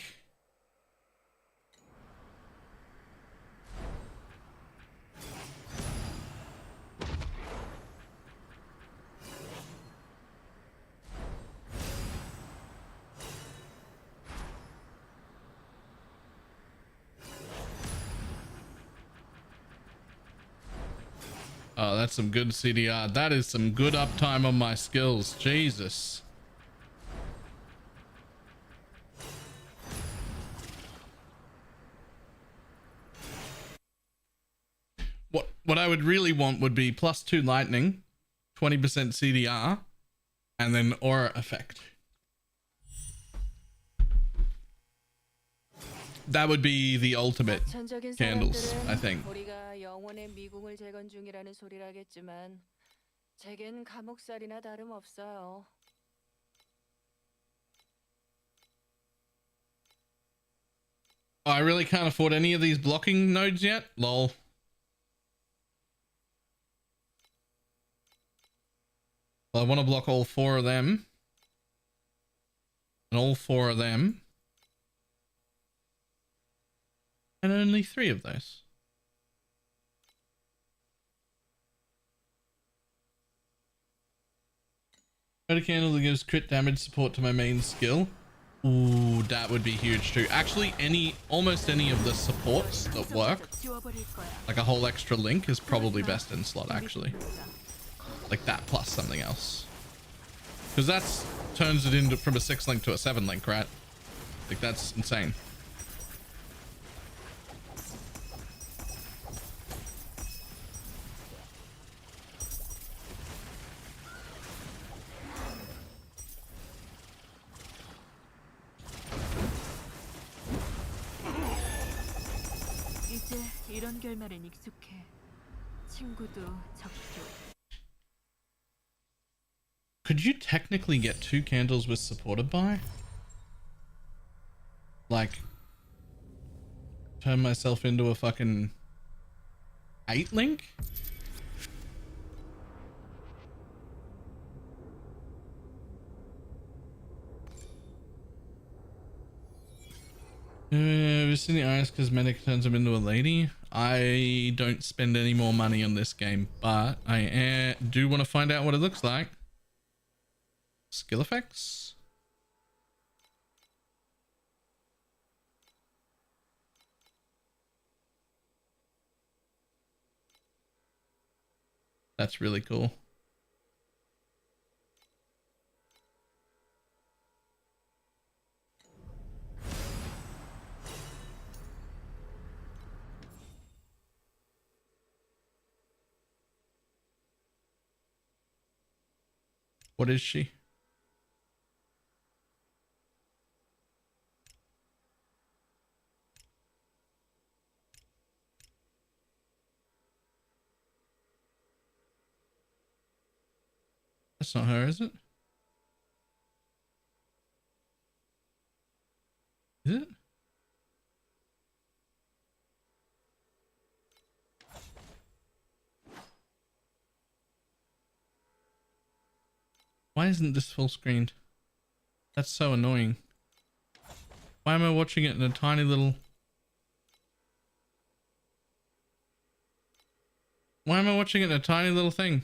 [SPEAKER 1] Oh, that's some good CDR. That is some good uptime on my skills. Jesus. What I would really want would be +2 lightning, 20% CDR, and then aura effect. That would be the ultimate candles, I think.
[SPEAKER 5] 우리가 영혼의 미궁을 재건 중이라는 소리라겠지만 제겐 감옥살이나 다름없어요.
[SPEAKER 1] Oh, I really can't afford any of these blocking nodes yet. Lol. Well, I want to block all 4 of them. And all 4 of them. And only 3 of those. Got a candle that gives crit damage support to my main skill. Ooh, that would be huge too. Actually, almost any of the supports that work, like a whole extra link, is probably best in slot actually. Like that plus something else. Because that's turns it into from a 6 link to a 7 link, right? Like that's insane.
[SPEAKER 4] 이제 이런 결말엔 익숙해. 친구도 적도.
[SPEAKER 1] Could you technically get 2 candles with supported by? Like, turn myself into a fucking 8 link? Visiting the Iris cosmetic turns him into a lady. I don't spend any more money on this game, but I do want to find out what it looks like. Skill effects. That's really cool. What is she? That's not her, is it? Is it? Why isn't this full screened? That's so annoying. Why am I watching it in a tiny little... Why am I watching it in a tiny little thing?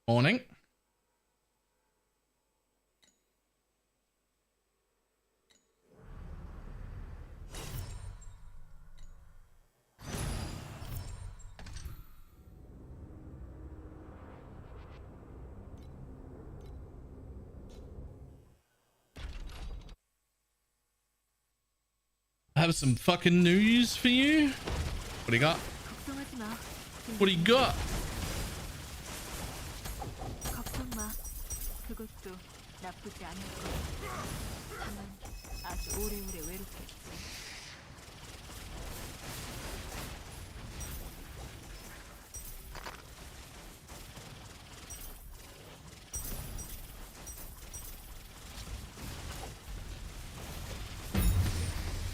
[SPEAKER 1] Morning. I have some fucking news for you. What do you got? What do you got?
[SPEAKER 4] 걱정 마. 그것도 나쁘지 않을 거야. 다만 아주 오래오래 외롭겠지.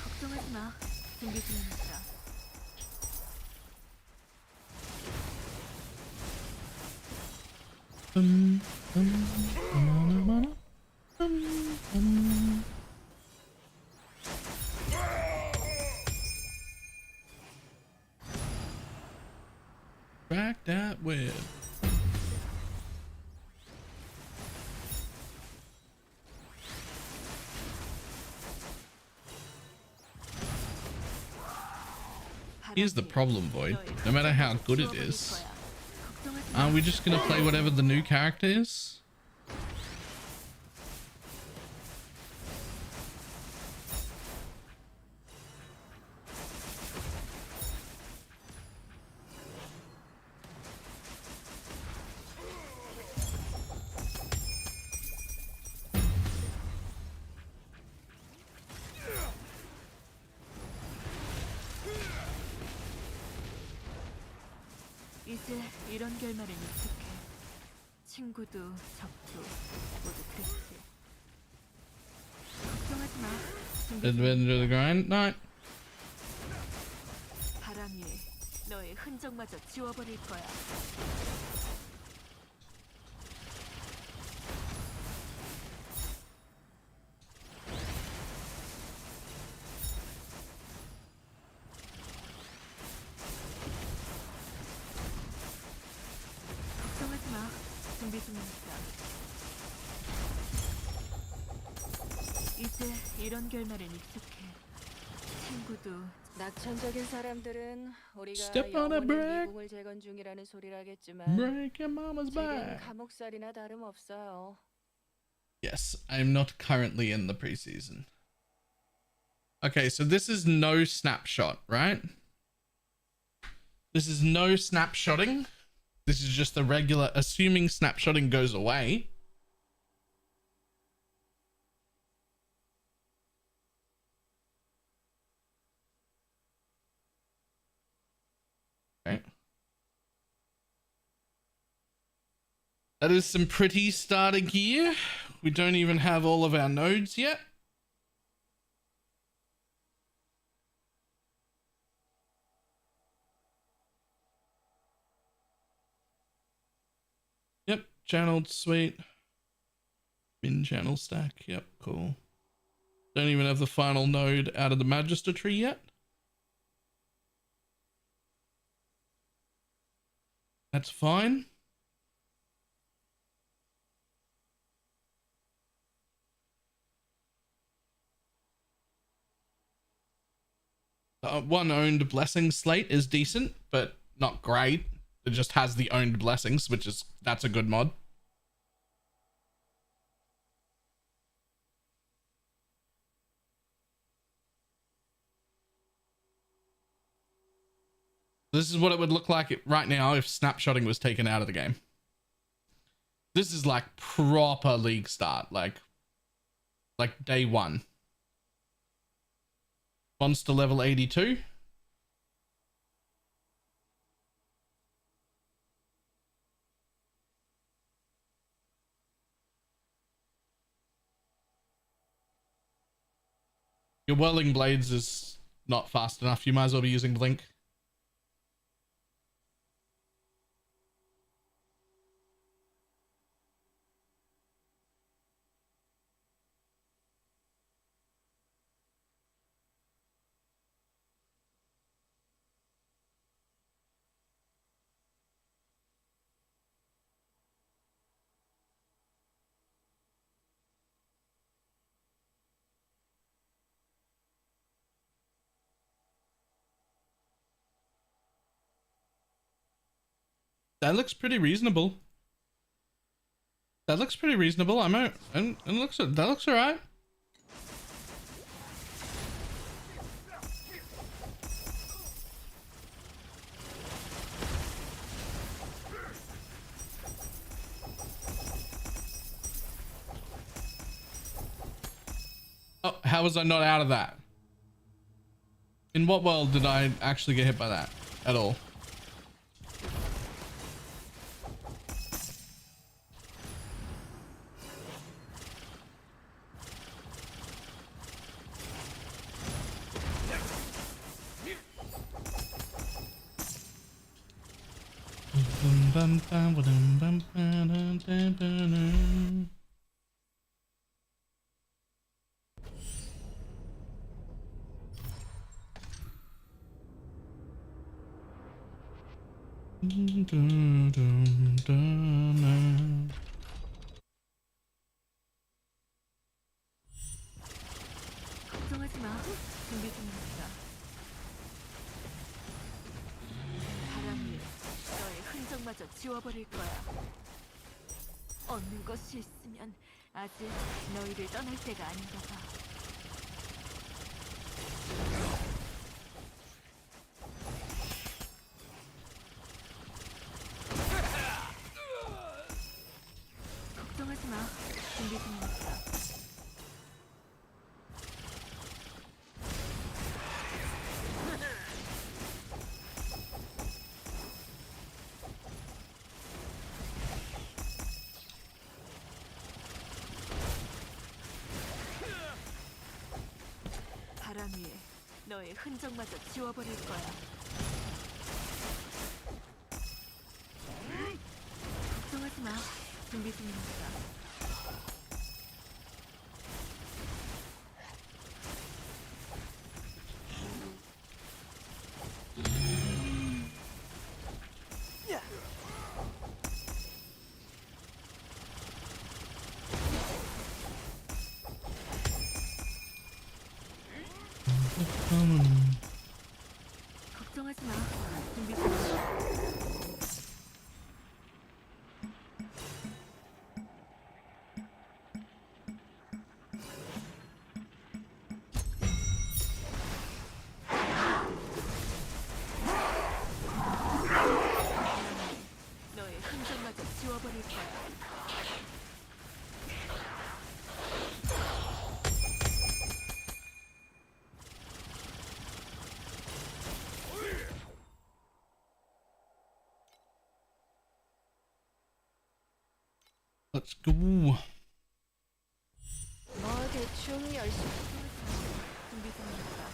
[SPEAKER 4] 걱정하지 마. 준비 중이니까.
[SPEAKER 1] Back that web. Here's the problem, Void. No matter how good it is, aren't we just gonna play whatever the new character is?
[SPEAKER 4] 이제 이런 결말은 익숙해. 친구도 적도 모두 그랬지. 걱정하지 마.
[SPEAKER 1] Adventure of the grind? No.
[SPEAKER 4] 바람이 너의 흔적마저 지워버릴 거야. 걱정하지 마. 준비 중이니까. 이제 이런 결말은 익숙해. 친구도
[SPEAKER 5] 낙천적인 사람들은 우리가
[SPEAKER 1] Step on a
[SPEAKER 5] 영원의
[SPEAKER 1] brick.
[SPEAKER 5] 미궁을 재건 중이라는 소리라겠지만
[SPEAKER 1] Break your mama's
[SPEAKER 5] 제겐
[SPEAKER 1] back.
[SPEAKER 5] 감옥살이나 다름없어요.
[SPEAKER 1] Yes, I'm not currently in the preseason. Okay, so this is no snapshot, right? This is no snapshotting. This is just the regular, assuming snapshotting goes away. Okay. That is some pretty starter gear. We don't even have all of our nodes yet. Yep, channeled, sweet. Min channel stack, yep, cool. Don't even have the final node out of the Magister tree yet. That's fine. One owned blessing slate is decent, but not great. It just has the owned blessings, that's a good mod. This is what it would look like right now if snapshotting was taken out of the game. This is like proper league start, like day one. Monster level 82. Your whirling blades is not fast enough. You might as well be using blink. That looks pretty reasonable. That looks pretty reasonable. That looks alright. Oh, how was I not out of that? In what world did I actually get hit by that at all?
[SPEAKER 4] 걱정하지 마. 준비 중이니까. 흔적마저 지워버릴 거야. 얻는 것이 있으면 아직 너희를 떠날 때가 아닌가 봐. 걱정하지 마. 준비 중이니까. 바람 위에 너의 흔적마저 지워버릴 거야. 걱정하지 마. 준비 중이니까. 걱정하지 마. 준비 중이니까. 너의 흔적마저 지워버릴 거야.
[SPEAKER 1] Let's go.
[SPEAKER 5] 뭐 대충 열심히.
[SPEAKER 4] 준비 중이니까.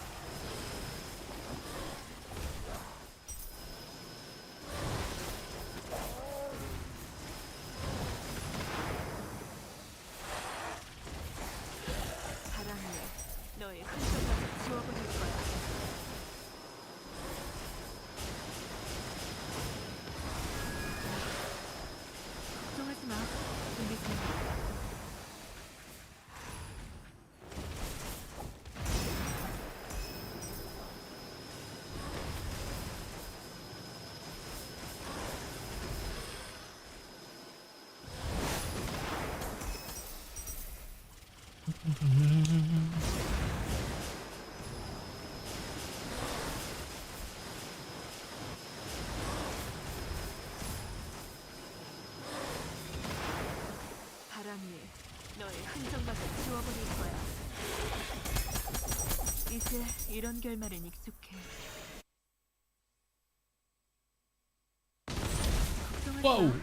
[SPEAKER 4] 바람 위에 너의 흔적마저 지워버릴 거야. 걱정하지 마. 준비 중이니까. 바람 위에 너의 흔적마저 지워버릴 거야. 이제 이런 결말은 익숙해. 걱정하지
[SPEAKER 1] Whoa.
[SPEAKER 4] 마.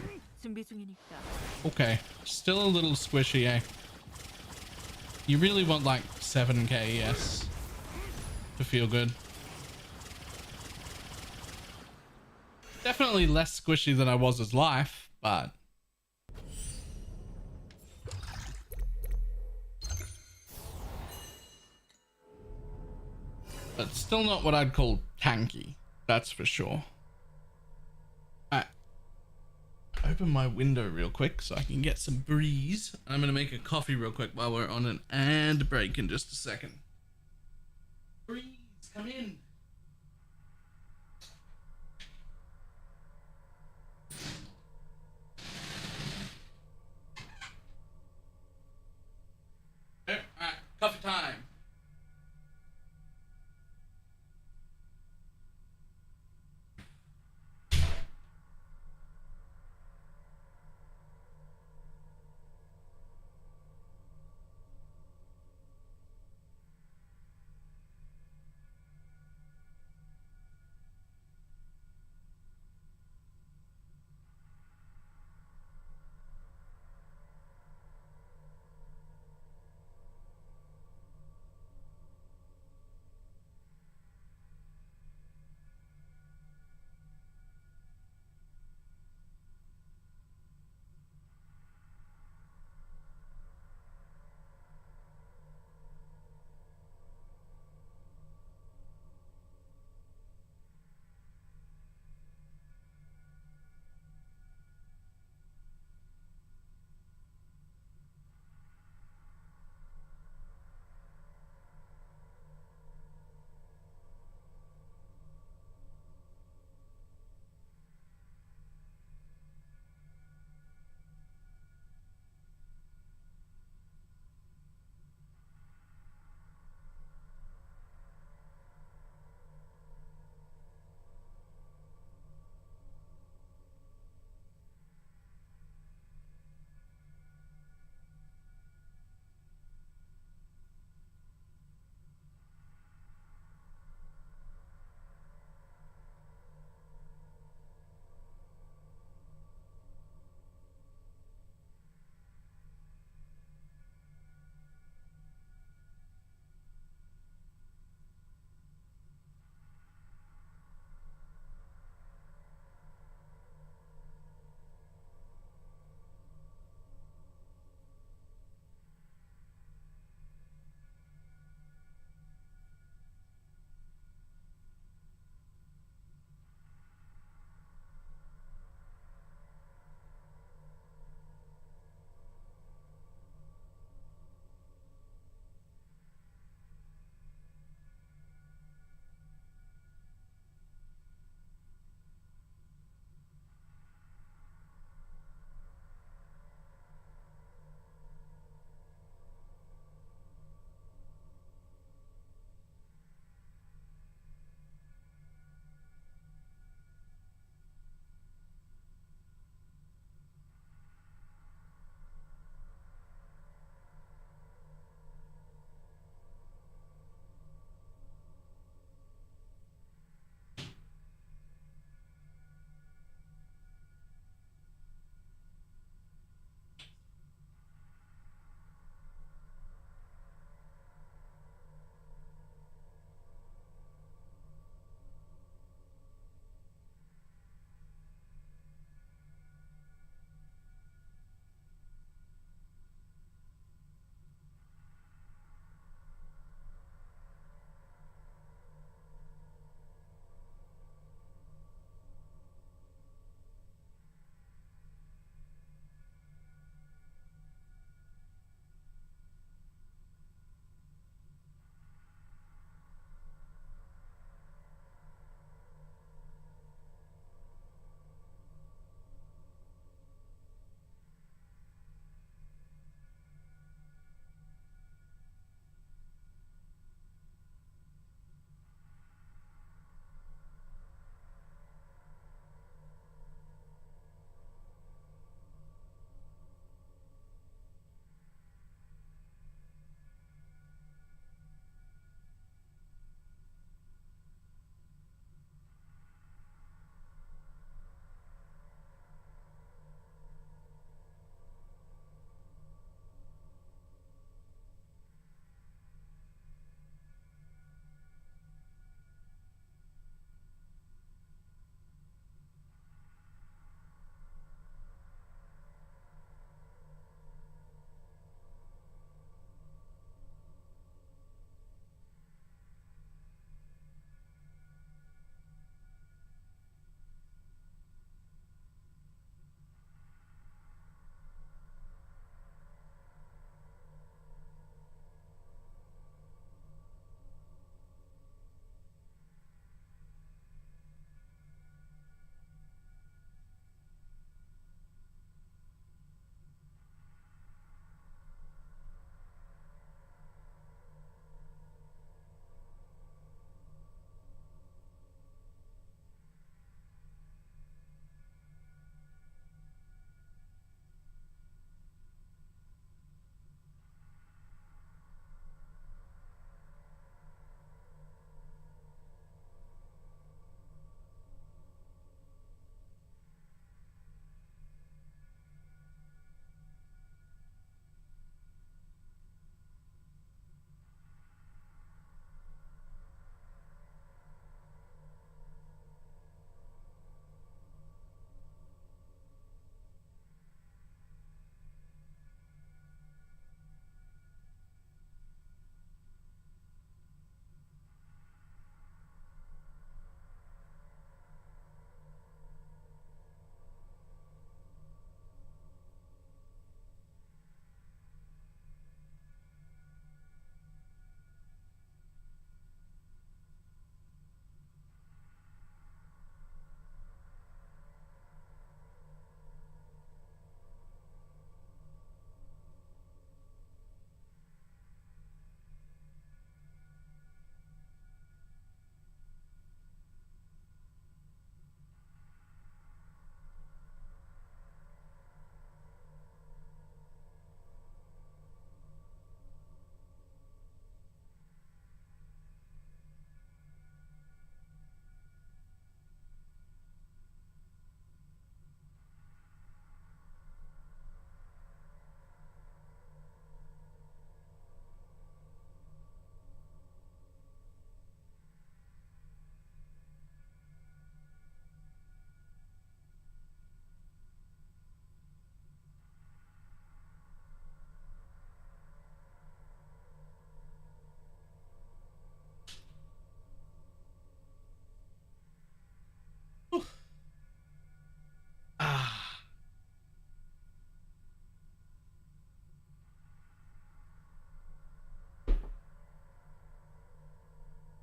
[SPEAKER 4] 준비 중이니까.
[SPEAKER 1] Okay, still a little squishy, eh? You really want like 7k, yes, to feel good. Definitely less squishy than I was as life, but still not what I'd call tanky, that's for sure. Alright, open my window real quick so I can get some breeze. I'm gonna make a coffee real quick while we're on an ad break in just a second. Breeze, come in. Alright, coffee time.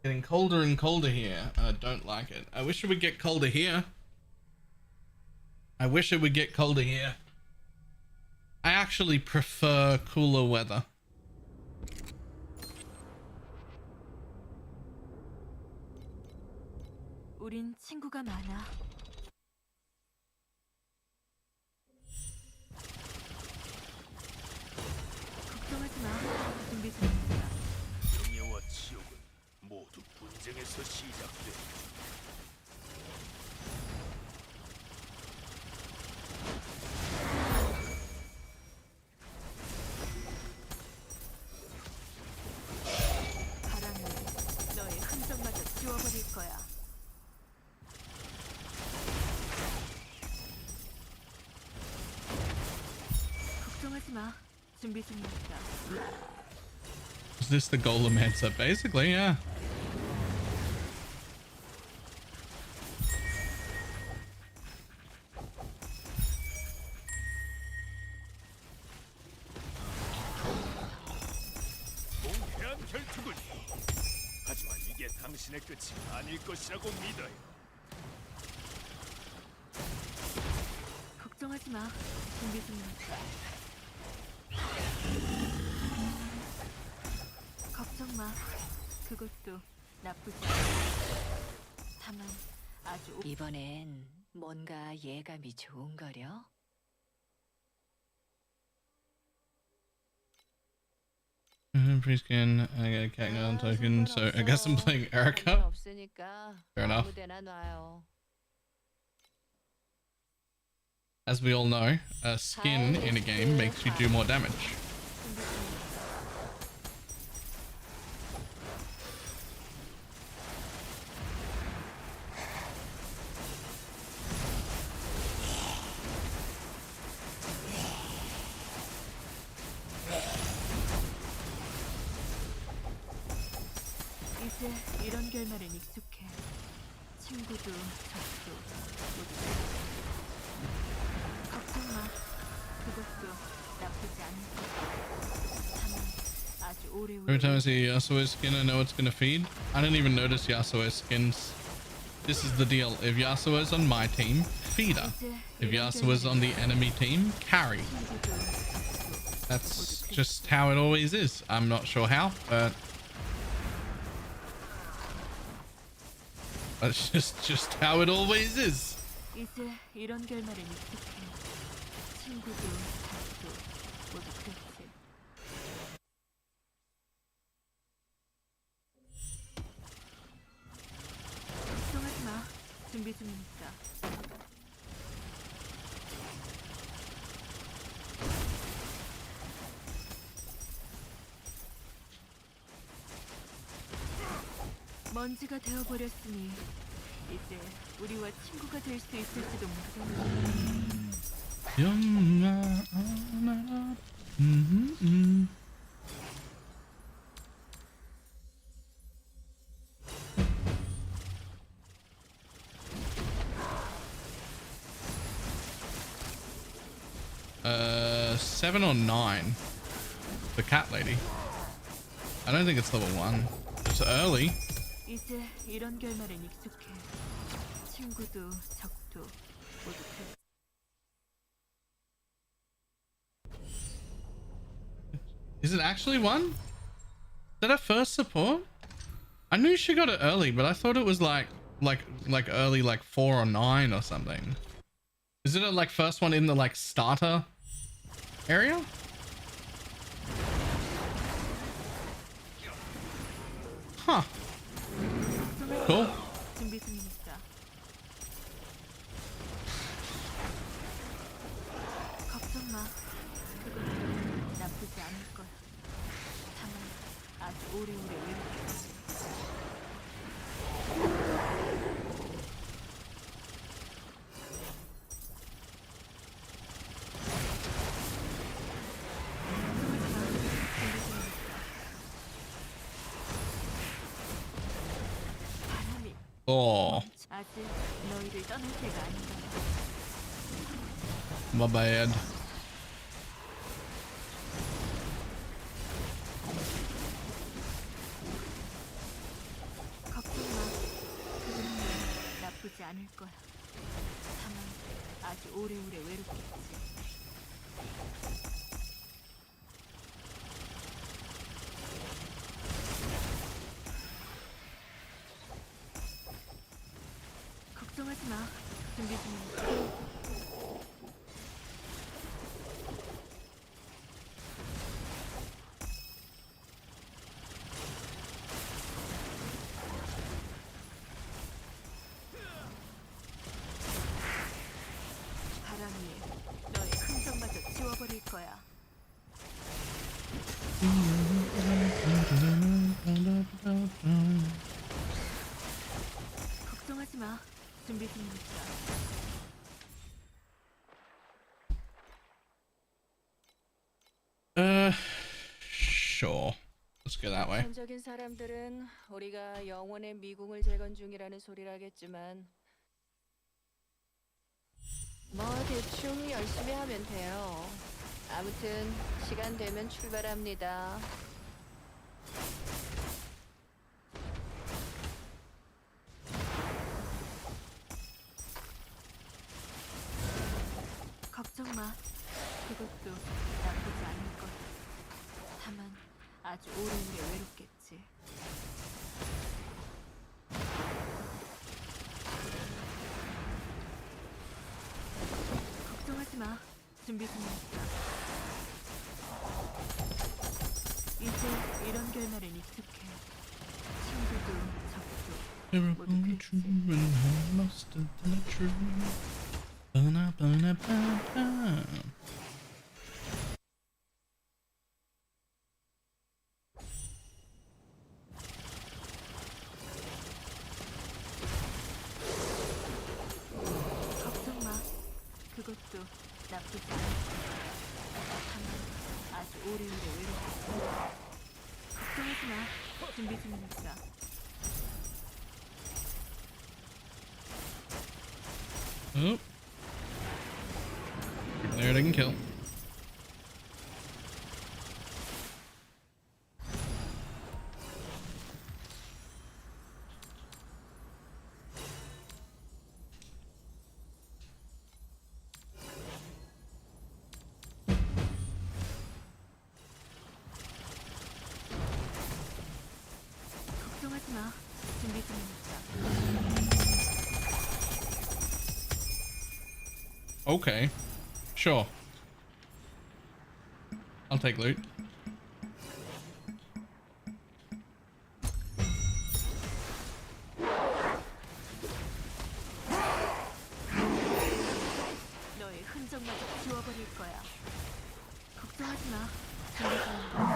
[SPEAKER 1] Getting colder and colder here. I don't like it. I wish it would get colder here. I wish it would get colder here. I actually prefer cooler weather.
[SPEAKER 4] 우린 친구가 많아. 걱정하지 마. 준비 중입니다.
[SPEAKER 3] 명예와 지옥은 모두 분쟁에서 시작돼.
[SPEAKER 4] 바람이 너의 흔적마저 지워버릴 거야. 걱정하지 마. 준비 중입니다.
[SPEAKER 1] Is this the golem answer? Basically, yeah.
[SPEAKER 3] 공해한 결투군. 하지만 이게 당신의 끝이 아닐 것이라고 믿어요.
[SPEAKER 4] 걱정하지 마. 준비 중입니다. 걱정 마. 그것도 나쁘지 않아. 다만 아주
[SPEAKER 5] 이번엔 뭔가 예감이 좋은거려?
[SPEAKER 1] Pre-skin, I got a cat gun token, so I guess I'm playing Erica.
[SPEAKER 5] 없으니까
[SPEAKER 1] Fair enough.
[SPEAKER 5] 아무데나 놔요.
[SPEAKER 1] As we all know, a skin in a game makes you do more damage.
[SPEAKER 4] 이제 이런 결말엔 익숙해. 친구도 적도 모두. 걱정 마. 그것도 나쁘지 않을 거야. 다만 아주 오래오래.
[SPEAKER 1] Every time I see a Yasuo skin, I know it's gonna feed. I don't even notice Yasuo skins. This is the deal. If Yasuo is on my team, feeder. If Yasuo is on the enemy team, carry. That's just how it always is. I'm not sure how, but that's just how it always is.
[SPEAKER 4] 이제 이런 결말엔 익숙해. 친구도 적도 모두 그렇지. 걱정하지 마. 준비 중이니까. 먼지가 되어버렸으니 이제 우리와 친구가 될 수 있을지도 모르겠네.
[SPEAKER 1] Seven or 9. The cat lady. I don't think it's level 1. It's early.
[SPEAKER 4] 이제 이런 결말엔 익숙해. 친구도 적도 모두 그렇지.
[SPEAKER 1] Is it actually 1? Is that her first support? I knew she got it early, but I thought it was like early, like 4 or 9 or something. Is it a like first one in the like starter area? Huh. Cool.
[SPEAKER 4] 준비 중이니까. 걱정 마. 그건 나쁘지 않을 거야. 다만 아주 오래오래 외롭겠지.
[SPEAKER 1] Oh,
[SPEAKER 4] 아직 너희를 떠날 때가 아닌가.
[SPEAKER 1] my bad.
[SPEAKER 4] 않을 거야. 다만 아주 오래오래 외롭겠지. 걱정하지 마. 준비 중이니까. 바람이 너의 흔적마저 지워버릴 거야. 걱정하지 마. 준비 중이니까.
[SPEAKER 1] Sure. Let's go that way.
[SPEAKER 5] 전적인 사람들은 우리가 영혼의 미궁을 재건 중이라는 소리를 하겠지만 뭐 대충 열심히 하면 돼요. 아무튼 시간 되면 출발합니다.
[SPEAKER 4] 걱정 마. 그것도 나쁘지 않을 거야. 다만 아주 오래오래 외롭겠지. 걱정하지 마. 준비 중이니까. 이제 이런 결말은 익숙해. 친구도 적도 모두 그렇지. 걱정 마. 그것도 나쁘지 않을 거야. 다만 아주 오래오래 외롭겠지. 걱정하지 마. 준비 중이니까.
[SPEAKER 1] Oh. There they can kill.
[SPEAKER 4] 걱정하지 마. 준비 중이니까.
[SPEAKER 1] Okay. Sure. I'll take loot.
[SPEAKER 4] 너의 흔적마저 지워버릴 거야. 걱정하지 마. 준비 중이니까.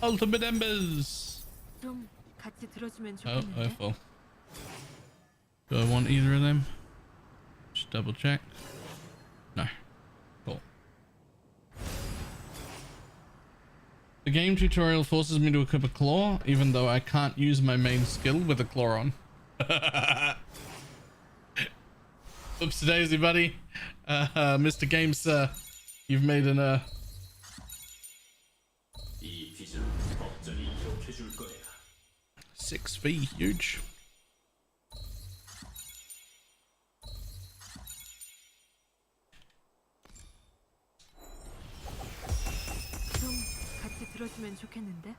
[SPEAKER 1] Ultimate Embers.
[SPEAKER 4] 좀 같이 들어주면
[SPEAKER 1] Oh,
[SPEAKER 4] 좋겠는데.
[SPEAKER 1] full. Do I want either of them? Just double check. No. Cool. The game tutorial forces me to equip a claw, even though I can't use my main skill with a claw on. Oops daisy, buddy. Mr. Game Sir, you've made an
[SPEAKER 11] 이 빚은 법전이 기록해 줄 거야.
[SPEAKER 1] 6V, huge.
[SPEAKER 4] 좀 같이 들어주면 좋겠는데.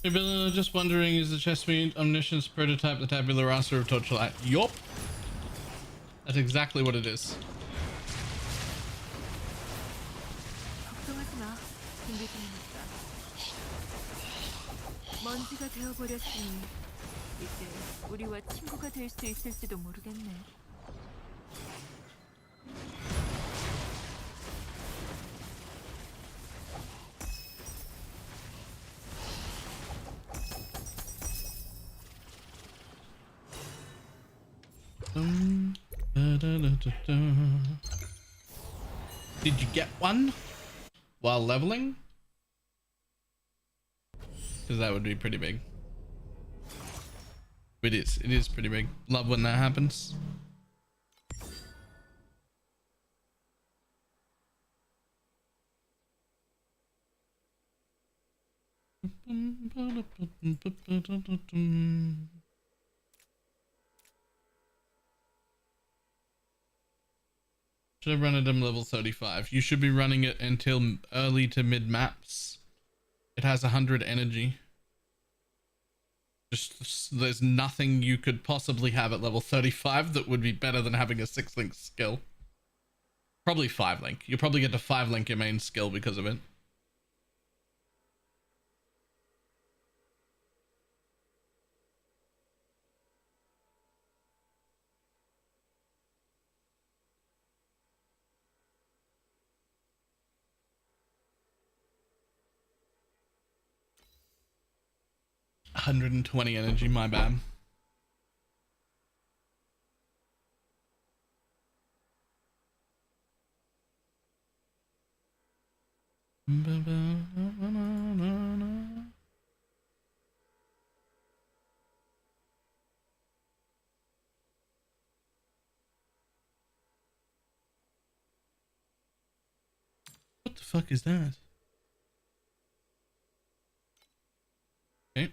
[SPEAKER 1] Hey Bill, just wondering, is the Chessmead Omniscience prototype the Tabula Rasa of Torchlight? Yup. That's exactly what it is.
[SPEAKER 4] 걱정하지 마. 준비 중이니까. 먼지가 되어버렸으니 이제 우리와 친구가 될 수 있을지도 모르겠네.
[SPEAKER 1] Da-da-da-da-da. Did you get one while leveling? Because that would be pretty big. It is pretty big. Love when that happens. Should have run it at level 35. You should be running it until early to mid maps. It has 100 energy. Just there's nothing you could possibly have at level 35 that would be better than having a 6-link skill. Probably 5-link. You'll probably get to 5-link your main skill because of it. $120 energy, my bad. What the fuck is that? Okay.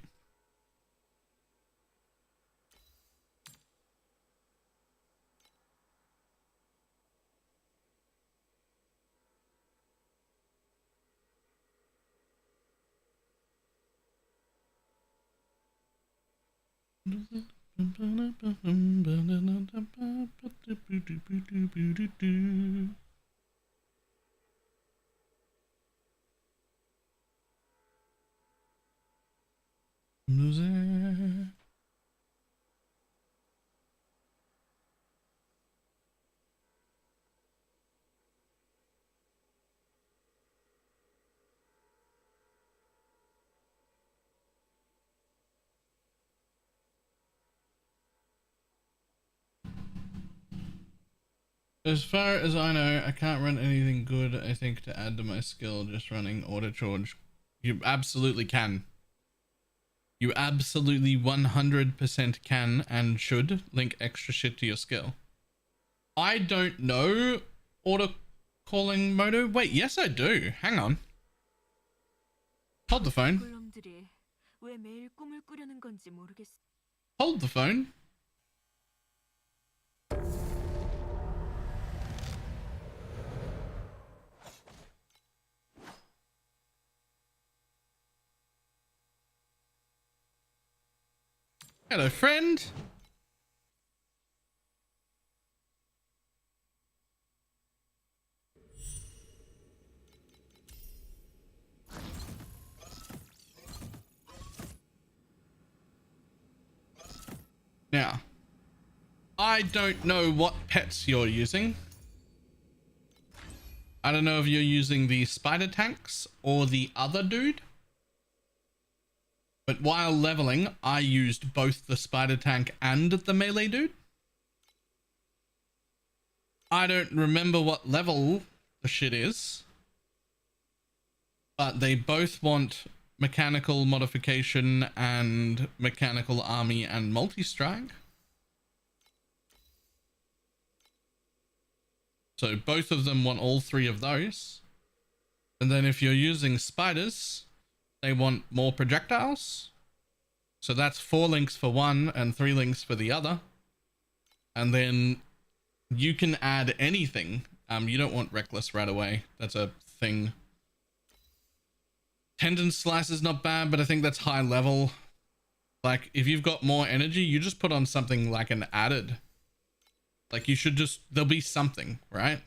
[SPEAKER 1] As far as I know, I can't run anything good, I think, to add to my skill just running auto charge. You absolutely can. You absolutely 100% can and should link extra shit to your skill. I don't know auto calling modo. Wait, yes I do. Hang on. Hold the phone. Hold the phone. Hello, friend. Now, I don't know what pets you're using. I don't know if you're using the spider tanks or the other dude. But while leveling, I used both the spider tank and the melee dude. I don't remember what level the shit is. But they both want mechanical modification and mechanical army and multi-strike. So both of them want all three of those. And then if you're using spiders, they want more projectiles. So that's 4 links for one and 3 links for the other. And then you can add anything. You don't want reckless right away. That's a thing. Tendon slice is not bad, but I think that's high level. Like if you've got more energy, you just put on something like an added. Like you should just, there'll be something, right?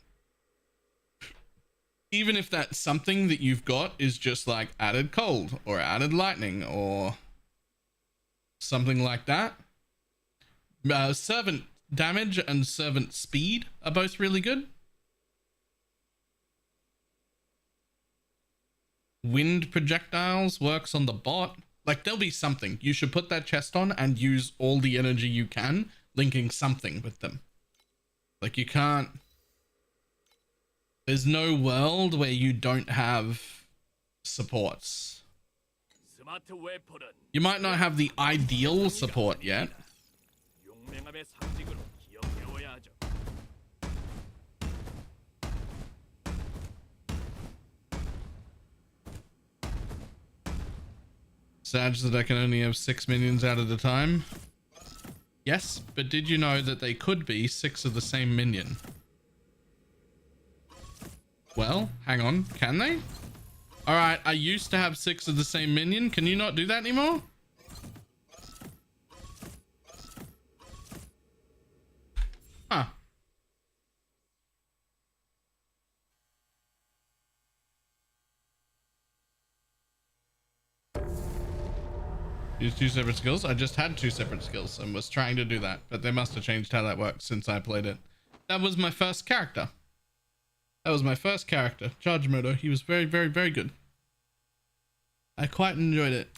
[SPEAKER 1] Even if that something that you've got is just like added cold or added lightning or something like that. Servant damage and servant speed are both really good. Wind projectiles works on the bot. Like there'll be something. You should put that chest on and use all the energy you can linking something with them. Like you can't, there's no world where you don't have supports.
[SPEAKER 3] 스마트 웨폰은
[SPEAKER 1] You might not have the ideal support yet.
[SPEAKER 3] 용맹함의 상징으로 기억해워야 하죠.
[SPEAKER 1] Sad that I can only have 6 minions out at a time. Yes, but did you know that they could be 6 of the same minion? Well, hang on, can they? Alright, I used to have 6 of the same minion. Can you not do that anymore? Huh. Use 2 separate skills? I just had 2 separate skills and was trying to do that, but they must have changed how that works since I played it. That was my first character. Charge Moto. He was very, very, very good. I quite enjoyed it.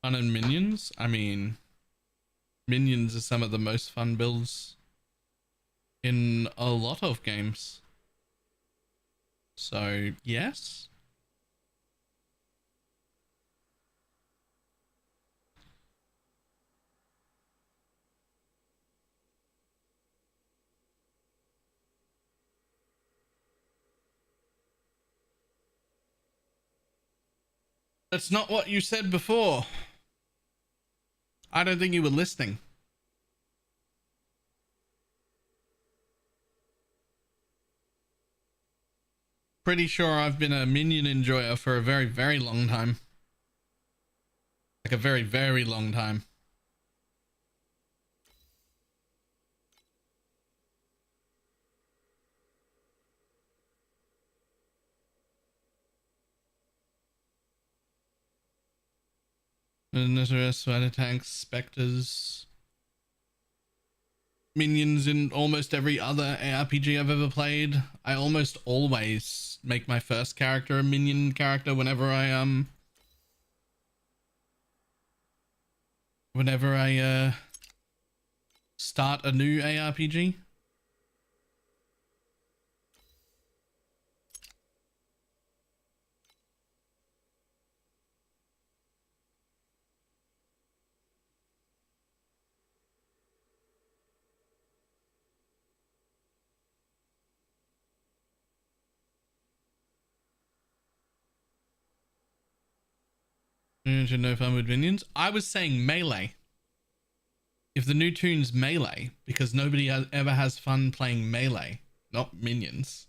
[SPEAKER 1] Fun and minions? I mean, minions are some of the most fun builds in a lot of games. So, yes. That's not what you said before. I don't think you were listening. Pretty sure I've been a minion enjoyer for a very, very long time. Like a very, very long time. Spider tanks, specters, minions in almost every other ARPG I've ever played. I almost always make my first character a minion character whenever I start a new ARPG. No fun with minions. I was saying melee. If the new tune's melee, because nobody ever has fun playing melee, not minions.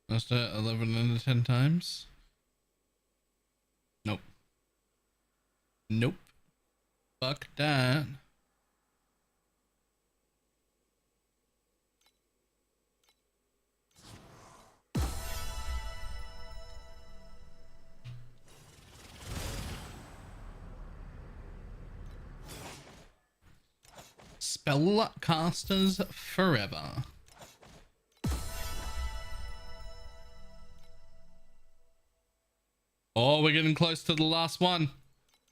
[SPEAKER 1] That's 11 out of 10 times. Nope. Nope. Fuck that. Spellcasters forever. Oh, we're getting close to the last one.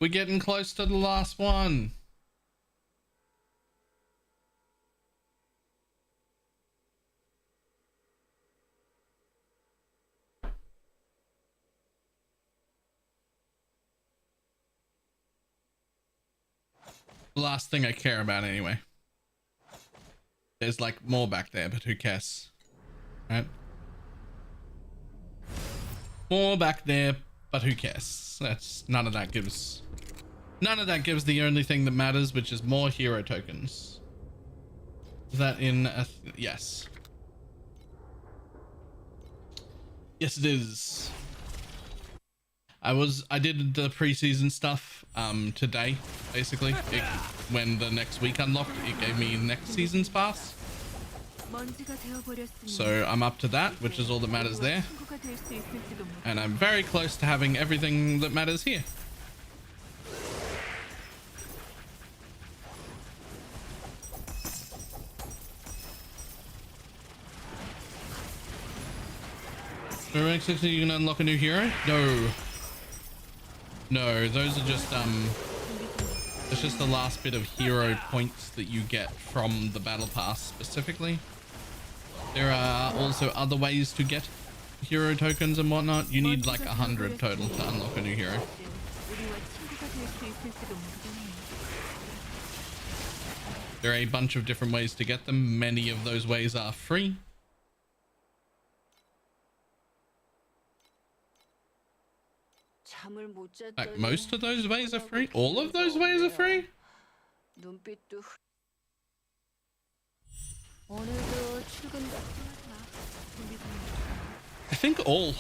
[SPEAKER 1] We're getting close to the last one. the last thing I care about anyway. There's like more back there, but who cares? Right? More back there, but who cares? That's none of that gives the only thing that matters, which is more hero tokens. Is that in yes. Yes, it is. I did the preseason stuff today, basically. When the next week unlocked, it gave me next season's pass. So I'm up to that, which is all that matters there. And I'm very close to having everything that matters here. For rank 60, you can unlock a new hero? No, those are just it's just the last bit of hero points that you get from the battle pass specifically. There are also other ways to get hero tokens and whatnot. You need like 100 total to unlock a new hero. There are a bunch of different ways to get them. Many of those ways are free. Like most of those ways are free? All of those ways are free? I think all.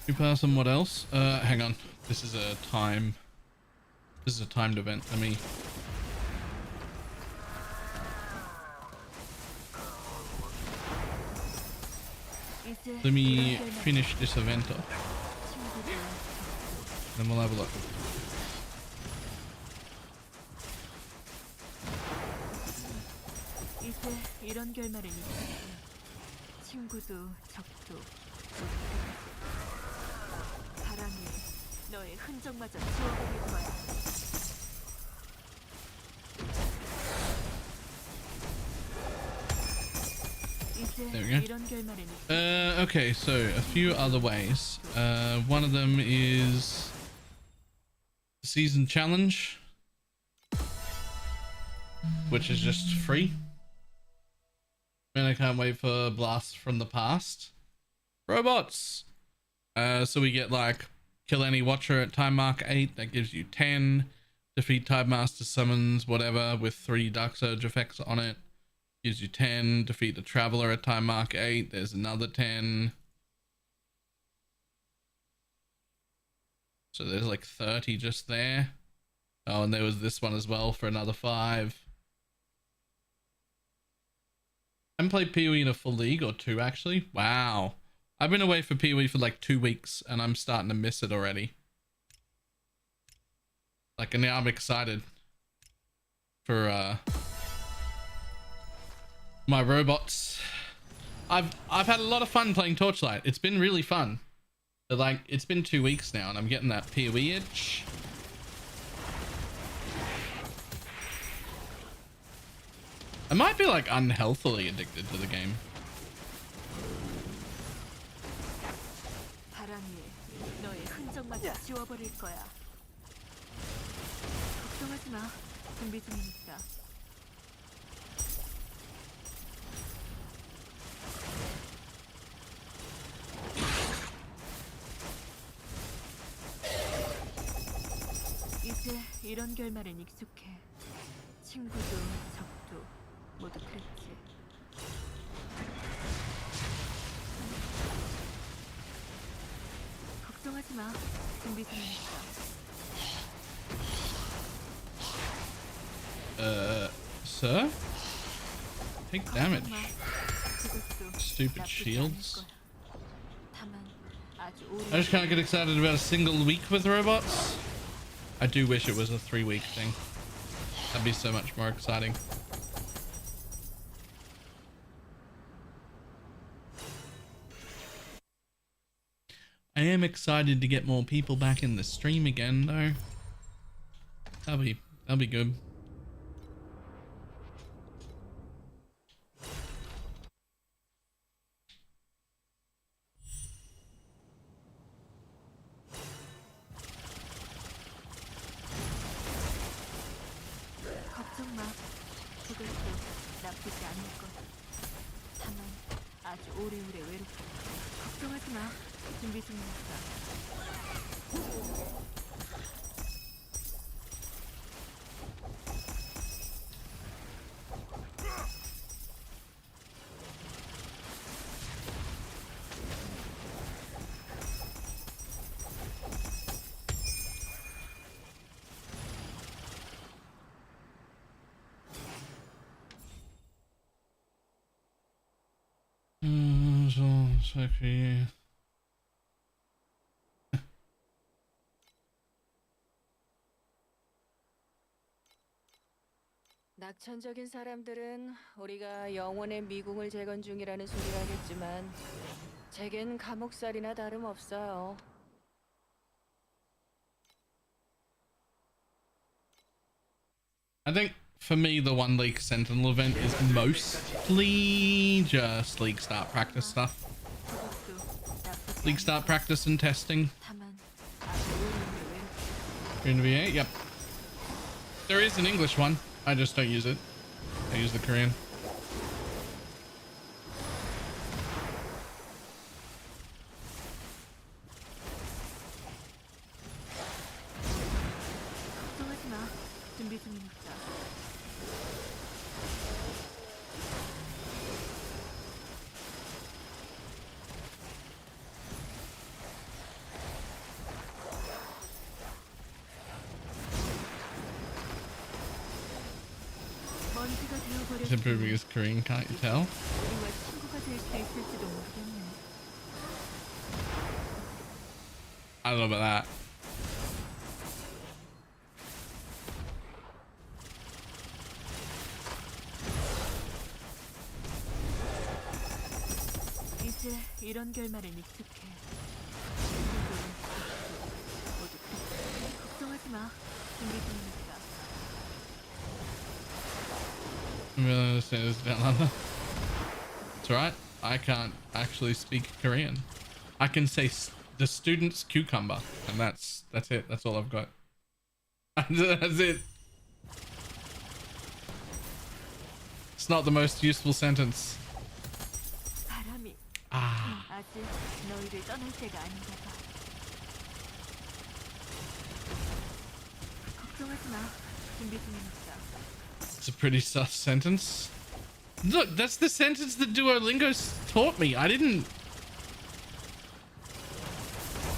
[SPEAKER 1] You pass on what else? Hang on. This is a timed event. Let me finish this event up. Then we'll have a look. There we go. Okay, so a few other ways. One of them is the season challenge, which is just free. And I can't wait for Blast from the Past. Robots! So we get like kill any watcher at time mark 8, that gives you 10. Defeat Tide Master summons whatever with 3 Dark Surge effects on it, gives you 10. Defeat the Traveler at time mark 8, there's another 10. So there's like 30 just there. Oh, and there was this one as well for another 5. I haven't played PoE in a full league, or 2 actually. Wow. I've been away for PoE for like 2 weeks and I'm starting to miss it already. Like, and now I'm excited for my robots. I've had a lot of fun playing Torchlight. It's been really fun. But like, it's been 2 weeks now and I'm getting that PoE itch. I might be like unhealthily addicted to the game.
[SPEAKER 4] 이제 이런 결말엔 익숙해. 친구도 적도 모두 그랬지. 걱정하지 마. 준비 중이니까.
[SPEAKER 1] Sir? Take damage. Stupid shields. I just can't get excited about a single week with robots. I do wish it was a 3-week thing. That'd be so much more exciting. I am excited to get more people back in the stream again though. That'll be good.
[SPEAKER 4] 나쁘지 않을 거야. 다만 아주 오래오래 외롭게. 걱정하지 마. 준비 중이니까.
[SPEAKER 1] Sophie.
[SPEAKER 5] 낙천적인 사람들은 우리가 영혼의 미궁을 재건 중이라는 소리를 하겠지만 제겐 감옥살이나 다름없어요.
[SPEAKER 1] I think for me, the One League Sentinel event is mostly just League Start practice stuff. League Start practice and testing. In V8, yep. There is an English one. I just don't use it. I use the Korean.
[SPEAKER 4] 걱정하지 마. 준비 중이니까. 먼지가
[SPEAKER 1] He's
[SPEAKER 4] 되어버렸으니
[SPEAKER 1] improving his Korean, can't you tell?
[SPEAKER 4] 우리와 친구가 될 수 있을지도 모르겠네.
[SPEAKER 1] I don't know about that.
[SPEAKER 4] 이제 이런 결말에 익숙해. 모두 걱정하지 마. 준비 중이니까.
[SPEAKER 1] I'm really understand this down under. It's alright. I can't actually speak Korean. I can say the student's cucumber, and that's it. That's all I've got. That's it. It's not the most useful sentence.
[SPEAKER 4] 바람이 아직 너희를 떠날 때가 아닌가 봐. 걱정하지 마. 준비 중이니까.
[SPEAKER 1] It's a pretty sus sentence. Look, that's the sentence that Duolingo taught me. I didn't...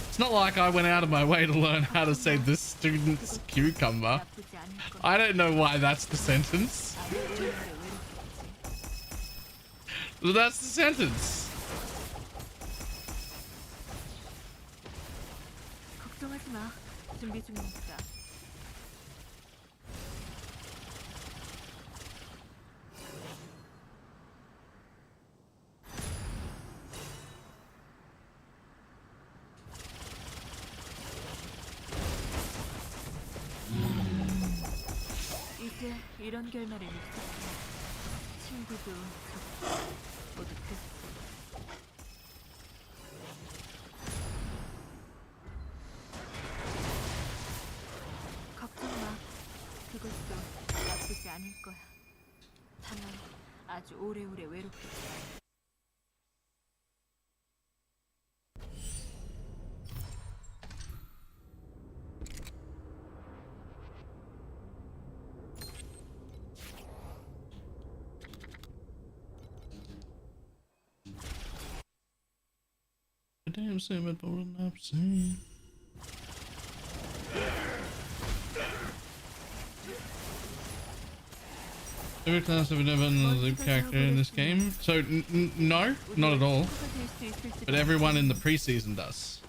[SPEAKER 1] It's not like I went out of my way to learn how to say this student's cucumber. I don't know why that's the sentence. But that's the sentence.
[SPEAKER 4] 걱정하지 마. 준비 중이니까. 이제 이런 결말을 익숙해. 친구도 적도 모두 됐어. 걱정 마. 그것도 나쁘지 않을 거야. 다만 아주 오래오래 외롭게.
[SPEAKER 1] Damn Simon, but we're not seeing. Every class have never been a character in this game, so no, not at all. But everyone in the preseason does.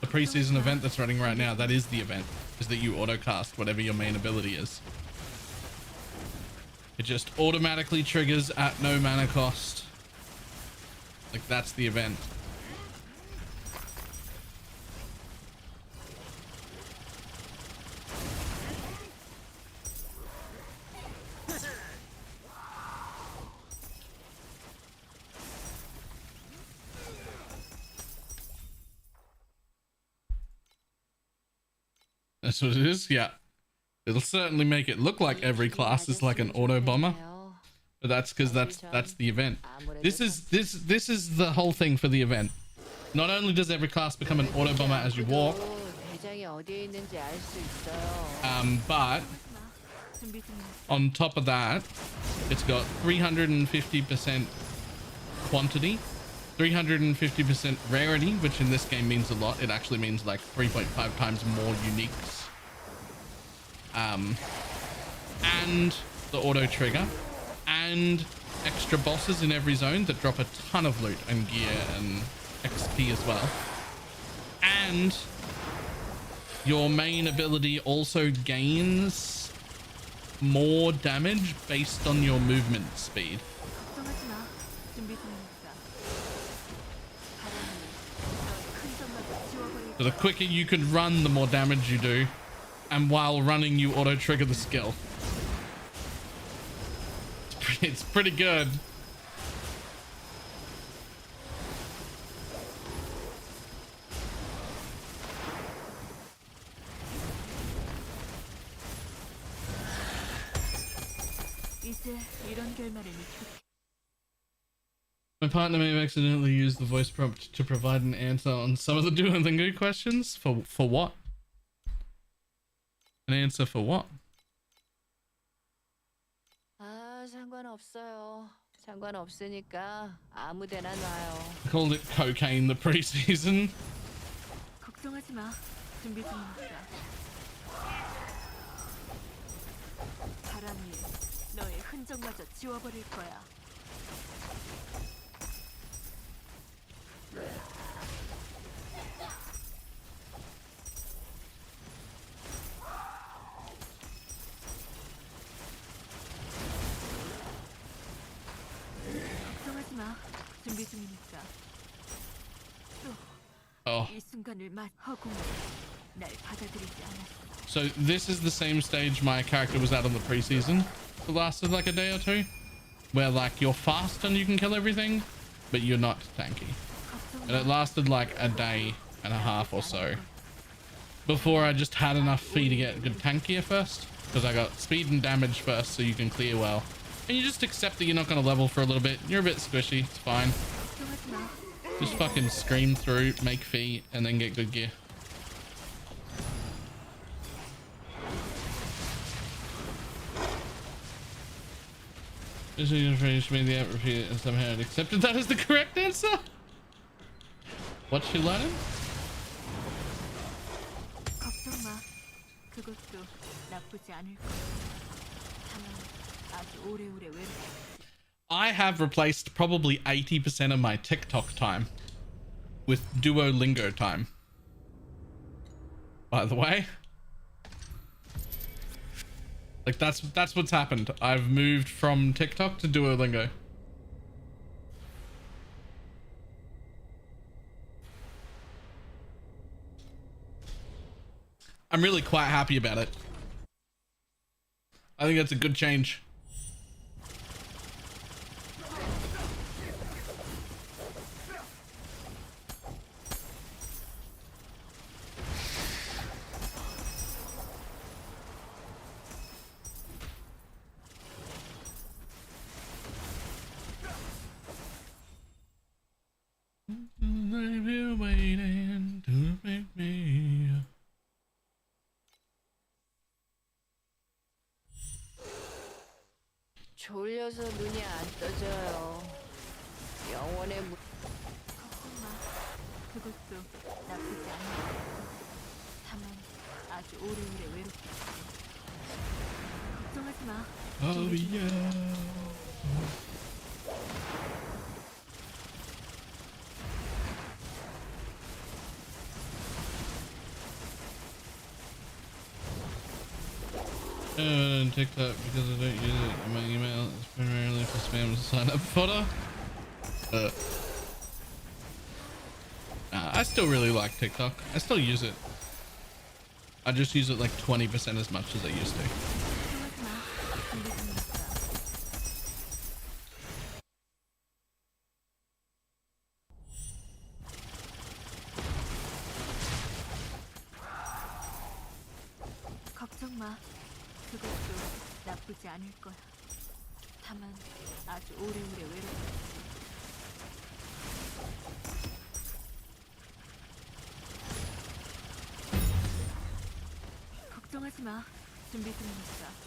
[SPEAKER 1] The preseason event that's running right now, that is the event, is that you autocast whatever your main ability is. It just automatically triggers at no mana cost. Like, that's the event. That's what it is, yeah. It'll certainly make it look like every class is like an auto bomber. but that's because that's the event. This is the whole thing for the event. Not only does every class become an auto bomber as you walk, but on top of that, it's got 350% quantity, 350% rarity, which in this game means a lot. It actually means like 3.5 times more uniques. And the auto trigger, and extra bosses in every zone that drop a ton of loot and gear and XP as well. And your main ability also gains more damage based on your movement speed. So the quicker you can run, the more damage you do. And while running, you auto trigger the skill. It's pretty good. My partner may have accidentally used the voice prompt to provide an answer on some of the Duolingo questions. For what? An answer for what?
[SPEAKER 5] 상관없어요. 상관없으니까 아무데나 놔요.
[SPEAKER 1] I called it cocaine the preseason.
[SPEAKER 4] 걱정하지 마. 준비 중입니다. 바람이 너의 흔적마저 지워버릴 거야. 걱정하지 마. 준비 중이니까. 이 순간을 허공에 날 받아들이지 않았어.
[SPEAKER 1] So this is the same stage my character was at on the preseason. It lasted like a day or two, where like you're fast and you can kill everything, but you're not tanky. And it lasted like a day and a half or so before I just had enough fee to get good tank gear first, because I got speed and damage first so you can clear well. And you just accept that you're not going to level for a little bit. You're a bit squishy. It's fine. Just fucking scream through, make fee, and then get good gear. This is your phrase made the app repeat it and somehow it accepted that as the correct answer. What's she learning?
[SPEAKER 4] 걱정 마. 그것도 나쁘지 않을 거야. 다만 아주 오래오래 외롭게.
[SPEAKER 1] I have replaced probably 80% of my TikTok time with Duolingo time. By the way, like that's what's happened. I've moved from TikTok to Duolingo. I'm really quite happy about it. I think that's a good change. Waiting to make me.
[SPEAKER 5] 졸려서 눈이 안 떠져요. 영원의
[SPEAKER 4] 걱정 마. 그것도 나쁘지 않을 거야. 다만 아주 오래오래 외롭게. 걱정하지 마.
[SPEAKER 1] Oh yeah. And TikTok because I don't use it in my email. It's primarily for spam to sign up fodder. I still really like TikTok. I still use it. I just use it like 20% as much as I used to.
[SPEAKER 4] 걱정 마. 그것도 나쁘지 않을 거야. 다만 아주 오래오래 외롭겠지. 걱정하지 마. 준비 중이니까.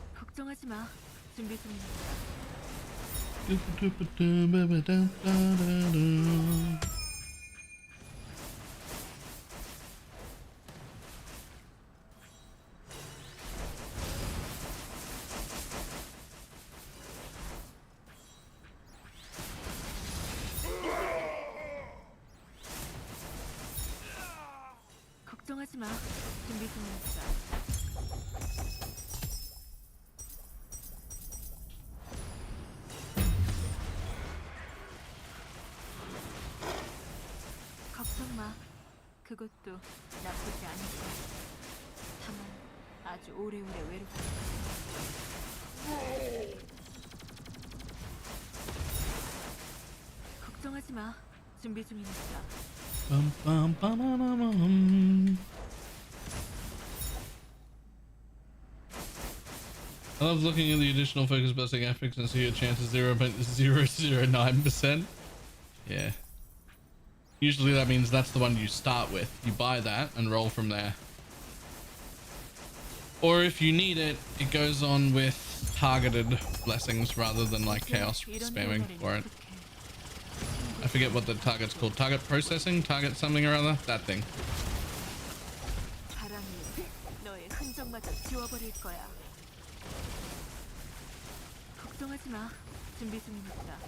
[SPEAKER 4] 걱정하지 마. 준비 중이니까. 걱정하지 마. 준비 중이니까. 걱정 마. 그것도 나쁘지 않을 거야. 다만 아주 오래오래 외롭게. 걱정하지 마. 준비 중이니까.
[SPEAKER 1] I love looking at the additional focus busting effics and see a chance of 0.009%. Yeah. Usually that means that's the one you start with. You buy that and roll from there. Or if you need it, it goes on with targeted blessings rather than like chaos spamming for it. I forget what the target's called. Target processing? Target something or other? That thing.
[SPEAKER 4] 바람이 너의 흔적마저 지워버릴 거야. 걱정하지 마. 준비 중이니까.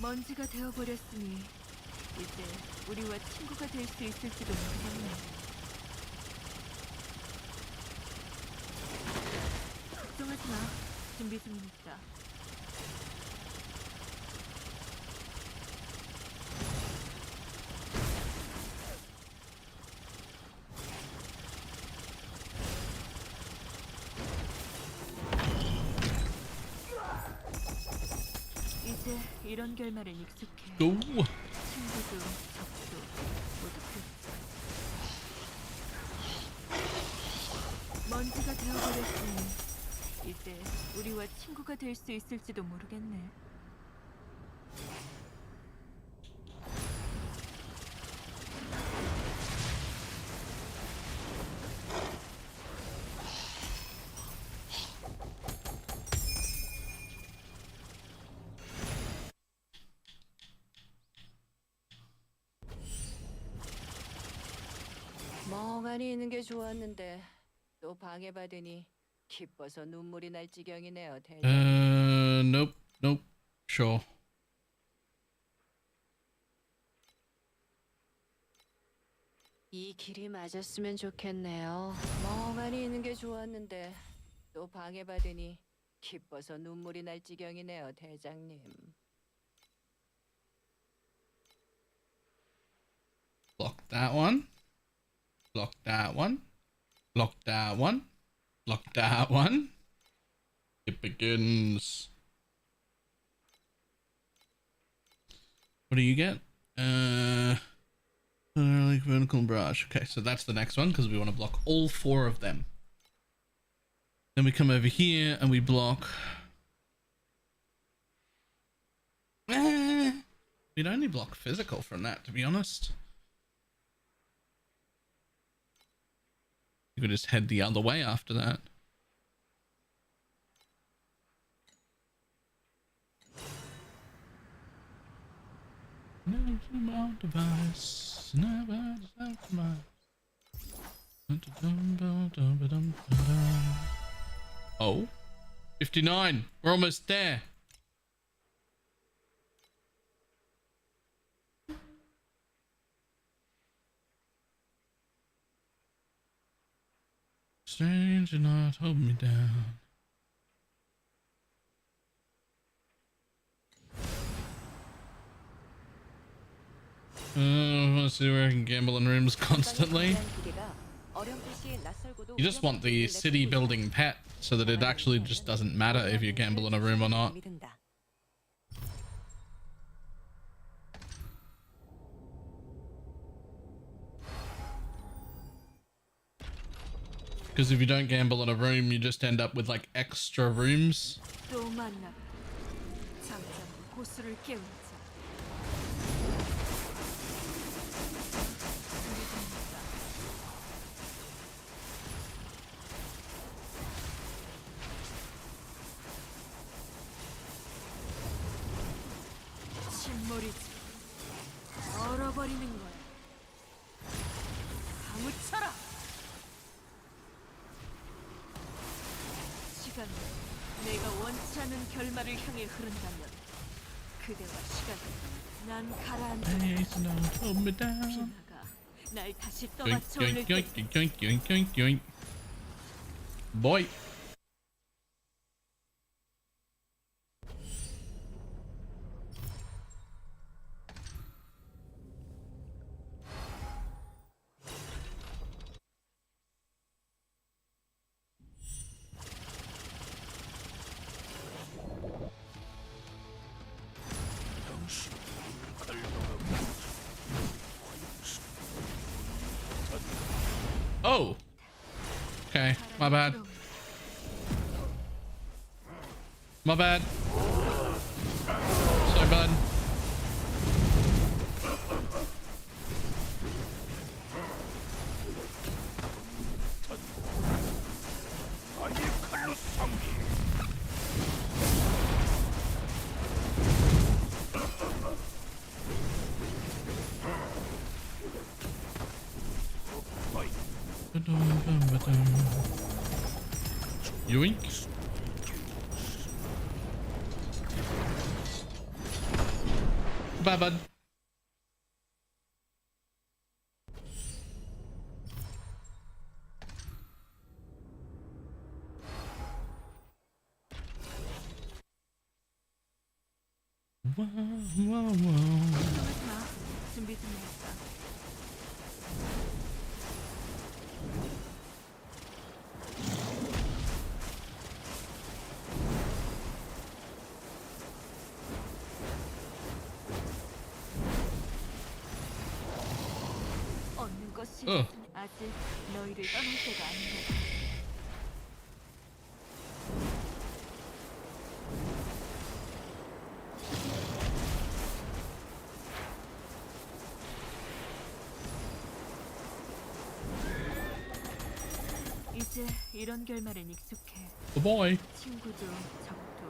[SPEAKER 4] 먼지가 되어버렸으니 이제 우리와 친구가 될 수 있을지도 모르겠네. 걱정하지 마. 준비 중이니까. 이제 이런 결말은 익숙해.
[SPEAKER 1] Go.
[SPEAKER 4] 친구도 적도 모두 그 먼지가 되어버렸으니 이제 우리와 친구가 될 수 있을지도 모르겠네.
[SPEAKER 5] 멍하니 있는 게 좋았는데 또 방해받으니 기뻐서 눈물이 날 지경이네요, 대장.
[SPEAKER 1] Nope. Nope. Sure.
[SPEAKER 5] 이 길이 맞았으면 좋겠네요. 멍하니 있는 게 좋았는데 또 방해받으니 기뻐서 눈물이 날 지경이네요, 대장님.
[SPEAKER 1] Block that one. Block that one. Block that one. Block that one. It begins. What do you get? Like vertical brush. Okay, so that's the next one because we want to block all 4 of them. Then we come over here and we block. We'd only block physical from that, to be honest. You could just head the other way after that. Never my device. Never device. Oh, 59. We're almost there. Strange and not hold me down. I want to see where I can gamble in rooms constantly. You just want the city building pet so that it actually just doesn't matter if you gamble in a room or not. Because if you don't gamble in a room, you just end up with like extra rooms.
[SPEAKER 4] 얼어버리는 거야. 가무쳐라. 시간은 내가 원치 않는 결말을 향해 흐른다면 그대와 시간은 난 가라앉아. 비나가 날 다시 떠받쳐 올릴 때.
[SPEAKER 1] Boy. Oh, okay, my bad. My bad. Sorry, bud. Yoink. Bye, bud. Wow, wow, wow.
[SPEAKER 4] 준비 중이니까. 얻는 것이 아직 너희를 떠날 때가 아닌 거야. 이제 이런 결말엔 익숙해.
[SPEAKER 1] Oh boy.
[SPEAKER 4] 친구도 적도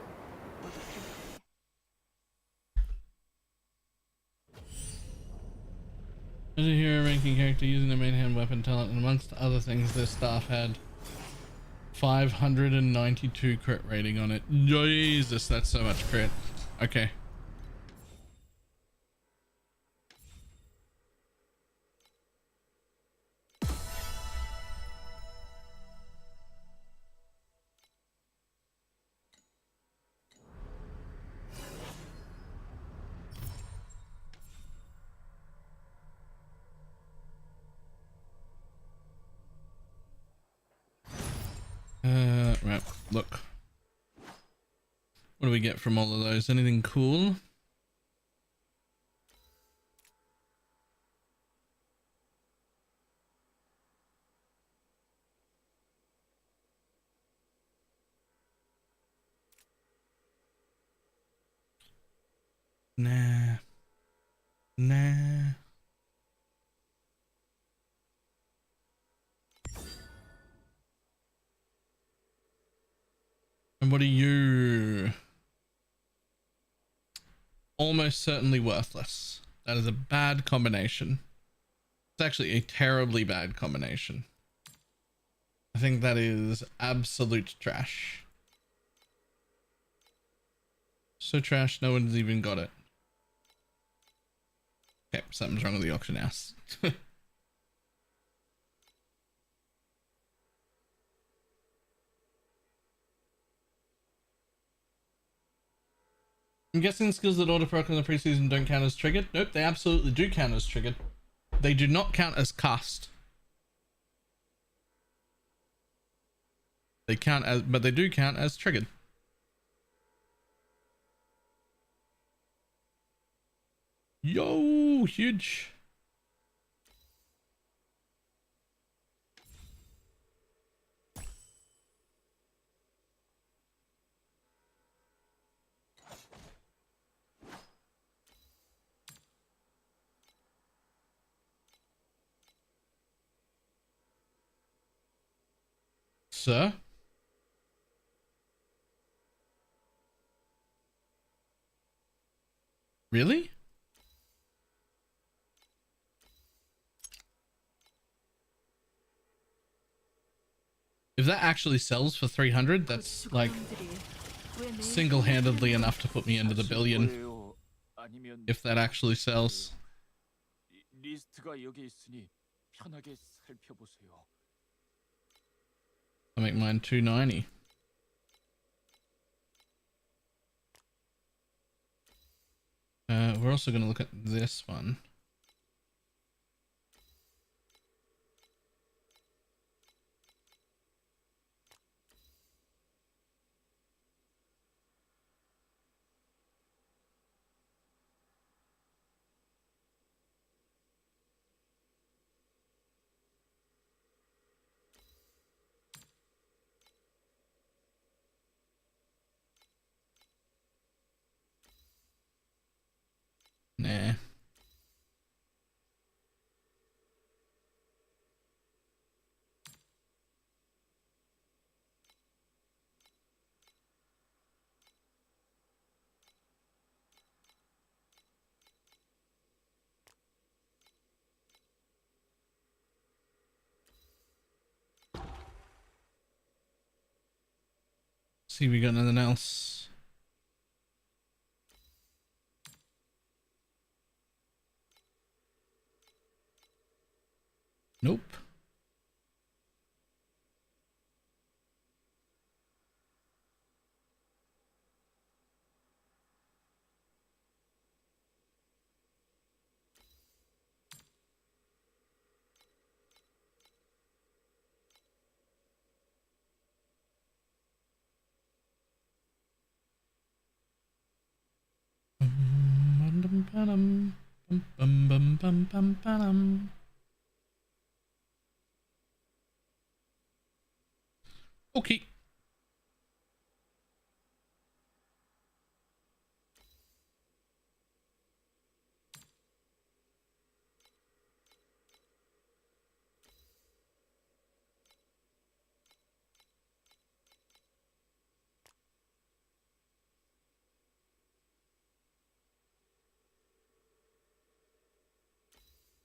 [SPEAKER 4] 모두 그렇게.
[SPEAKER 1] As a hero ranking character using the main hand weapon talent, and amongst other things, this staff had 592 crit rating on it. Jesus, that's so much crit. Okay. Right, look. What do we get from all of those? Anything cool? Nah. Nah. And what are you? Almost certainly worthless. That is a bad combination. It's actually a terribly bad combination. I think that is absolute trash. So trash, no one's even got it. Okay, something's wrong with the auction house. I'm guessing skills that auto proc in the preseason don't count as triggered. Nope, they absolutely do count as triggered. They do not count as cast. They count as, but they do count as triggered. Yo, huge. Sir? Really? If that actually sells for 300, that's like single-handedly enough to put me into the billion. If that actually sells.
[SPEAKER 3] 리스트가 여기 있으니 편하게 살펴보세요.
[SPEAKER 1] I make mine 290. We're also going to look at this one. Nah. See, we got nothing else. Nope. Okay.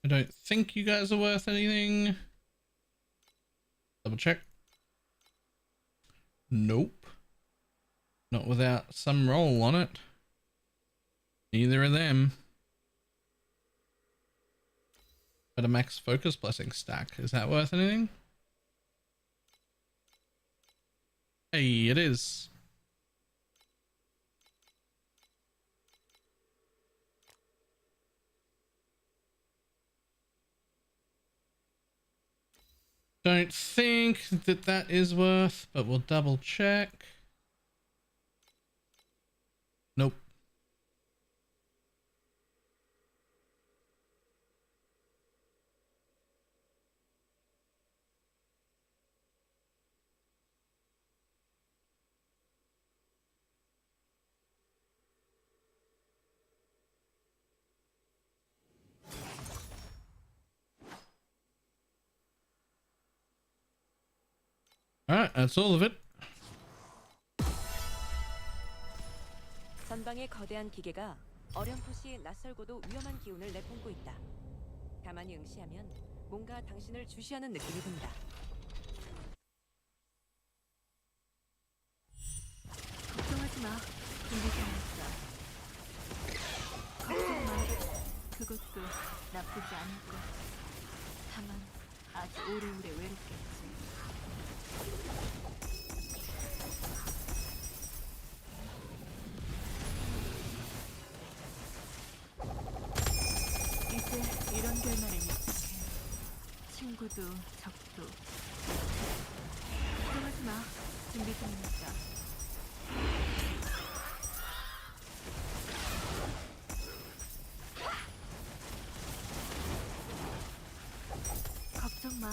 [SPEAKER 1] I don't think you guys are worth anything. Double check. Nope. Not without some roll on it. Neither of them. But a max focus blessing stack. Is that worth anything? Hey, it is. Don't think that that is worth, but we'll double check. Nope. Alright, that's all of it.
[SPEAKER 5] 전방의 거대한 기계가 어렴풋이 낯설고도 위험한 기운을 내뿜고 있다. 가만히 응시하면 뭔가 당신을 주시하는 느낌이 든다.
[SPEAKER 4] 마. 준비 중이니까. 걱정 마. 그것도 나쁘지 않을 거야. 다만 아주 오래오래 외롭겠지. 이제 이런 결말에 익숙해. 친구도 적도. 걱정하지 마. 준비 중이니까. 걱정 마.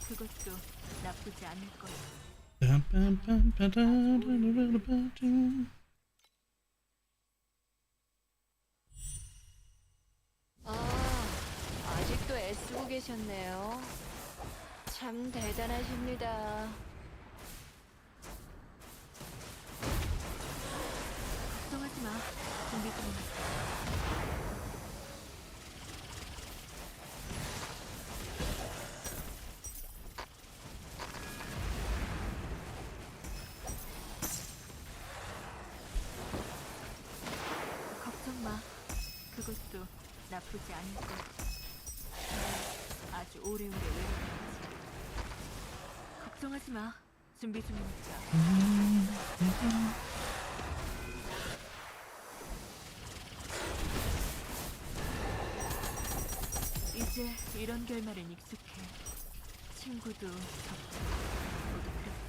[SPEAKER 4] 그것도 나쁘지 않을 거야.
[SPEAKER 5] 아직도 애쓰고 계셨네요. 참 대단하십니다.
[SPEAKER 4] 걱정하지 마. 준비 중이니까. 걱정 마. 그것도 나쁘지 않을 거야. 아주 오래오래 외롭겠지. 걱정하지 마. 준비 중이니까. 이제 이런 결말엔 익숙해. 친구도 적도 모두 그렇지.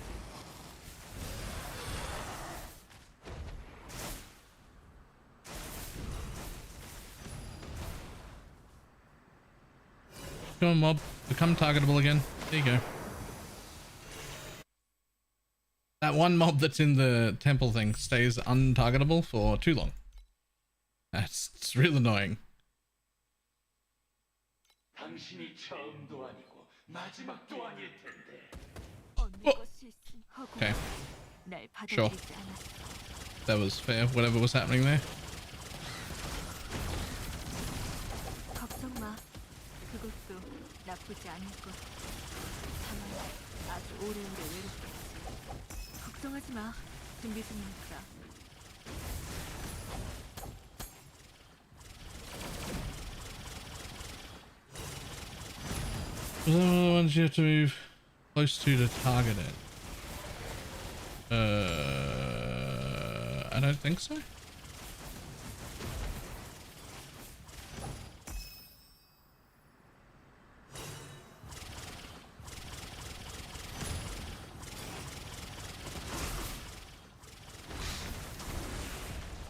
[SPEAKER 1] Come on, mob. Become targetable again. There you go. That one mob that's in the temple thing stays untargetable for too long. It's real annoying.
[SPEAKER 11] 당신이 처음도 아니고 마지막도 아닐 텐데.
[SPEAKER 1] Okay.
[SPEAKER 4] 날
[SPEAKER 1] Sure.
[SPEAKER 4] 받아들이지 않았어.
[SPEAKER 1] That was fair, whatever was happening there.
[SPEAKER 4] 걱정 마. 그것도 나쁘지 않을 거야. 다만 아주 오래오래 외롭겠지. 걱정하지 마. 준비 중이니까.
[SPEAKER 1] Was that one of the ones you have to move close to target it? I don't think so.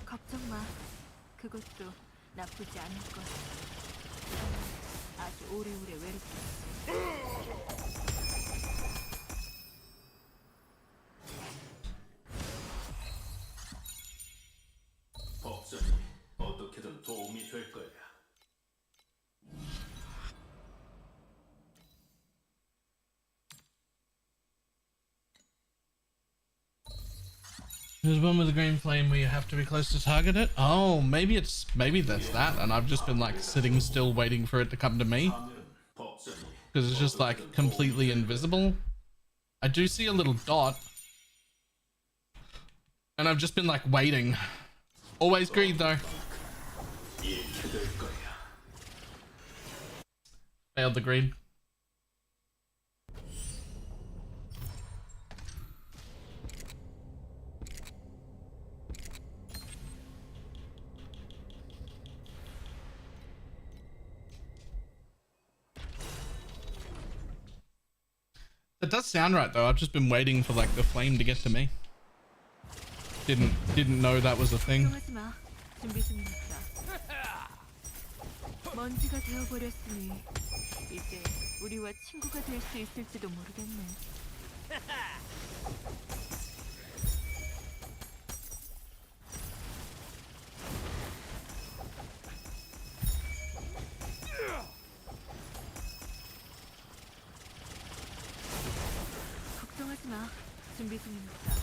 [SPEAKER 4] 걱정 마. 그것도 나쁘지 않을 거야. 아주 오래오래 외롭겠지.
[SPEAKER 11] 법전이 어떻게든 도움이 될 거야.
[SPEAKER 1] There's one with the green flame where you have to be close to target it. Oh, maybe that's that, and I've just been like sitting still waiting for it to come to me because it's just like completely invisible. I do see a little dot, and I've just been like waiting. Always greed though. Failed the greed. That does sound right though. I've just been waiting for like the flame to get to me. Didn't know that was a thing.
[SPEAKER 4] 걱정하지 마. 준비 중이니까. 먼지가 되어버렸으니 이제 우리와 친구가 될 수 있을지도 모르겠네. 걱정하지 마. 준비 중이니까.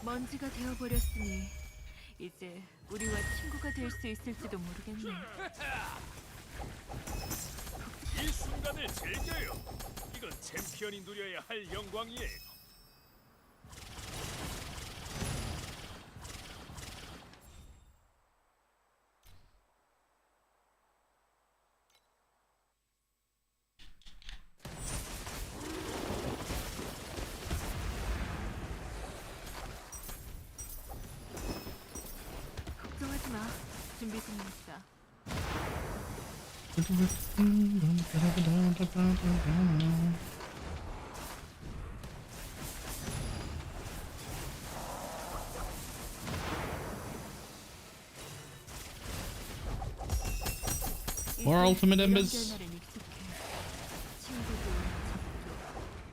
[SPEAKER 4] 먼지가 되어버렸으니 이제 우리와 친구가 될 수 있을지도 모르겠네.
[SPEAKER 3] 이 순간을 즐겨요. 이건 챔피언이 누려야 할 영광이에요.
[SPEAKER 4] 걱정하지 마. 준비 중이니까.
[SPEAKER 1] More ultimate
[SPEAKER 4] 이런
[SPEAKER 1] embers.
[SPEAKER 4] 변화는 익숙해. 친구도 적도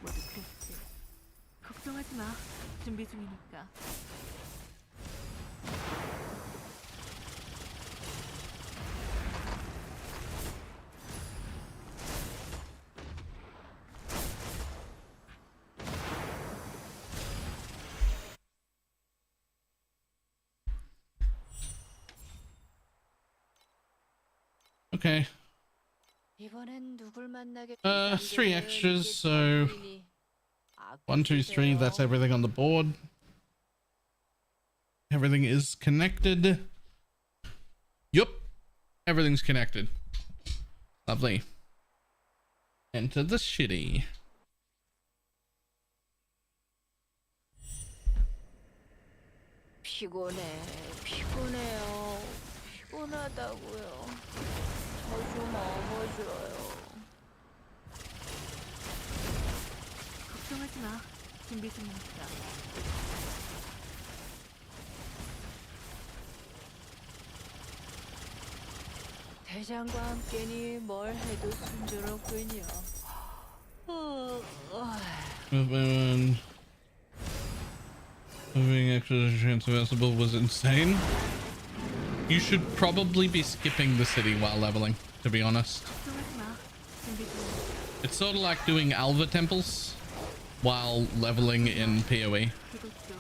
[SPEAKER 4] 모두 그랬지. 걱정하지 마. 준비 중이니까.
[SPEAKER 1] Okay.
[SPEAKER 5] 이번엔 누굴 만나게
[SPEAKER 1] 3 extras, so 1, 2, 3, that's everything on the board. Everything is connected. Yup. Everything's connected. Lovely. Enter the shitty.
[SPEAKER 5] 피곤해요. 피곤하다고요. 저 좀 업어줘요.
[SPEAKER 4] 걱정하지 마. 준비 중이니까.
[SPEAKER 5] 대장과 함께니 뭘 해도 순조롭군요.
[SPEAKER 1] Moving extra transversable was insane. You should probably be skipping the city while leveling, to be honest.
[SPEAKER 4] 걱정하지 마. 준비 중이니까.
[SPEAKER 1] It's sort of like doing Alva temples while leveling in PoE.
[SPEAKER 4] 그것도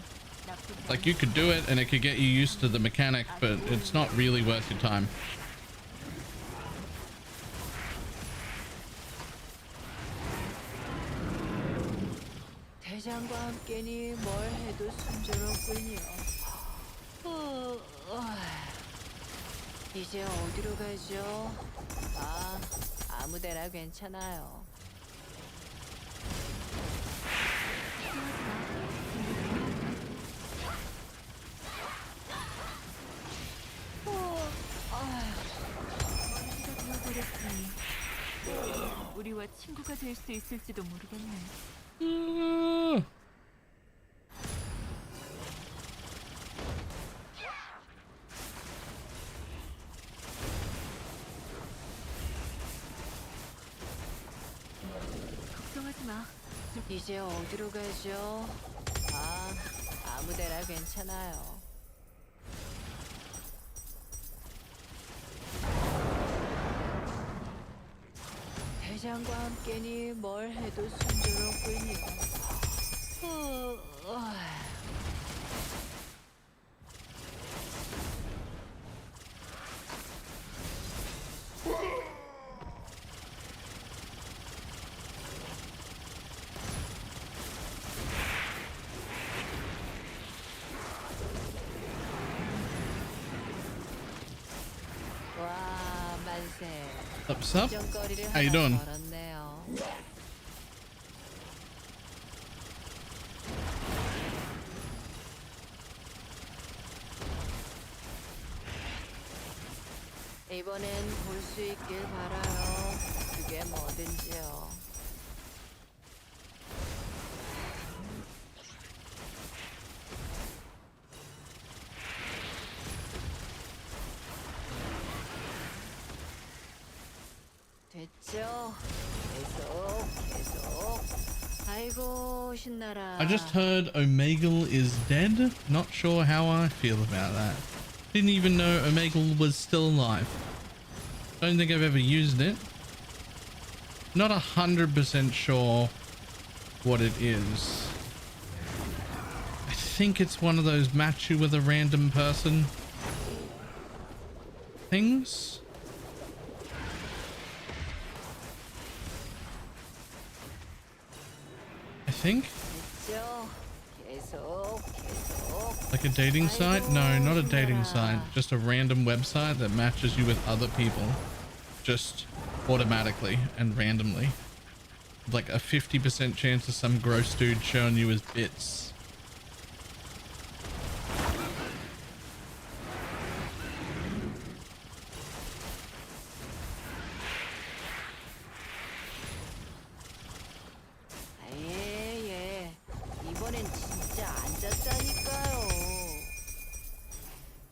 [SPEAKER 4] 나쁘지
[SPEAKER 1] Like, you could do it and it could get you used to the mechanic, but it's not really worth your time.
[SPEAKER 5] 대장과 함께니 뭘 해도 순조롭군요. 이제 어디로 가죠? 아무데나 괜찮아요.
[SPEAKER 4] 먼지가 되어버렸으니 우리와 친구가 될 수 있을지도 모르겠네. 걱정하지 마.
[SPEAKER 5] 이제 어디로 가죠? 아무데나 괜찮아요. 대장과 함께니 뭘 해도 순조롭군요. 와, 만세.
[SPEAKER 1] What's up?
[SPEAKER 5] 정거리를
[SPEAKER 1] How you doing?
[SPEAKER 5] 걸었네요. 이번엔 볼 수 있길 바라요. 그게 뭐든지요. 됐죠? 계속. 아이고 신나라.
[SPEAKER 1] I just heard Omegle is dead. Not sure how I feel about that. Didn't even know Omegle was still alive. Don't think I've ever used it. Not 100% sure what it is. I think it's one of those match you with a random person things. I think. Like a dating site? No, not a dating site. Just a random website that matches you with other people. Just automatically and randomly. Like a 50% chance of some gross dude showing you his bits.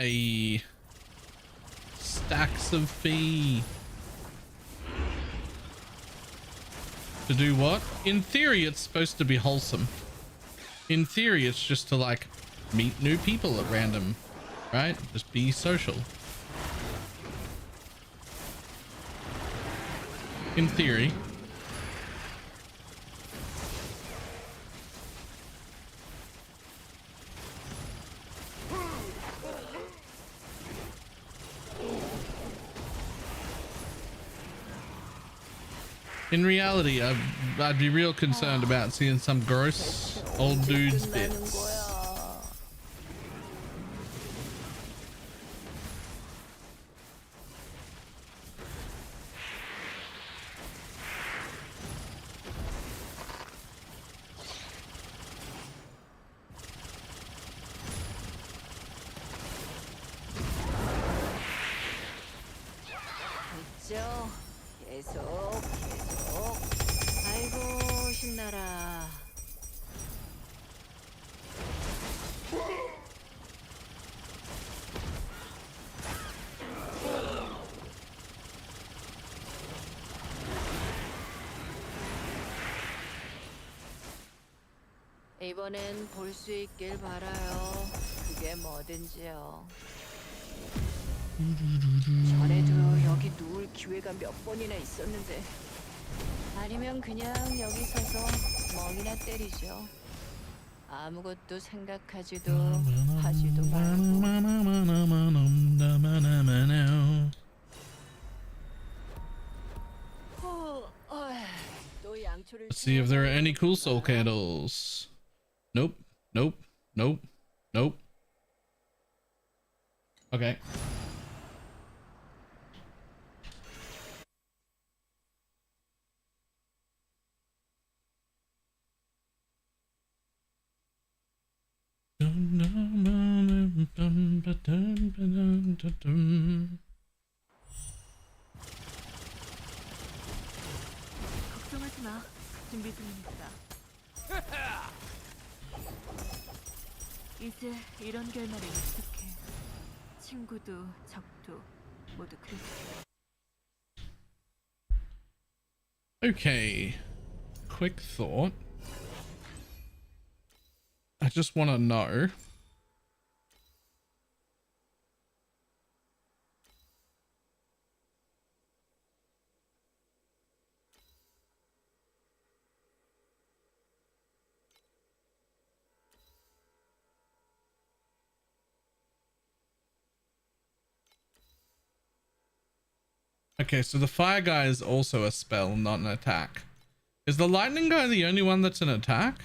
[SPEAKER 1] A stacks of fee. To do what? In theory, it's supposed to be wholesome. In theory, it's just to like meet new people at random, right? Just be social. In theory. In reality, I'd be real concerned about seeing some gross old dude's bits.
[SPEAKER 5] 아이고 신나라. 이번엔 볼 수 있길 바라요. 그게 뭐든지요. 전에도 여기 누울 기회가 몇 번이나 있었는데 아니면 그냥 여기 서서 멍이나 때리죠. 아무것도 생각하지도 하지도 말고. 또 양초를
[SPEAKER 1] Let's see if there are any cool soul candles. Nope, nope, nope, nope. Okay.
[SPEAKER 4] 걱정하지 마. 준비 중이니까. 이제 이런 결말에 익숙해. 친구도 적도 모두 그렇게.
[SPEAKER 1] Okay. Quick thought. I just want to know. Okay, so the fire guy is also a spell, not an attack. Is the lightning guy the only one that's an attack?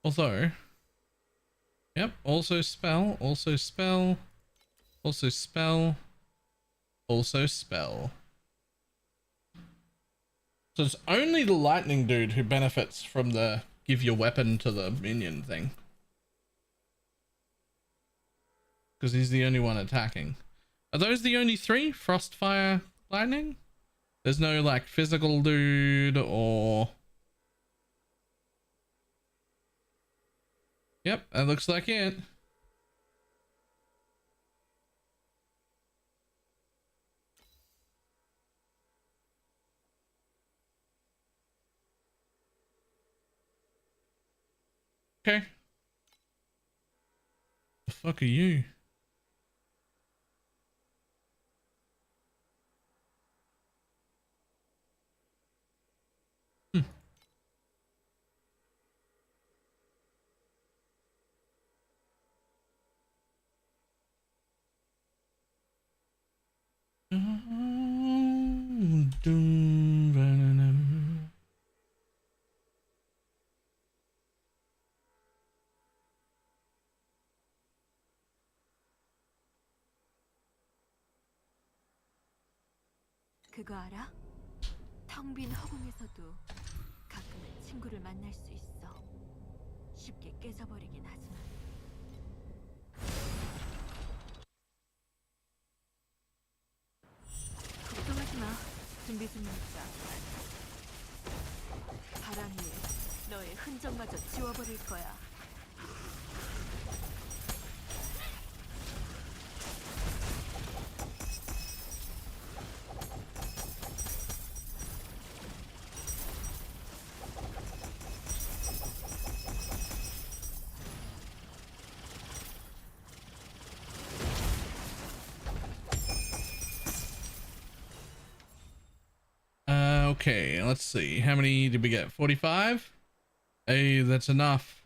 [SPEAKER 1] Although, yep, also spell, also spell, also spell, also spell. So it's only the lightning dude who benefits from the give your weapon to the minion thing. Because he's the only one attacking. Are those the only three? Frost, fire, lightning? There's no like physical dude or... Yep, that looks like it. Okay. The fuck are you?
[SPEAKER 4] 그거 알아? 텅 빈 허공에서도 가끔은 친구를 만날 수 있어. 쉽게 깨져버리긴 하지만. 걱정하지 마. 준비 중이니까. 바람 위에 너의 흔적마저 지워버릴 거야.
[SPEAKER 1] Okay, let's see. How many did we get? 45? Hey, that's enough.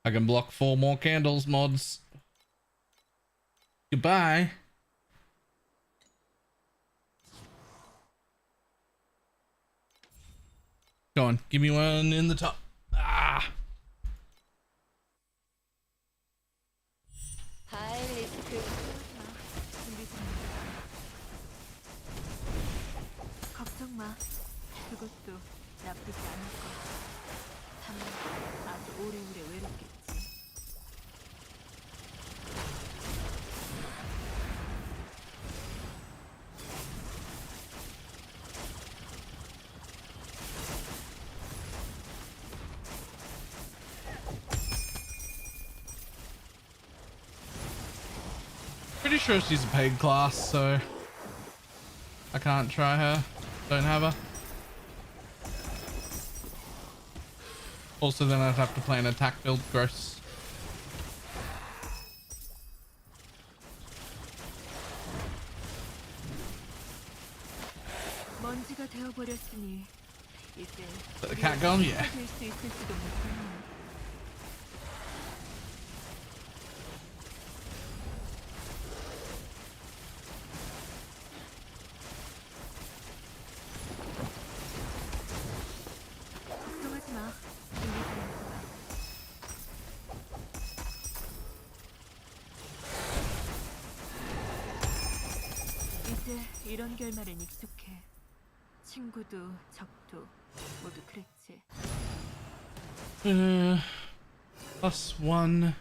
[SPEAKER 1] I can block 4 more candles, mods. Goodbye. Go on, give me one in the top. Ah!
[SPEAKER 4] 걱정 마. 그것도 나쁘지 않을 거야. 다만 아주 오래오래 외롭겠지.
[SPEAKER 1] Pretty sure she's a paid class, so I can't try her. Don't have her. Also, then I'd have to play an attack build. Gross.
[SPEAKER 4] 먼지가 되어버렸으니 이제
[SPEAKER 1] Let the cat go? Yeah.
[SPEAKER 4] 될 수 있을지도 모르겠네. 걱정하지 마. 준비 중이니까. 이제 이런 결말엔 익숙해. 친구도 적도 모두 그랬지.
[SPEAKER 1] +1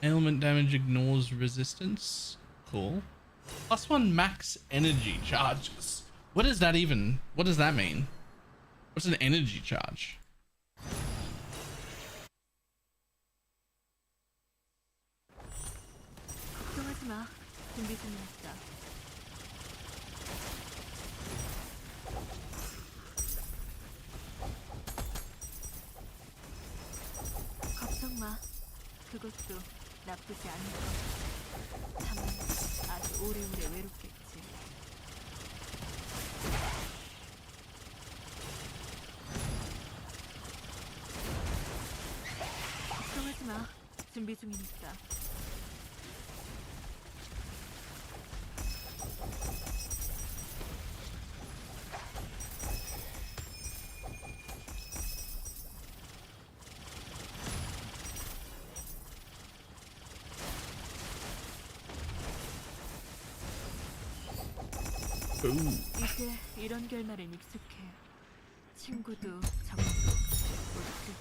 [SPEAKER 1] ailment damage ignores resistance. Cool. +1 max energy charges. What does that even? What does that mean? What's an energy charge?
[SPEAKER 4] 걱정하지 마. 준비 중이니까. 걱정 마. 그것도 나쁘지 않을 거야. 다만 아주 오래오래 외롭겠지. 걱정하지 마. 준비 중이니까. 이제 이런 결말엔 익숙해. 친구도 적도 모두 그랬지.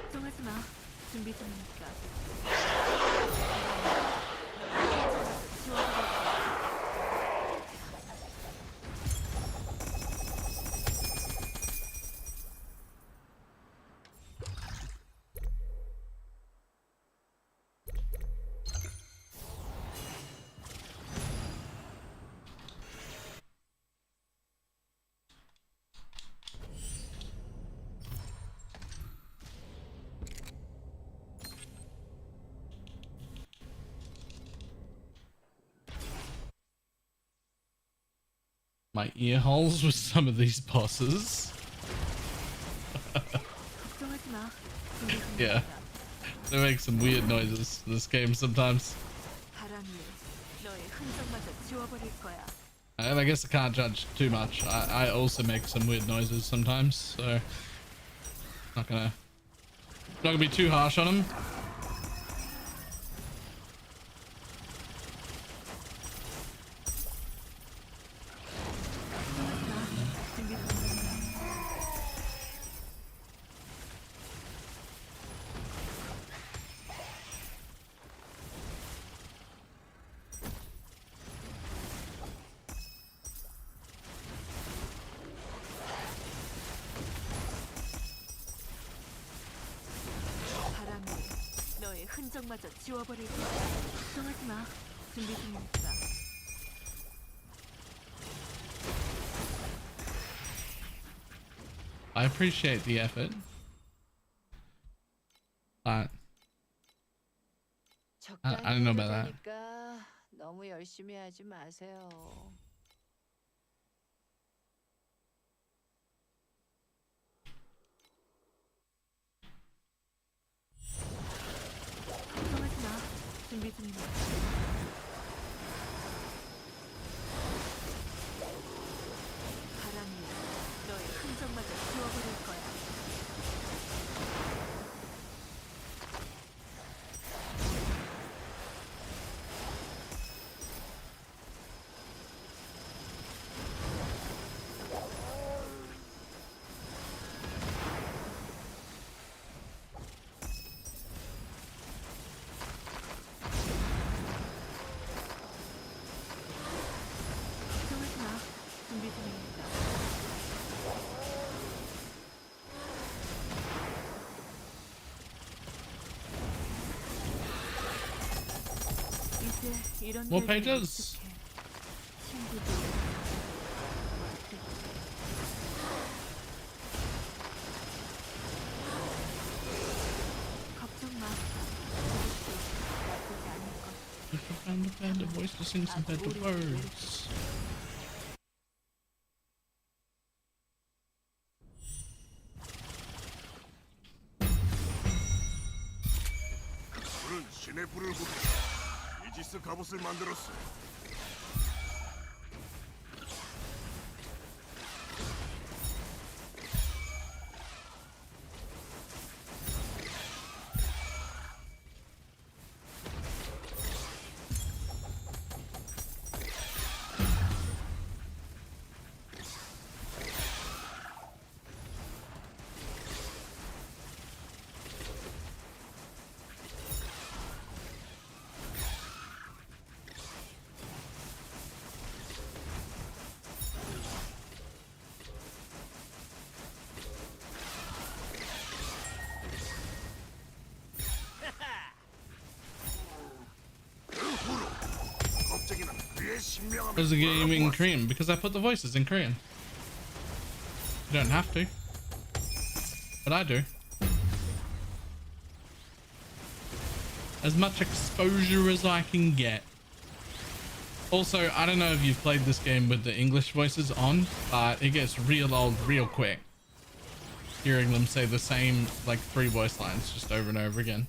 [SPEAKER 4] 걱정하지 마. 준비 중이니까.
[SPEAKER 1] My ear holes with some of these bosses.
[SPEAKER 4] 걱정하지 마. 준비
[SPEAKER 1] Yeah.
[SPEAKER 4] 중이니까.
[SPEAKER 1] They make some weird noises in this game sometimes.
[SPEAKER 4] 바람이 너의 흔적마저 지워버릴 거야.
[SPEAKER 1] And I guess I can't judge too much. I also make some weird noises sometimes, so not gonna be too harsh on them.
[SPEAKER 4] 흔적마저 지워버릴 거야. 걱정하지 마. 준비 중이니까.
[SPEAKER 1] I appreciate the effort. I don't know about that.
[SPEAKER 5] 너무 열심히 하지 마세요.
[SPEAKER 4] 걱정하지 마. 준비 중이니까. 바람이 너의 흔적마저 지워버릴 거야. 걱정하지 마. 준비 중이니까. 이제 이런
[SPEAKER 1] More
[SPEAKER 4] 데에
[SPEAKER 1] pages.
[SPEAKER 4] 익숙해. 친구도 걱정 마. 이것도 나쁘지 않을 것.
[SPEAKER 1] If you found a better voice to sing some better words.
[SPEAKER 10] 불은 신의 불을 보게 이지스 갑옷을 만들었어.
[SPEAKER 1] There's a game in Korean because I put the voices in Korean. You don't have to, but I do. As much exposure as I can get. Also, I don't know if you've played this game with the English voices on, but it gets real old real quick. Hearing them say the same like 3 voice lines just over and over again.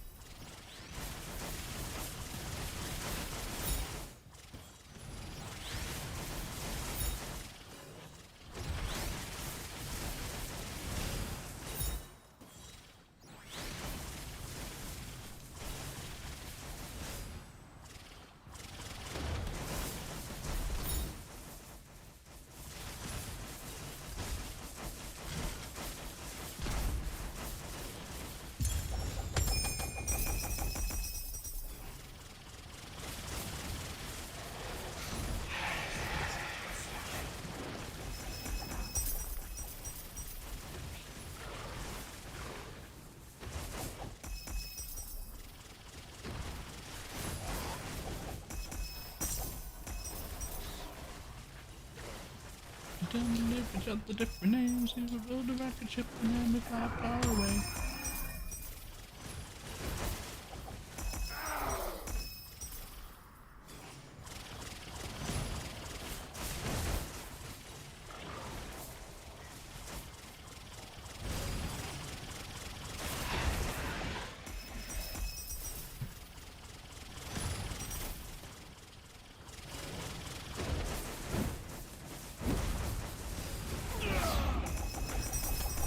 [SPEAKER 1] Each other different names, you will build a rocket ship and then we fly far away.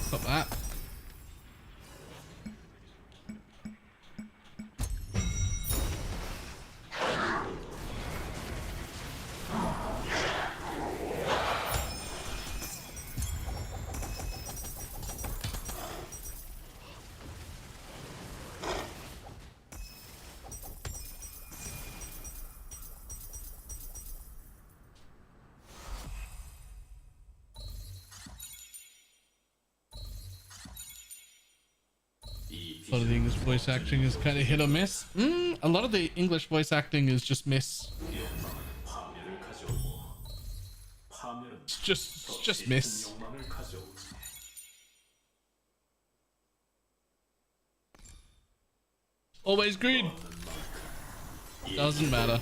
[SPEAKER 1] Stop that. A lot of the English voice acting is kind of hit or miss. A lot of the English voice acting is just miss. It's just miss. Always green. Doesn't matter.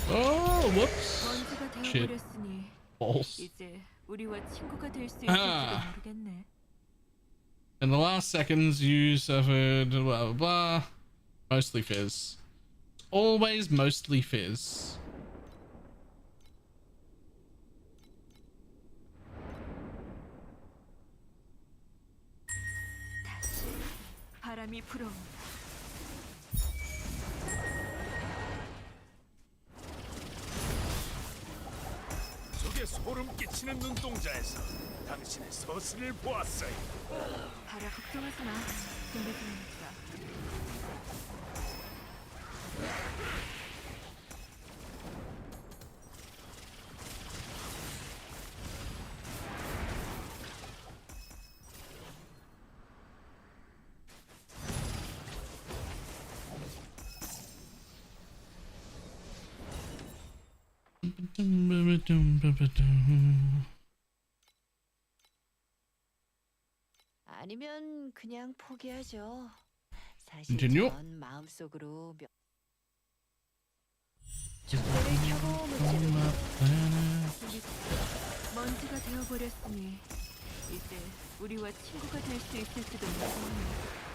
[SPEAKER 1] Oh, whoops. Shit. Balls. In the last seconds, you suffered blah blah blah. Mostly fizz. Always mostly fizz.
[SPEAKER 4] 바람이 불어온다.
[SPEAKER 3] 속에 소름 끼치는 눈동자에서 당신의 서신을 보았어요.
[SPEAKER 4] 바라 걱정하지 마. 준비 중이니까.
[SPEAKER 5] 아니면 그냥 포기하죠. 사실
[SPEAKER 1] Continue.
[SPEAKER 5] 전 마음속으로 주제를 켜고
[SPEAKER 4] 먼지가 되어버렸으니 이제 우리와 친구가 될 수 있을지도 모르겠네.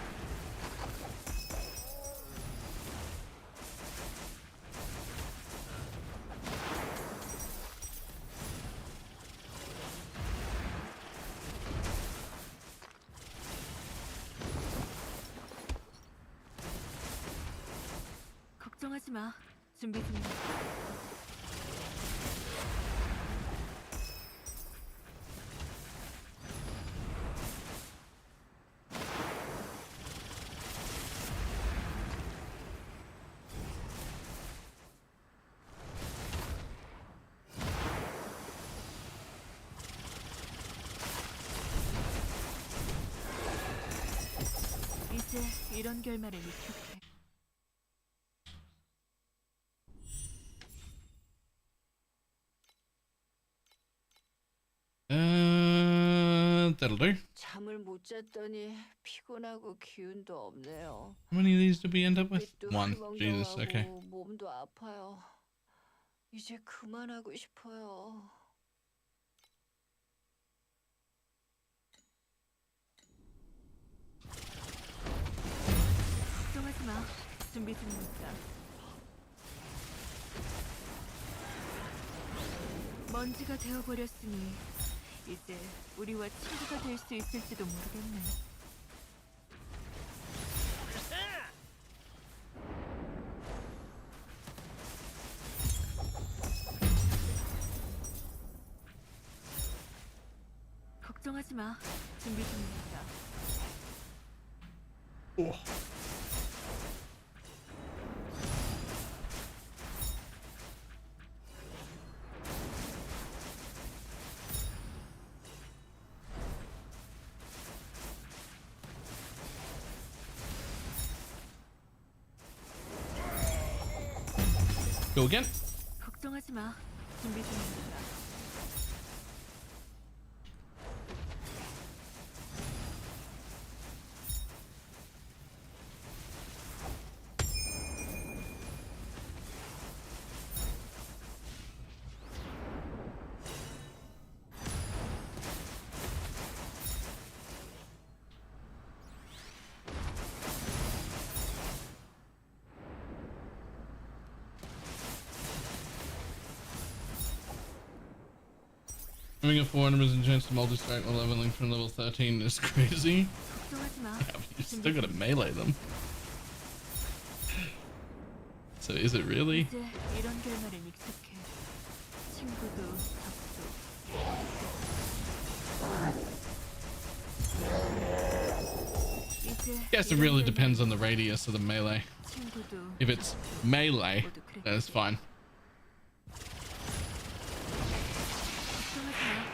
[SPEAKER 4] 걱정하지 마. 준비 중이야. 이제 이런 결말에 익숙해.
[SPEAKER 1] That'll do.
[SPEAKER 5] 잠을 못 잤더니 피곤하고 기운도 없네요.
[SPEAKER 1] How many of these did we end up with?
[SPEAKER 5] 빛도
[SPEAKER 1] One. Jesus. Okay.
[SPEAKER 5] 흘렁덩하고 몸도 아파요. 이제 그만하고 싶어요.
[SPEAKER 4] 걱정하지 마. 준비 중이니까. 먼지가 되어버렸으니 이제 우리와 친구가 될 수 있을지도 모르겠네. 걱정하지 마. 준비 중이니까.
[SPEAKER 1] Go again.
[SPEAKER 4] 걱정하지 마. 준비 중이니까.
[SPEAKER 1] Having a 400% chance to multi-strike while leveling from level 13 is crazy.
[SPEAKER 4] 걱정하지 마.
[SPEAKER 1] Yeah, but you still gotta melee them. So is it really?
[SPEAKER 4] 이제 이런 결말에 익숙해. 친구도 적도. 이제
[SPEAKER 1] Guess it really depends on the radius of the melee.
[SPEAKER 4] 친구도
[SPEAKER 1] If it's melee, then it's fine.
[SPEAKER 4] 걱정하지 마.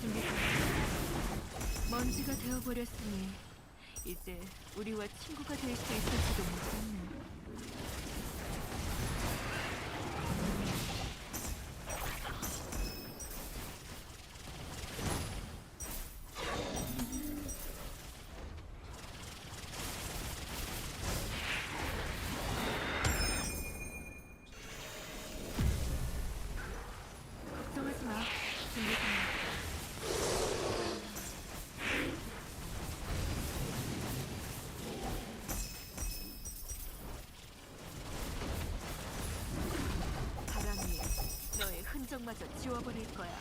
[SPEAKER 4] 준비 중이야. 먼지가 되어버렸으니 이제 우리와 친구가 될 수 있을지도 모르겠네. 걱정하지 마. 준비 중이야. 바람이 너의 흔적마저 지워버릴 거야.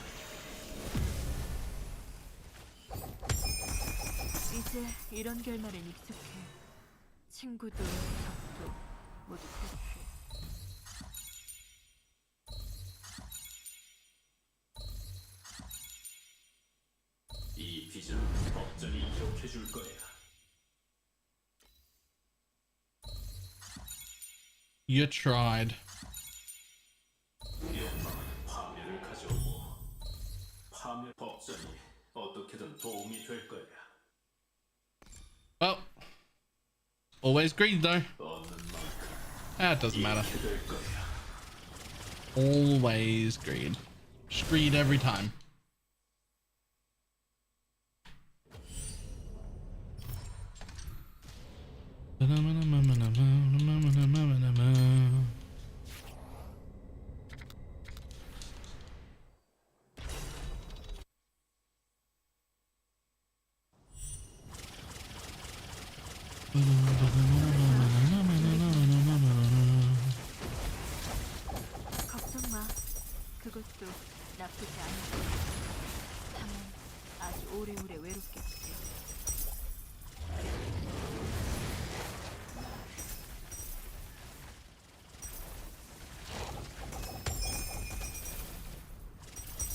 [SPEAKER 4] 이제 이런 결말엔 익숙해. 친구도 적도 모두 그렇게.
[SPEAKER 11] 이 빚은 법전이 기억해 줄 거야.
[SPEAKER 1] You tried.
[SPEAKER 11] 욕망은 파멸을 가져오고 파멸 법전이 어떻게든 도움이 될 거야.
[SPEAKER 1] Well, always greed though.
[SPEAKER 11] 얻는 만큼
[SPEAKER 1] That doesn't matter.
[SPEAKER 11] 이렇게 될 거야.
[SPEAKER 1] Always greed. Just greed every time.
[SPEAKER 4] 걱정 마. 그것도 나쁘지 않을 거야. 다만 아주 오래오래 외롭겠지.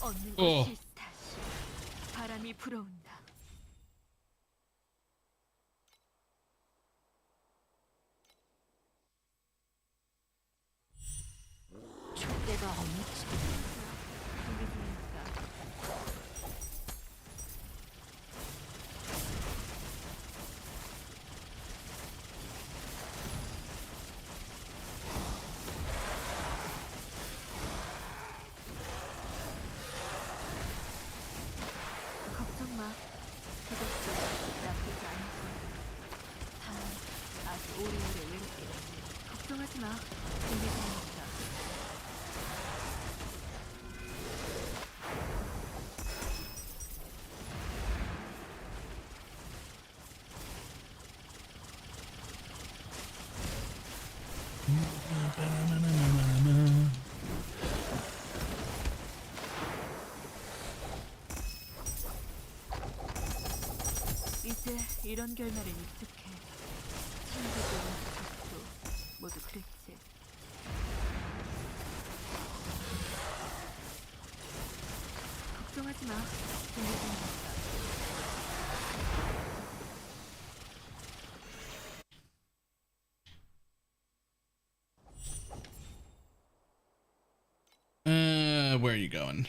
[SPEAKER 4] 얻는 것이 다시 바람이 불어온다. 족대가 엄청 준비 중이니까. 걱정 마. 그것도 나쁘지 않을 거야. 다만 아주 오래오래 외롭겠지. 걱정하지 마. 준비 중이니까. 이제 이런 결말엔 익숙해. 친구도 적도 모두 그랬지. 걱정하지 마. 준비 중이니까.
[SPEAKER 1] Where are you going?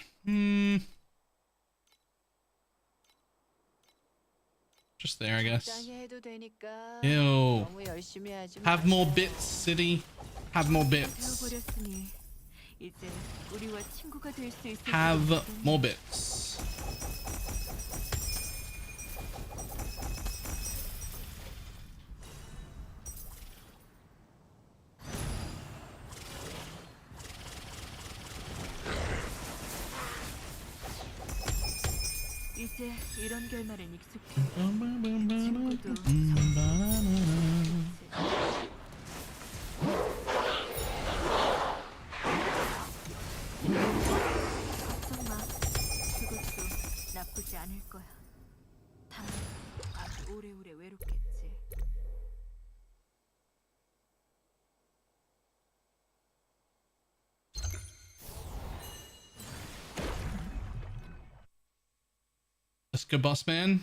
[SPEAKER 1] Just there, I guess.
[SPEAKER 5] 적당히 해도 되니까
[SPEAKER 1] Ew.
[SPEAKER 5] 너무 열심히 하지
[SPEAKER 1] Have more
[SPEAKER 5] 마세요.
[SPEAKER 1] bits, city. Have more bits.
[SPEAKER 4] 되어버렸으니 이제 우리와 친구가 될 수 있을
[SPEAKER 1] Have
[SPEAKER 4] 것
[SPEAKER 1] more bits.
[SPEAKER 4] 이제 이런 결말은 익숙해. 친구도 걱정 마. 그것도 나쁘지 않을 거야. 다만 아주 오래오래 외롭겠지.
[SPEAKER 1] Let's go, boss man.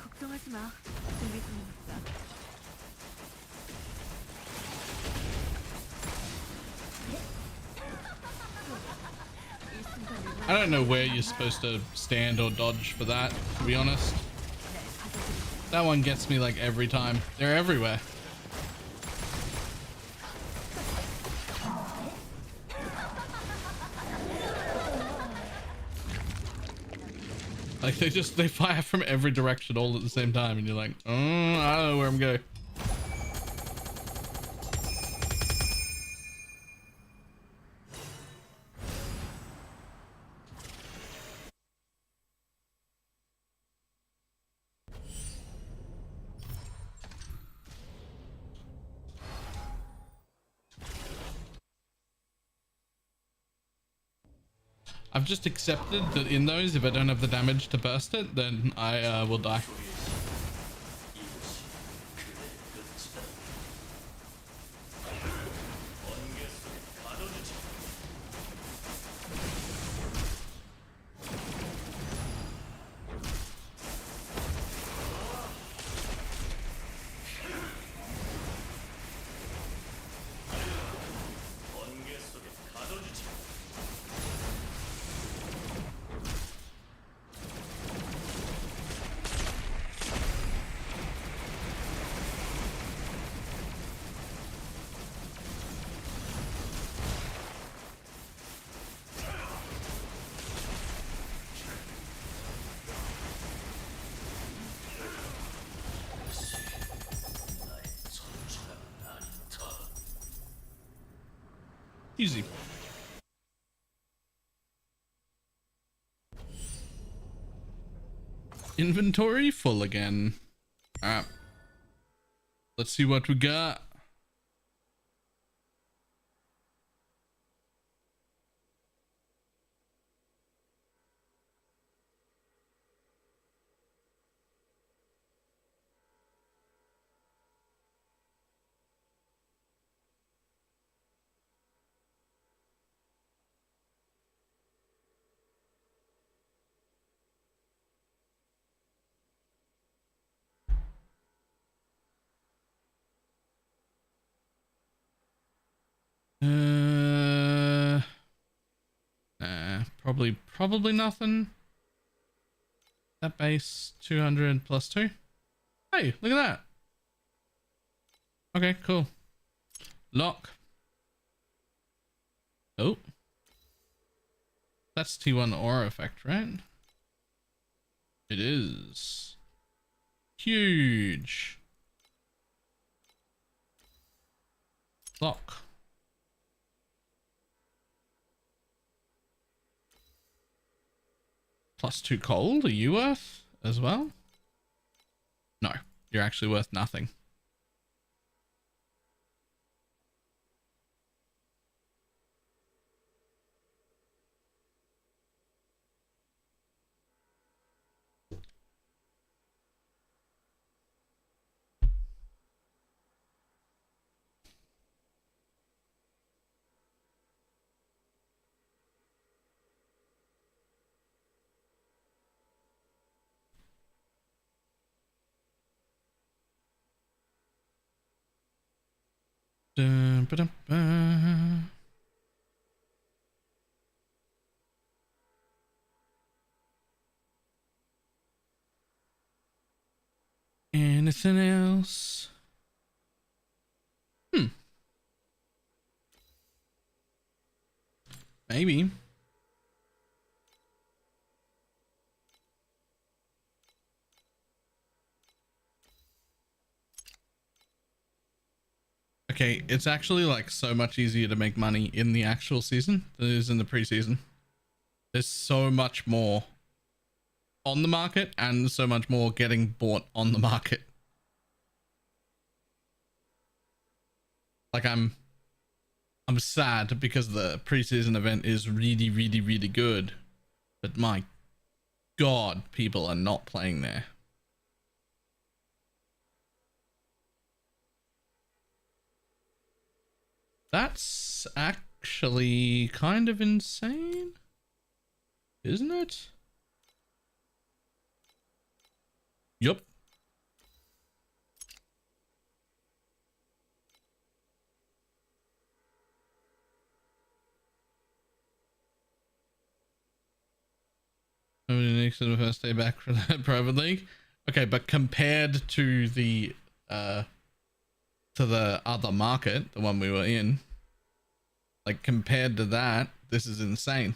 [SPEAKER 4] 걱정하지 마. 준비 중이니까.
[SPEAKER 1] I don't know where you're supposed to stand or dodge for that, to be honest. That one gets me like every time. They're everywhere. Like they fire from every direction all at the same time and you're like, oh, I don't know where I'm going. I've just accepted that in those, if I don't have the damage to burst it, then I will die. Easy. Inventory full again. Alright. Let's see what we got. Probably nothing. That base 200 plus 2. Hey, look at that. Okay, cool. Lock. Oh. That's T1 aura effect, right? It is. Huge. Lock. Plus 2 cold, are you worth as well? No, you're actually worth nothing. Dun, ba-dum, ba. Anything else? Maybe. Okay, it's actually like so much easier to make money in the actual season than it is in the preseason. There's so much more on the market and so much more getting bought on the market. Like I'm sad because the preseason event is really, really, really good, but my God, people are not playing there. That's actually kind of insane, isn't it? Yup. Next to the first day back for that private league. Okay, but compared to the other market, the one we were in, like compared to that, this is insane.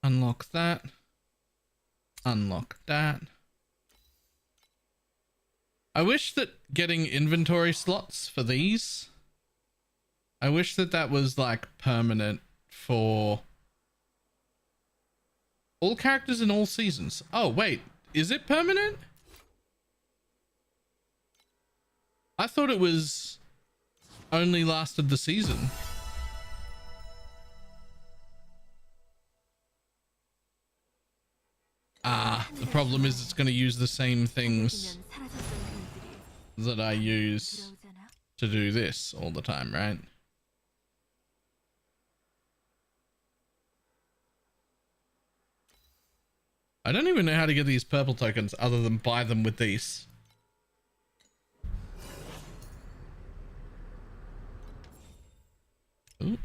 [SPEAKER 1] Unlock that. Unlock that. I wish that getting inventory slots for these, I wish that that was like permanent for all characters in all seasons. Oh, wait, is it permanent? I thought it was only lasted the season. Ah, the problem is it's going to use the same things that I use to do this all the time, right? I don't even know how to get these purple tokens other than buy them with these. Ooh.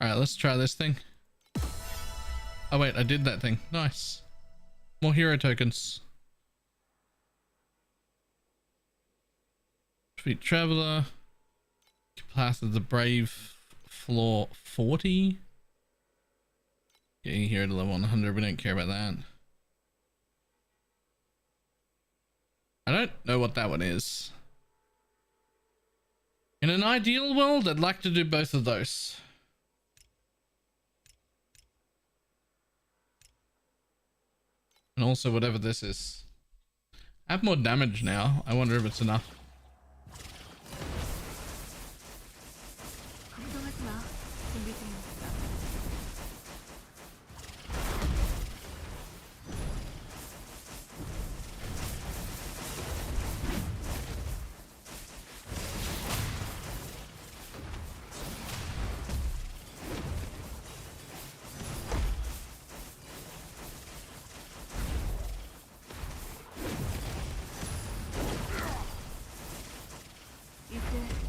[SPEAKER 1] All right, let's try this thing. Oh wait, I did that thing. Nice. More hero tokens. Sweet Traveler. Path of the Brave. Floor 40. Getting here to level 100. We don't care about that. I don't know what that one is. In an ideal world, I'd like to do both of those. And also whatever this is. I have more damage now. I wonder if it's enough.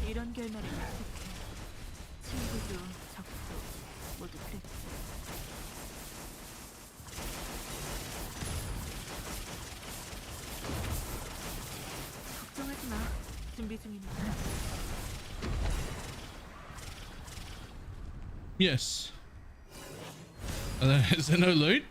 [SPEAKER 4] 이런 결말을 약속해. 친구도 적도 모두 그랬지. 걱정하지 마. 준비 중이니까.
[SPEAKER 1] Yes. Is there no loot?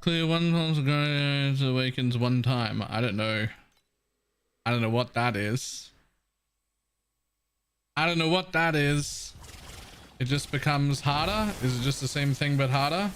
[SPEAKER 1] Clear one times ago, awakens one time. I don't know. I don't know what that is. I don't know what that is. It just becomes harder? Is it just the same thing but harder?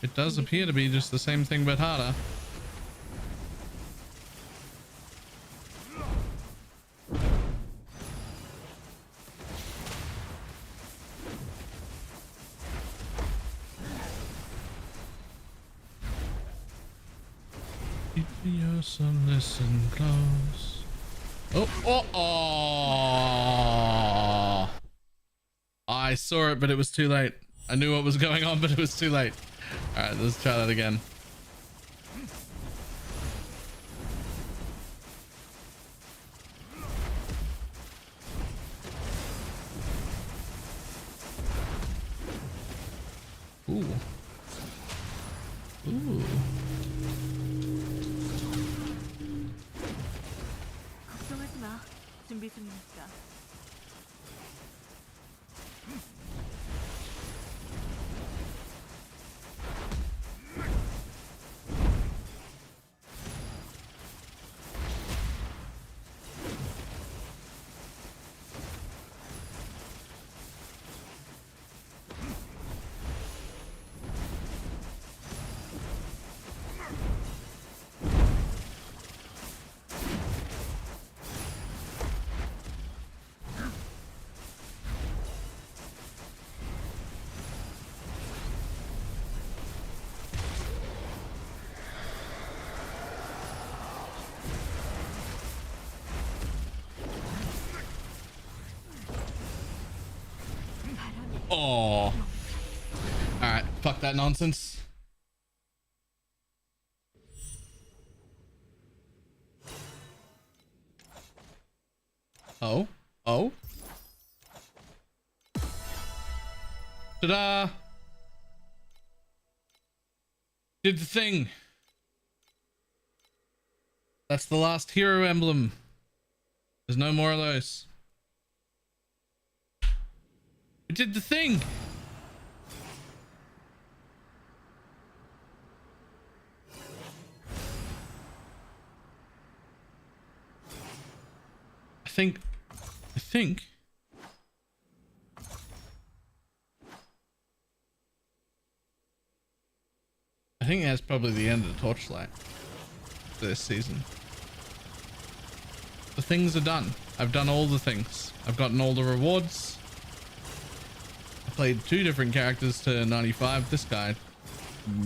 [SPEAKER 1] It does appear to be just the same thing but harder. Keep your ears and listen close. Oh. I saw it, but it was too late. I knew what was going on, but it was too late. All right, let's try that again. Ooh. Ooh.
[SPEAKER 4] 걱정하지 마. 준비 중이니까.
[SPEAKER 1] Oh. Alright, fuck that nonsense. Oh. Oh. Ta-da! Did the thing. That's the last hero emblem. There's no more of those. It did the thing. I think that's probably the end of the Torchlight for this season. The things are done. I've done all the things. I've gotten all the rewards. Played 2 different characters to 95. This guy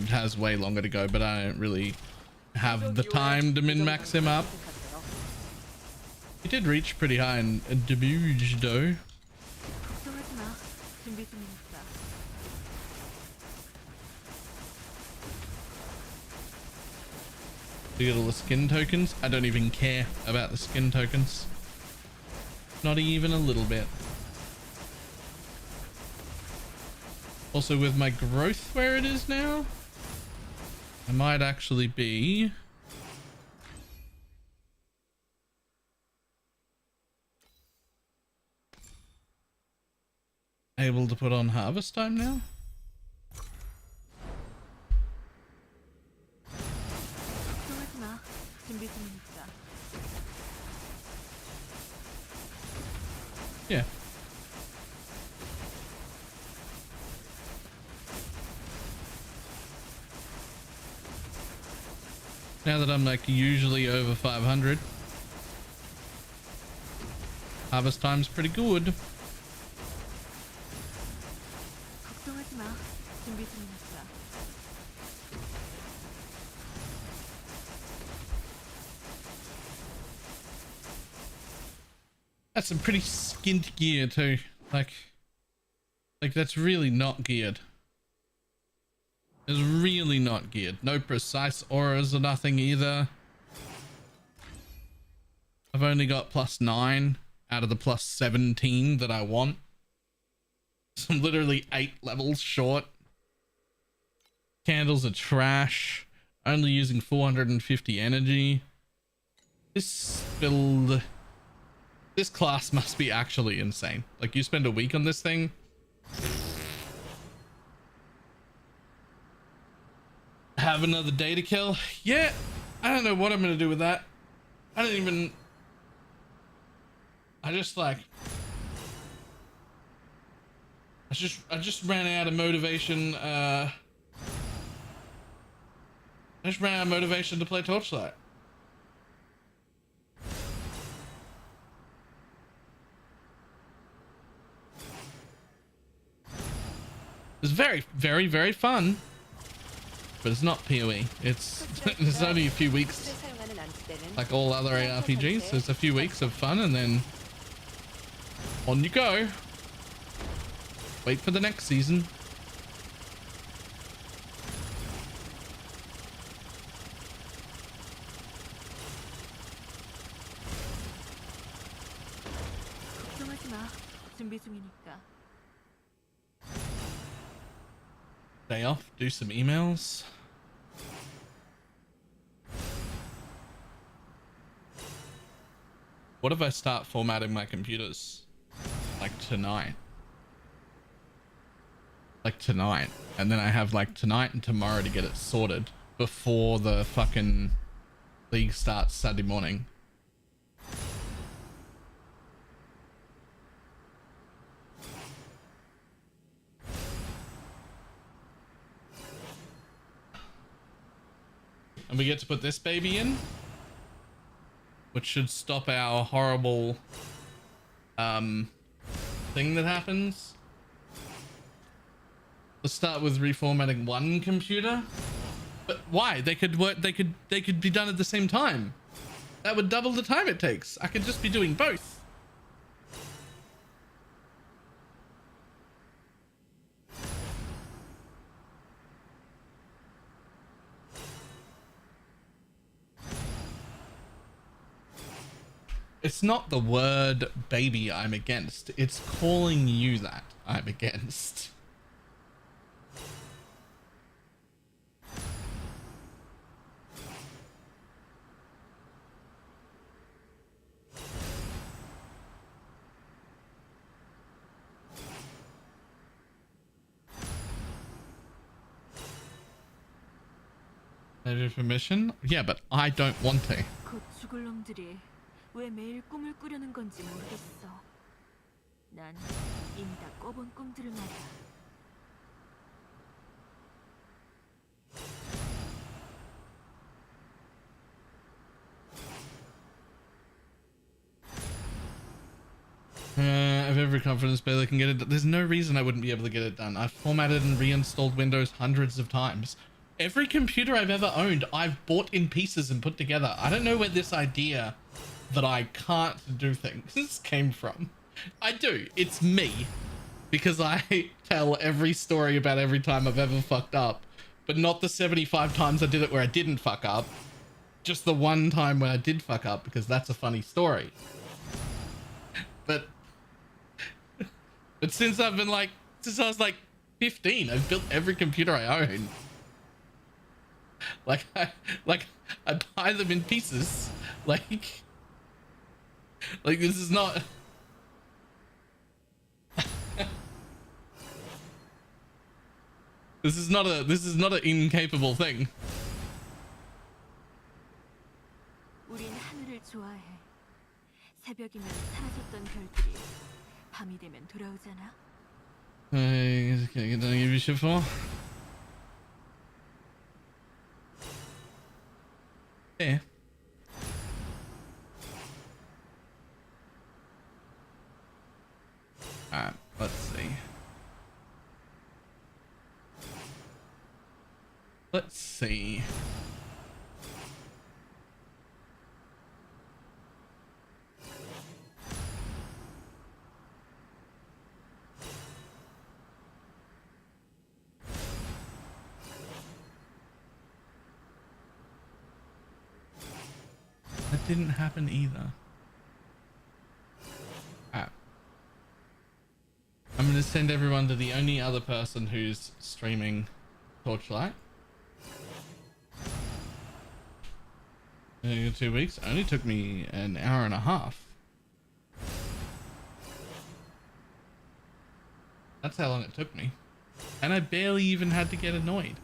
[SPEAKER 1] has way longer to go, but I don't really have the time to min-max him up. He did reach pretty high in debut though. You get all the skin tokens. I don't even care about the skin tokens. Not even a little bit. Also, with my growth where it is now, I might actually be able to put on harvest time now. Yeah. Now that I'm like usually over 500, harvest time's pretty good. That's some pretty skint gear too. Like that's really not geared. It's really not geared. No precise auras or nothing either. I've only got +9 out of the plus 17 that I want. So I'm literally 8 levels short. Candles are trash. Only using 450 energy. This build... This class must be actually insane. Like, you spend a week on this thing. Have another day to kill. Yeah, I don't know what I'm gonna do with that. I don't even... I just ran out of motivation. I just ran out of motivation to play Torchlight. It's very, very, very fun, but it's not PoE. It's there's only a few weeks, like all other ARPGs. There's a few weeks of fun, and then on you go. Wait for the next season.
[SPEAKER 4] 걱정하지 마. 준비 중이니까.
[SPEAKER 1] Day off, do some emails. What if I start formatting my computers like tonight? Like tonight, and then I have like tonight and tomorrow to get it sorted before the fucking league starts Saturday morning. And we get to put this baby in, which should stop our horrible thing that happens. Let's start with reformatting one computer. But why? They could work, they could be done at the same time. That would double the time it takes. I could just be doing both. It's not the word baby I'm against. It's calling you that I'm against. Permission? Yeah, but I don't want to.
[SPEAKER 4] 곧 죽을 놈들이 왜 매일 꿈을 꾸려는 건지 모르겠어. 난 이미 다 꿔본 꿈들을 말이야.
[SPEAKER 1] I have every confidence Baylor can get it. There's no reason I wouldn't be able to get it done. I've formatted and reinstalled Windows hundreds of times. Every computer I've ever owned, I've bought in pieces and put together. I don't know where this idea that I can't do things came from. I do. It's me. Because I tell every story about every time I've ever fucked up. But not the 75 times I did it where I didn't fuck up. Just the one time when I did fuck up, because that's a funny story. But since I've been like, since I was like 15, I've built every computer I own. Like I buy them in pieces. Like this is not. This is not an incapable thing.
[SPEAKER 4] 우린 하늘을 좋아해. 새벽이면 사라졌던 별들이 밤이 되면 돌아오잖아.
[SPEAKER 1] Can I give you shit for? Yeah. Alright, let's see. Let's see. That didn't happen either. gonna send everyone to the only other person who's streaming Torchlight. 2 weeks. Only took me an hour and a half. That's how long it took me. And I barely even had to get annoyed.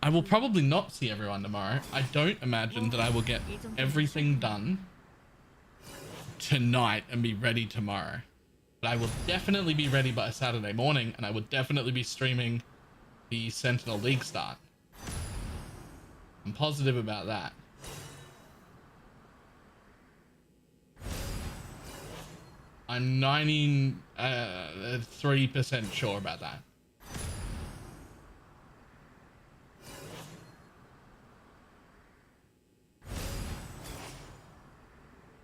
[SPEAKER 1] I will probably not see everyone tomorrow. I don't imagine that I will get everything done tonight and be ready tomorrow. But I will definitely be ready by Saturday morning, and I will definitely be streaming the Sentinel League start. I'm positive about that. I'm 93% sure about that.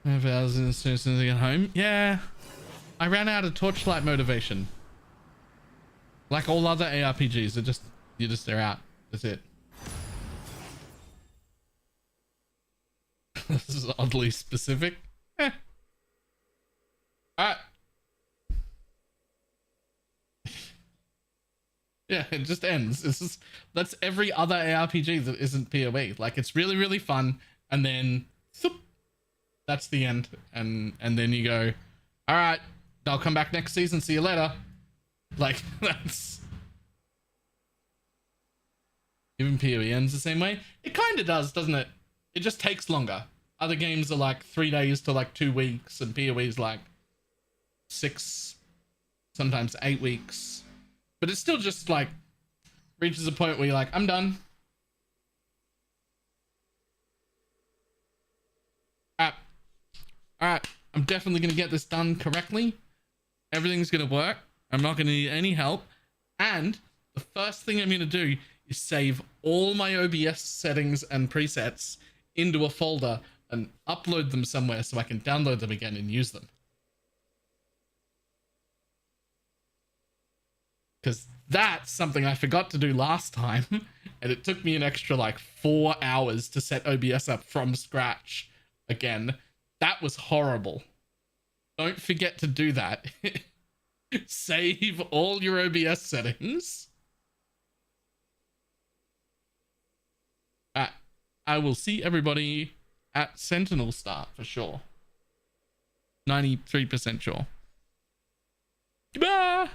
[SPEAKER 1] As soon as I get home. Yeah. I ran out of Torchlight motivation. Like all other ARPGs, they're out. That's it. This is oddly specific. Alright. Yeah, it just ends. That's every other ARPG that isn't PoE. Like, it's really, really fun, and then that's the end. And then you go, alright, I'll come back next season, see you later. Like, that's... Even PoE ends the same way. It kind of does, doesn't it? It just takes longer. Other games are like 3 days to like 2 weeks, and PoE is like 6, sometimes 8 weeks. But it's still just like reaches a point where you're like, I'm done. Alright, I'm definitely going to get this done correctly. Everything's going to work. I'm not going to need any help. And the first thing I'm going to do is save all my OBS settings and presets into a folder and upload them somewhere so I can download them again and use them. Because that's something I forgot to do last time, and it took me an extra like 4 hours to set OBS up from scratch again. That was horrible. Don't forget to do that. Save all your OBS settings. I will see everybody at Sentinel start for sure. 93% sure. Goodbye.